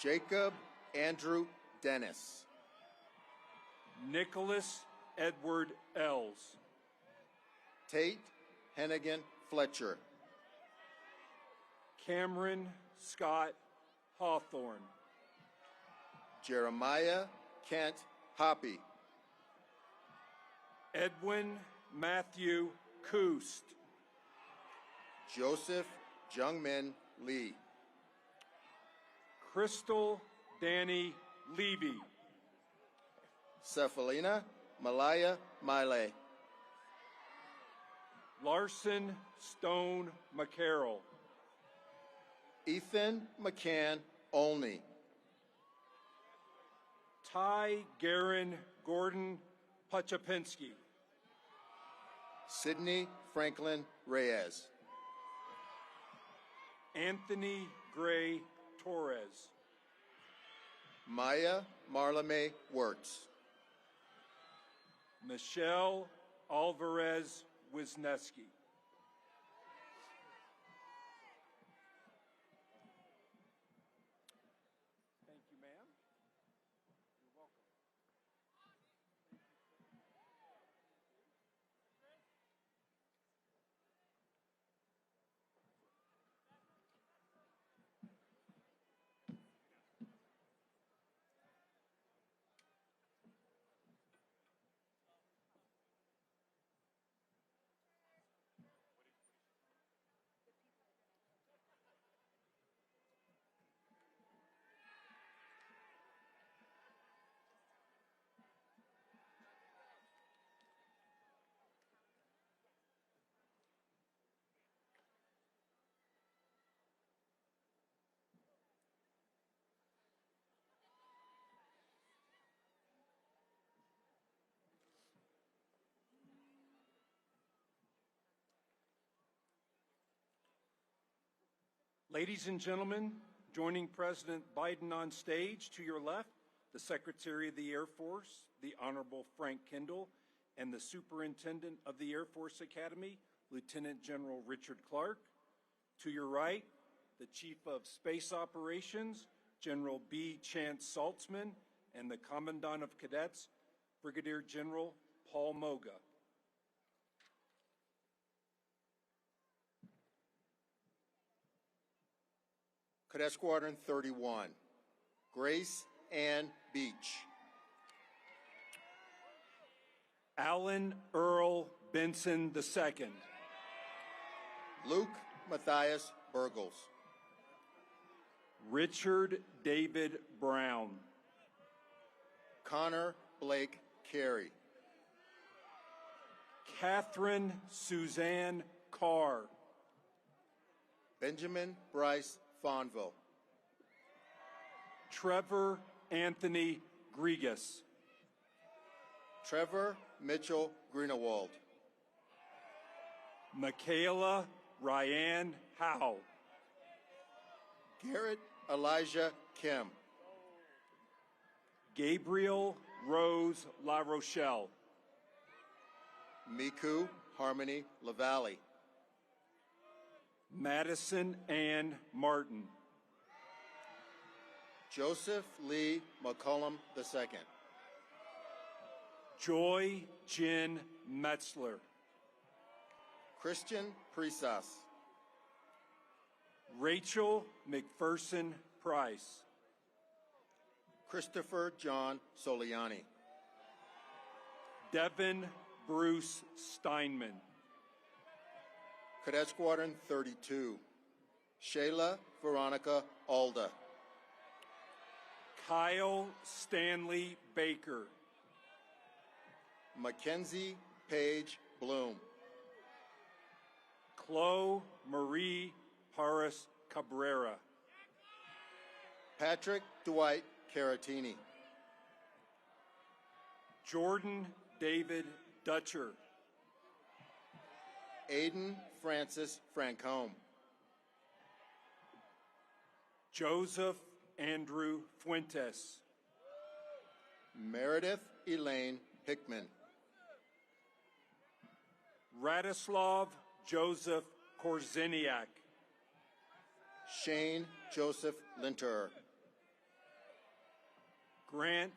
Jacob Andrew Dennis. Nicholas Edward Ells. Tate Hennigan Fletcher. Cameron Scott Hawthorne. Jeremiah Kent Hoppy. Edwin Matthew Koost. Joseph Jungmin Lee. Crystal Danny Levy. Cephalina Malaya Miley. Larson Stone McCarroll. Ethan McCann Olney. Ty Garin Gordon Pachapinski. Sidney Franklin Reyes. Anthony Gray Torres. Maya Marlame Wirtz. Michelle Alvarez Wisniewski. Thank you, ma'am. You're welcome. Ladies and gentlemen, joining President Biden on stage to your left, the Secretary of the Air Force, the Honorable Frank Kendall, and the Superintendent of the Air Force Academy, Lieutenant General Richard Clark. To your right, the Chief of Space Operations, General B. Chance Saltzman, and the Commandant of Cadets, Brigadier General Paul Moga. Cadet Squadron 31. Grace Ann Beach. Alan Earl Benson II. Luke Matthias Burgles. Richard David Brown. Connor Blake Carey. Catherine Suzanne Carr. Benjamin Bryce Fonville. Trevor Anthony Grigas. Trevor Mitchell Greenewald. Michaela Ryan Howe. Garrett Elijah Kim. Gabriel Rose La Rochelle. Miku Harmony LaValle. Madison Ann Martin. Joseph Lee McCullum II. Joy Jin Metzler. Christian Prisas. Rachel McPherson Price. Christopher John Soliani. Devin Bruce Steinman. Cadet Squadron 32. Shayla Veronica Alda. Kyle Stanley Baker. Mackenzie Paige Bloom. Chloe Marie Paris Cabrera. Patrick Dwight Caratini. Jordan David Dutcher. Aiden Francis Francombe. Joseph Andrew Fuentes. Meredith Elaine Hickman. Radislav Joseph Korzeniak. Shane Joseph Linterer. Grant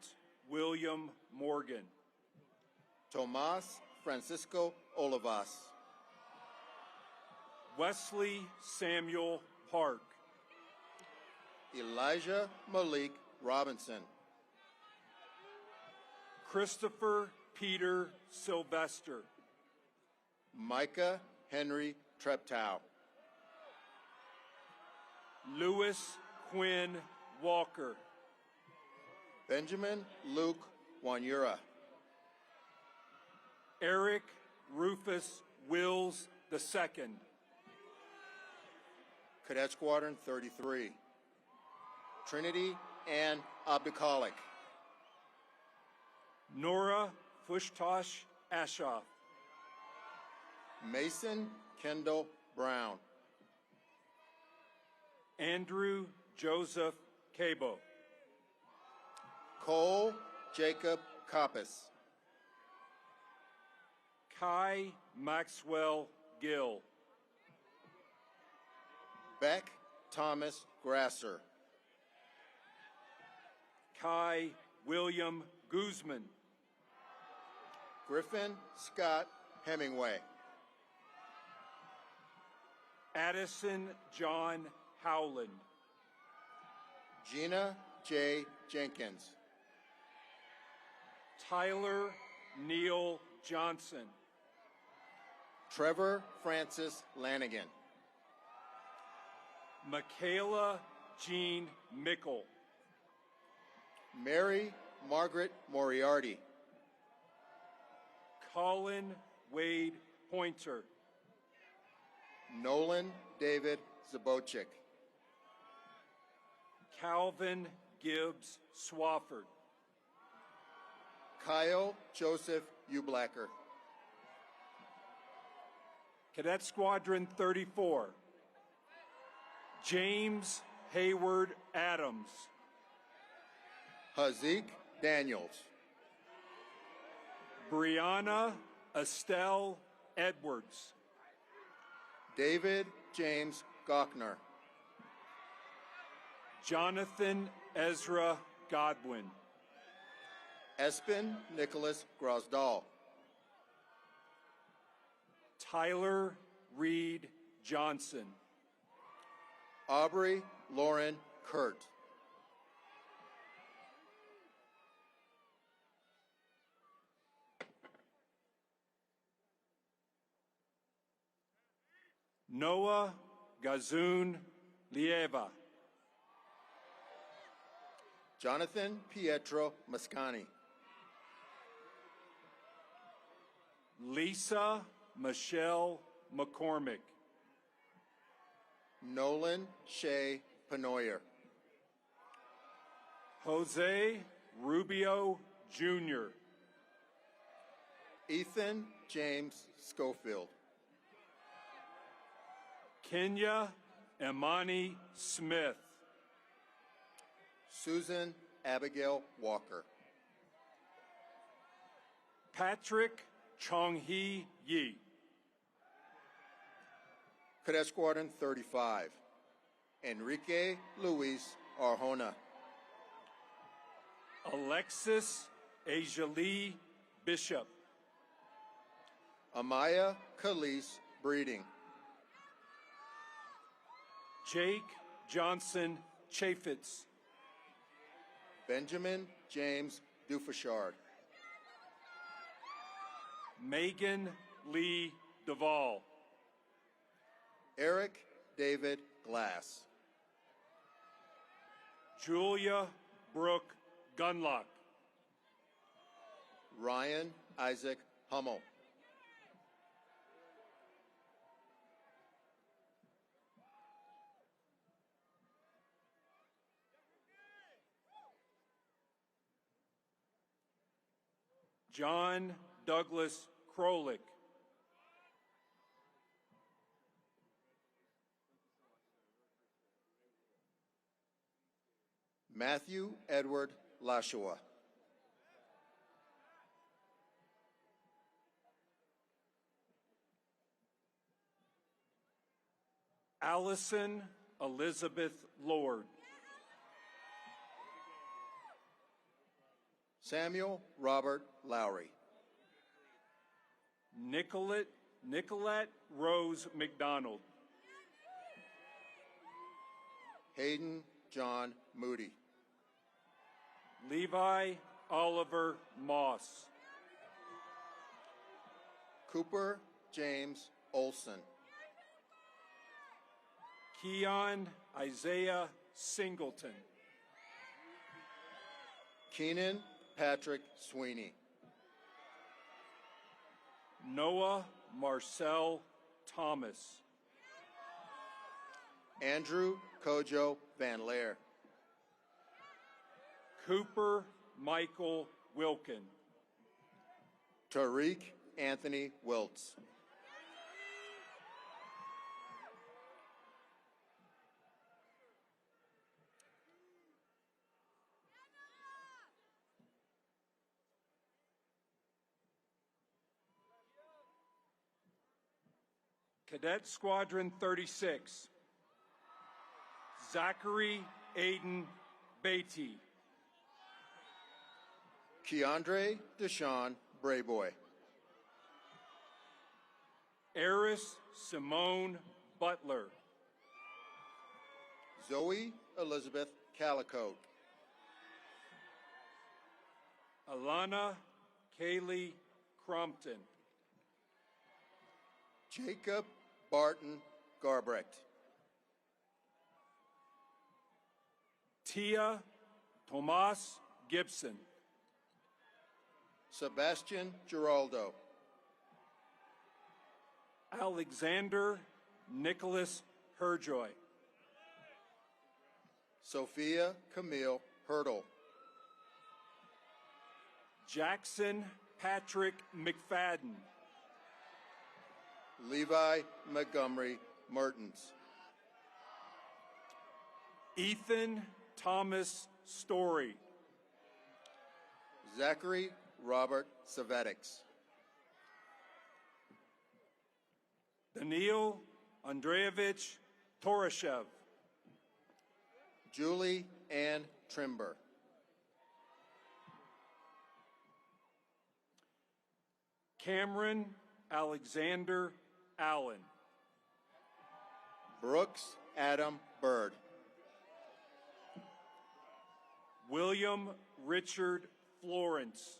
William Morgan. Tomas Francisco Olivas. Wesley Samuel Park. Elijah Malik Robinson. Christopher Peter Sylvester. Micah Henry Treptow. Lewis Quinn Walker. Benjamin Luke Wanyura. Eric Rufus Wills II. Cadet Squadron 33. Trinity Ann Abdukalik. Nora Fushtosh Ashoff. Mason Kendall Brown. Andrew Joseph Cabo. Cole Jacob Coppice. Kai Maxwell Gill. Beck Thomas Grasser. Kai William Guzman. Griffin Scott Hemingway. Addison John Howland. Gina J. Jenkins. Tyler Neal Johnson. Trevor Francis Lanigan. Michaela Jean Mickle. Mary Margaret Moriarty. Colin Wade Pointer. Nolan David Zabochik. Calvin Gibbs Swafford. Kyle Joseph Ublacker. Cadet Squadron 34. James Hayward Adams. Hazik Daniels. Brianna Estelle Edwards. David James Gochner. Jonathan Ezra Godwin. Espen Nicholas Grosdahl. Tyler Reed Johnson. Aubrey Lauren Kurt. Noah Gazoon Lieva. Jonathan Pietro Mascani. Lisa Michelle McCormick. Nolan Shea Penoyer. Jose Rubio Jr. Ethan James Schofield. Kenya Imani Smith. Susan Abigail Walker. Patrick Chong-hee Yi. Cadet Squadron 35. Enrique Luis Arjona. Alexis Ajalee Bishop. Amaya Khalees Breeding. Jake Johnson Chaffetz. Benjamin James Dufashard. Megan Lee Duvall. Eric David Glass. Julia Brooke Gunlock. Ryan Isaac Hummel. John Douglas Krolik. Matthew Edward Lashua. Allison Elizabeth Lord. Samuel Robert Lowry. Nicolette Rose McDonald. Hayden John Moody. Levi Oliver Moss. Cooper James Olson. Keon Isaiah Singleton. Keenan Patrick Sweeney. Noah Marcel Thomas. Andrew Kojo Van Laer. Cooper Michael Wilkin. Tariq Anthony Wiltz. Cadet Squadron 36. Zachary Aiden Beatty. Keandre Deshawn Brayboy. Eris Simone Butler. Zoe Elizabeth Calicote. Alana Kaylee Crompton. Jacob Barton Garbrecht. Tia Tomas Gibson. Sebastian Giraldo. Alexander Nicholas Herjoy. Sophia Camille Hurdle. Jackson Patrick McFadden. Levi Montgomery Mertens. Ethan Thomas Story. Zachary Robert Savetics. Daniil Andreevich Torashev. Julie Ann Trimber. Cameron Alexander Allen. Brooks Adam Bird. William Richard Florence.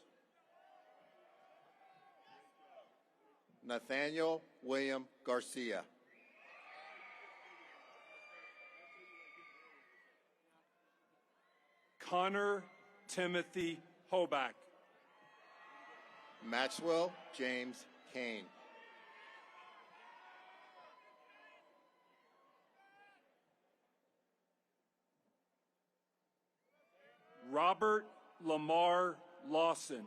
Nathaniel William Garcia. Connor Timothy Hoback. Maxwell James Kane. Robert Lamar Lawson.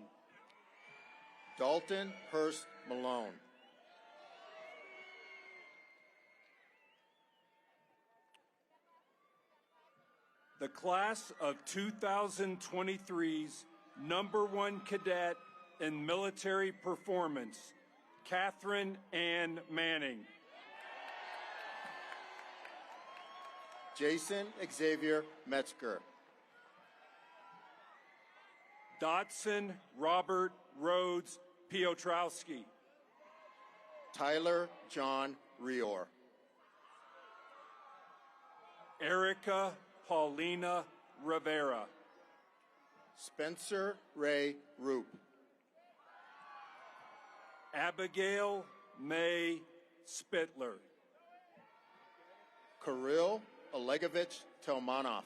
Dalton Hurst Malone. The class of 2023's #1 cadet in military performance, Catherine Ann Manning. Jason Xavier Metzger. Dotson Robert Rhodes Piotrowski. Tyler John Rior. Erica Paulina Rivera. Spencer Ray Roop. Abigail May Spitler. Kirill Olegovich Telmanov.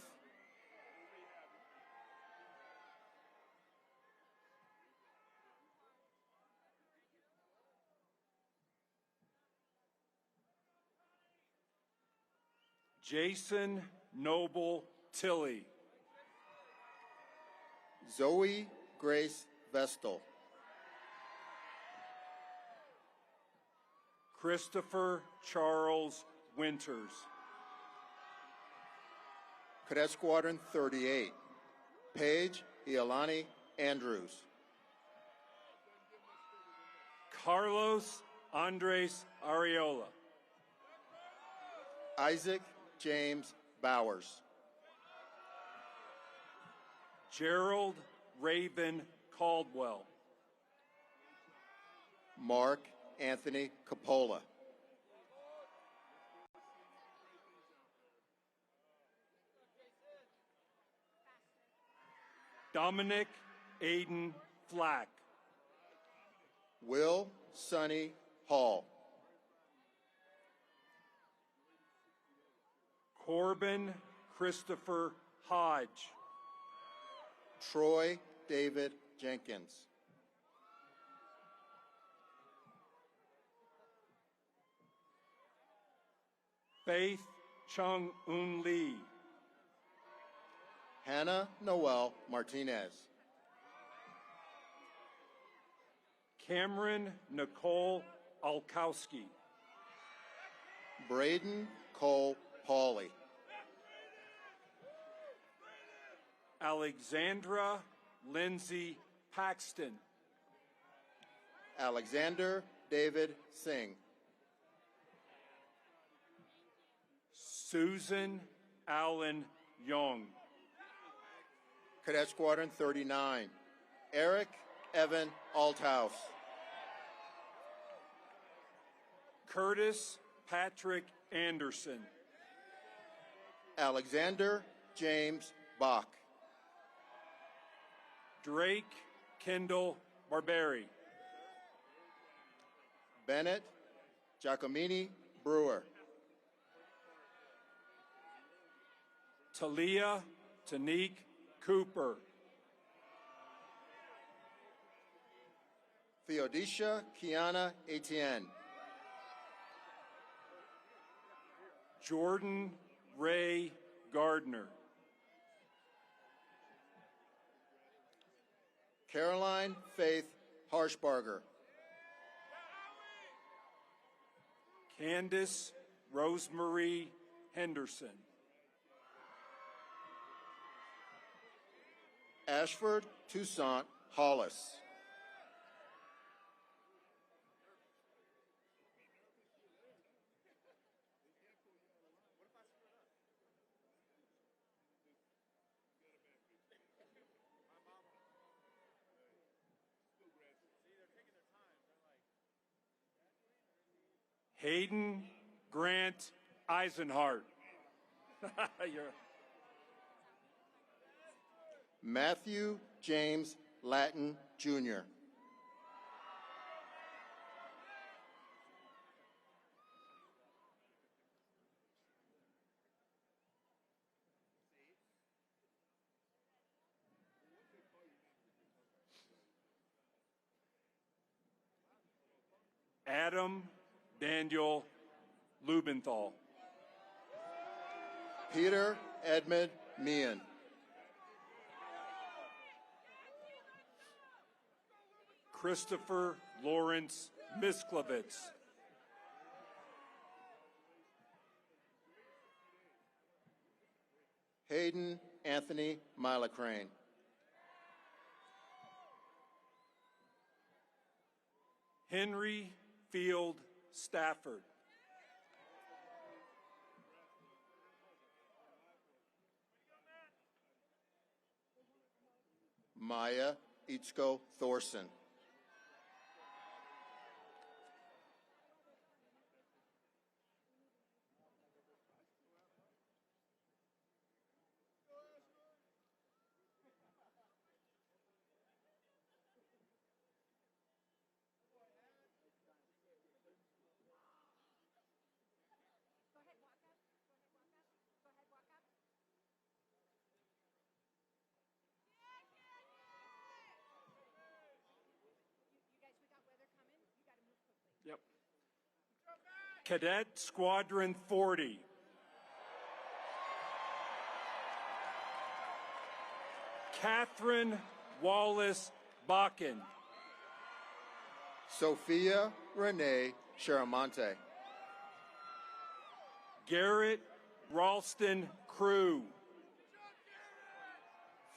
Jason Noble Tilley. Zoe Grace Vestal. Christopher Charles Winters. Cadet Squadron 38. Paige Iolani Andrews. Carlos Andres Areola. Isaac James Bowers. Gerald Raven Caldwell. Mark Anthony Capola. Dominic Aiden Flack. Will Sonny Hall. Corbin Christopher Hodge. Troy David Jenkins. Faith Chung Un Lee. Hannah Noel Martinez. Cameron Nicole Alkowski. Braden Cole Pauley. Alexandra Lindsay Paxton. Alexander David Singh. Susan Allen Young. Cadet Squadron 39. Eric Evan Althouse. Curtis Patrick Anderson. Alexander James Bach. Drake Kendall Barberi. Bennett Giacomini Brewer. Talia Tanique Cooper. Theodosia Kiana Etienne. Jordan Ray Gardner. Caroline Faith Harshbarger. Candace Rosemarie Henderson. Ashford Toussaint Hollis. Hayden Grant Eisenhart. Matthew James Latin Jr. Adam Daniel Lubenthal. Peter Edmund Meehan. Christopher Lawrence Misklevitz. Hayden Anthony Milacrane. Henry Field Stafford. Maya Itzko Thorson. Yep. Cadet Squadron 40. Catherine Wallace Bakken. Sophia Renee Sharamonte. Garrett Ralston Crew.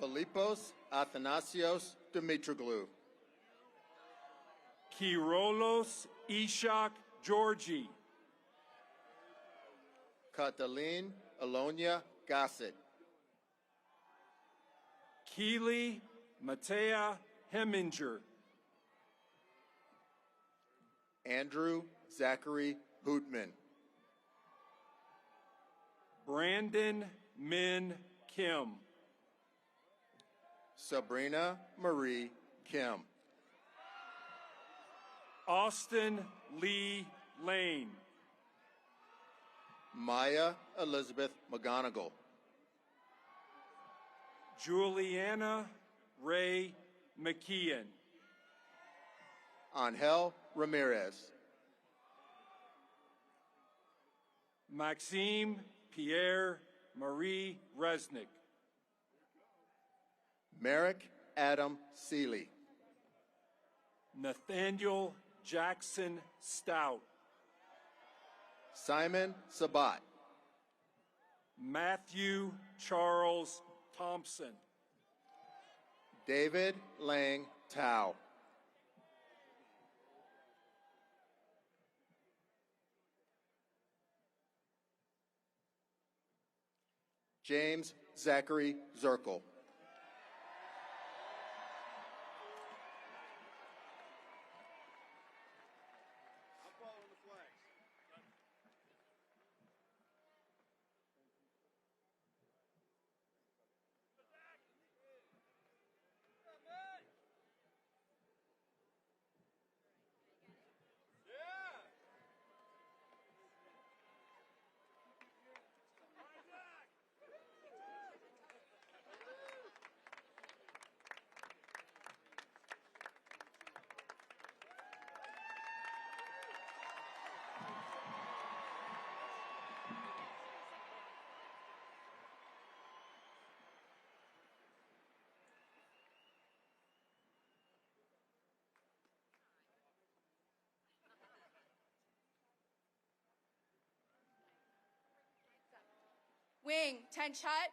Filipos Athanasios Dimitroglou. Kirolos Ishak Georgi. Catalin Alonia Gossett. Keely Matea Heminger. Andrew Zachary Hootman. Brandon Min Kim. Sabrina Marie Kim. Austin Lee Lane. Maya Elizabeth McGonigal. Juliana Ray McKeon. Angel Ramirez. Maxime Pierre Marie Resnick. Merrick Adam Seeley. Nathaniel Jackson Stout. Simon Sabat. Matthew Charles Thompson. David Lang Tao. James Zachary Zirkle. Wing, Tenchat.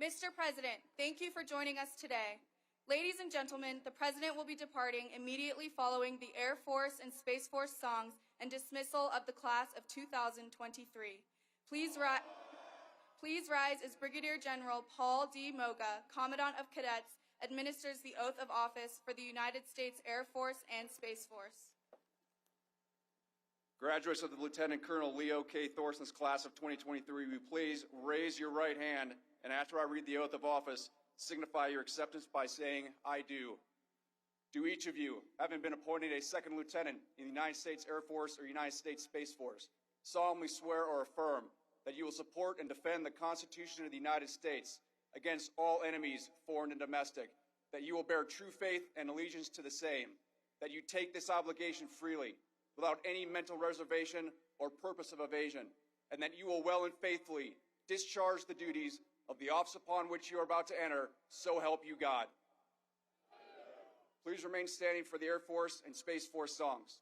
Mr. President, thank you for joining us today. Ladies and gentlemen, the President will be departing immediately following the Air Force and Space Force songs and dismissal of the class of 2023. Please rise as Brigadier General Paul D. Moga, Commandant of Cadets, administers the oath of office for the United States Air Force and Space Force. Graduates of the Lieutenant Colonel Leo K. Thorson's class of 2023, will you please raise your right hand, and after I read the oath of office, signify your acceptance by saying, I do. Do each of you, having been appointed a second lieutenant in the United States Air Force or United States Space Force, solemnly swear or affirm that you will support and defend the Constitution of the United States against all enemies, foreign and domestic, that you will bear true faith and allegiance to the same, that you take this obligation freely, without any mental reservation or purpose of evasion, and that you will well and faithfully discharge the duties of the office upon which you are about to enter, so help you God. Please remain standing for the Air Force and Space Force songs.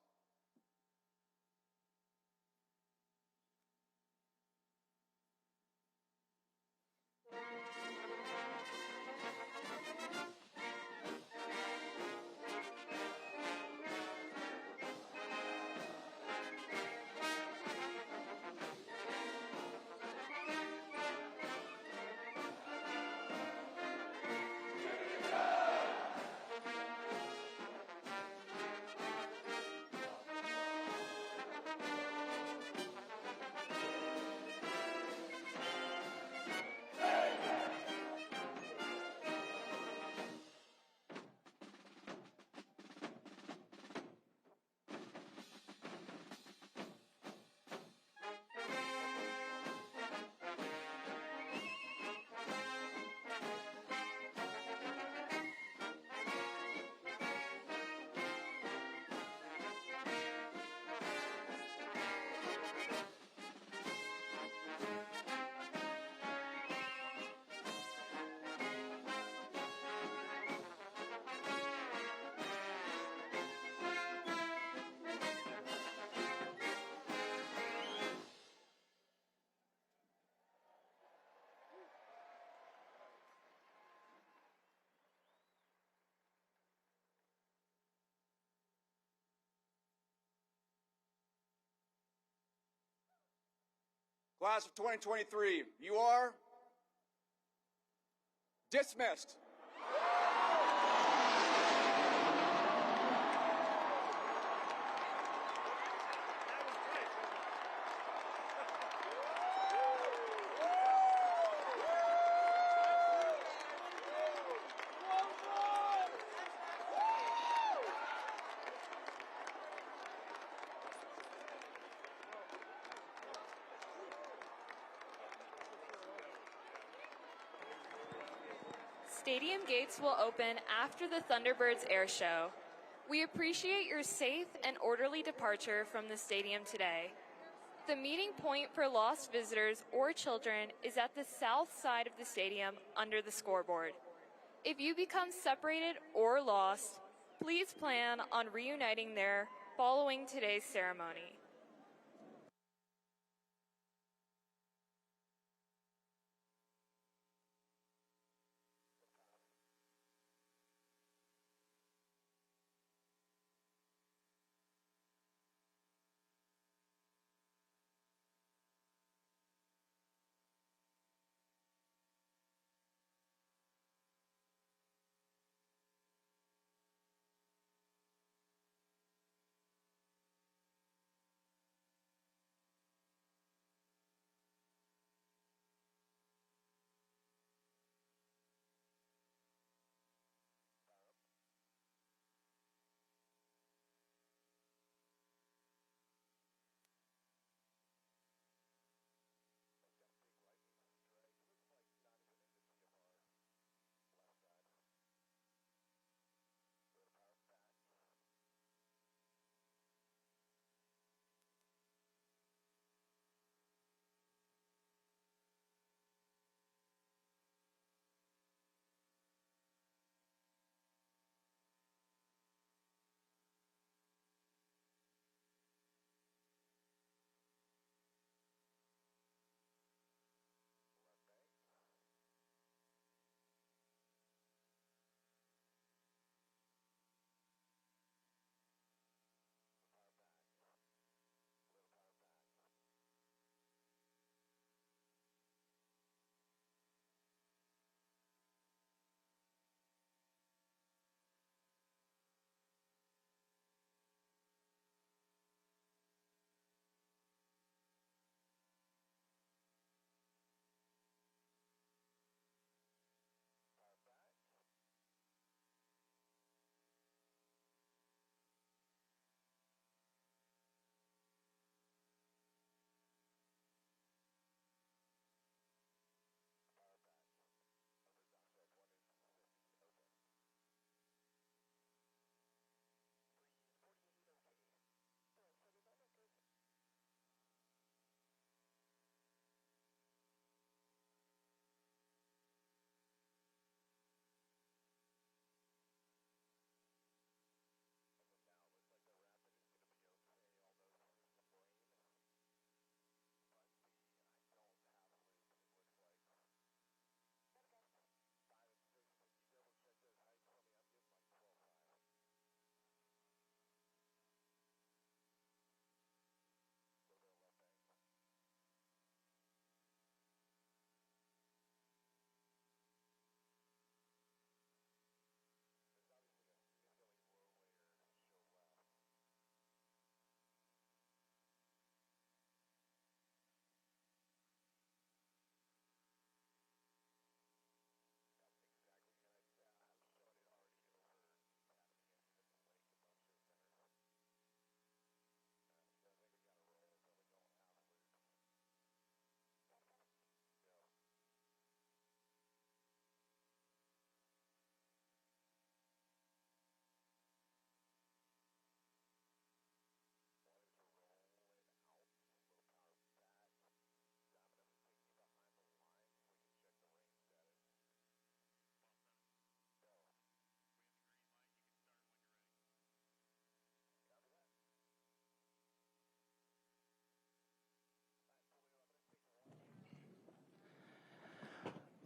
Class of 2023, you are dismissed. Stadium gates will open after the Thunderbirds Air Show. We appreciate your safe and orderly departure from the stadium today. The meeting point for lost visitors or children is at the south side of the stadium under the scoreboard. If you become separated or lost, please plan on reuniting there following today's ceremony.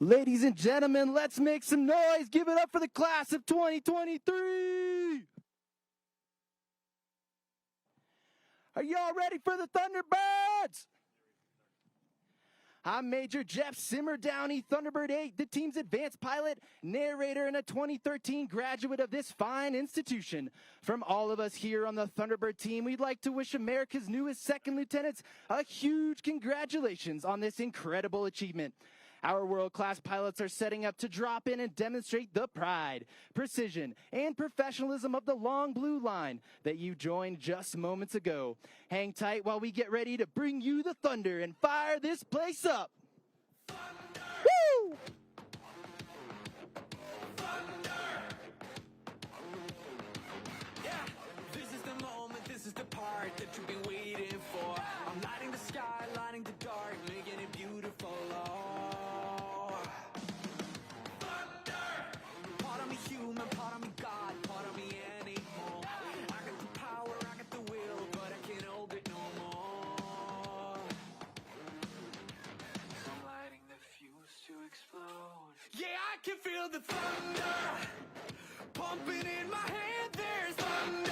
Ladies and gentlemen, let's make some noise. Give it up for the class of 2023. Are y'all ready for the Thunderbirds? I'm Major Jeff Simmerdowney, Thunderbird 8, the team's advanced pilot, narrator, and a 2013 graduate of this fine institution. From all of us here on the Thunderbird team, we'd like to wish America's newest second lieutenants a huge congratulations on this incredible achievement. Our world-class pilots are setting up to drop in and demonstrate the pride, precision, and professionalism of the long blue line that you joined just moments ago. Hang tight while we get ready to bring you the thunder and fire this place up. Thunder! Woo! Thunder! Yeah, this is the moment, this is the part that you've been waiting for. I'm lighting the sky, lighting the dark, making it beautiful. Human, part of me God, part of me animal. I got the power, I got the will, but I can't hold it no more. I'm lighting the fuse to explode. Yeah, I can feel the thunder pumping in my head. There's thunder.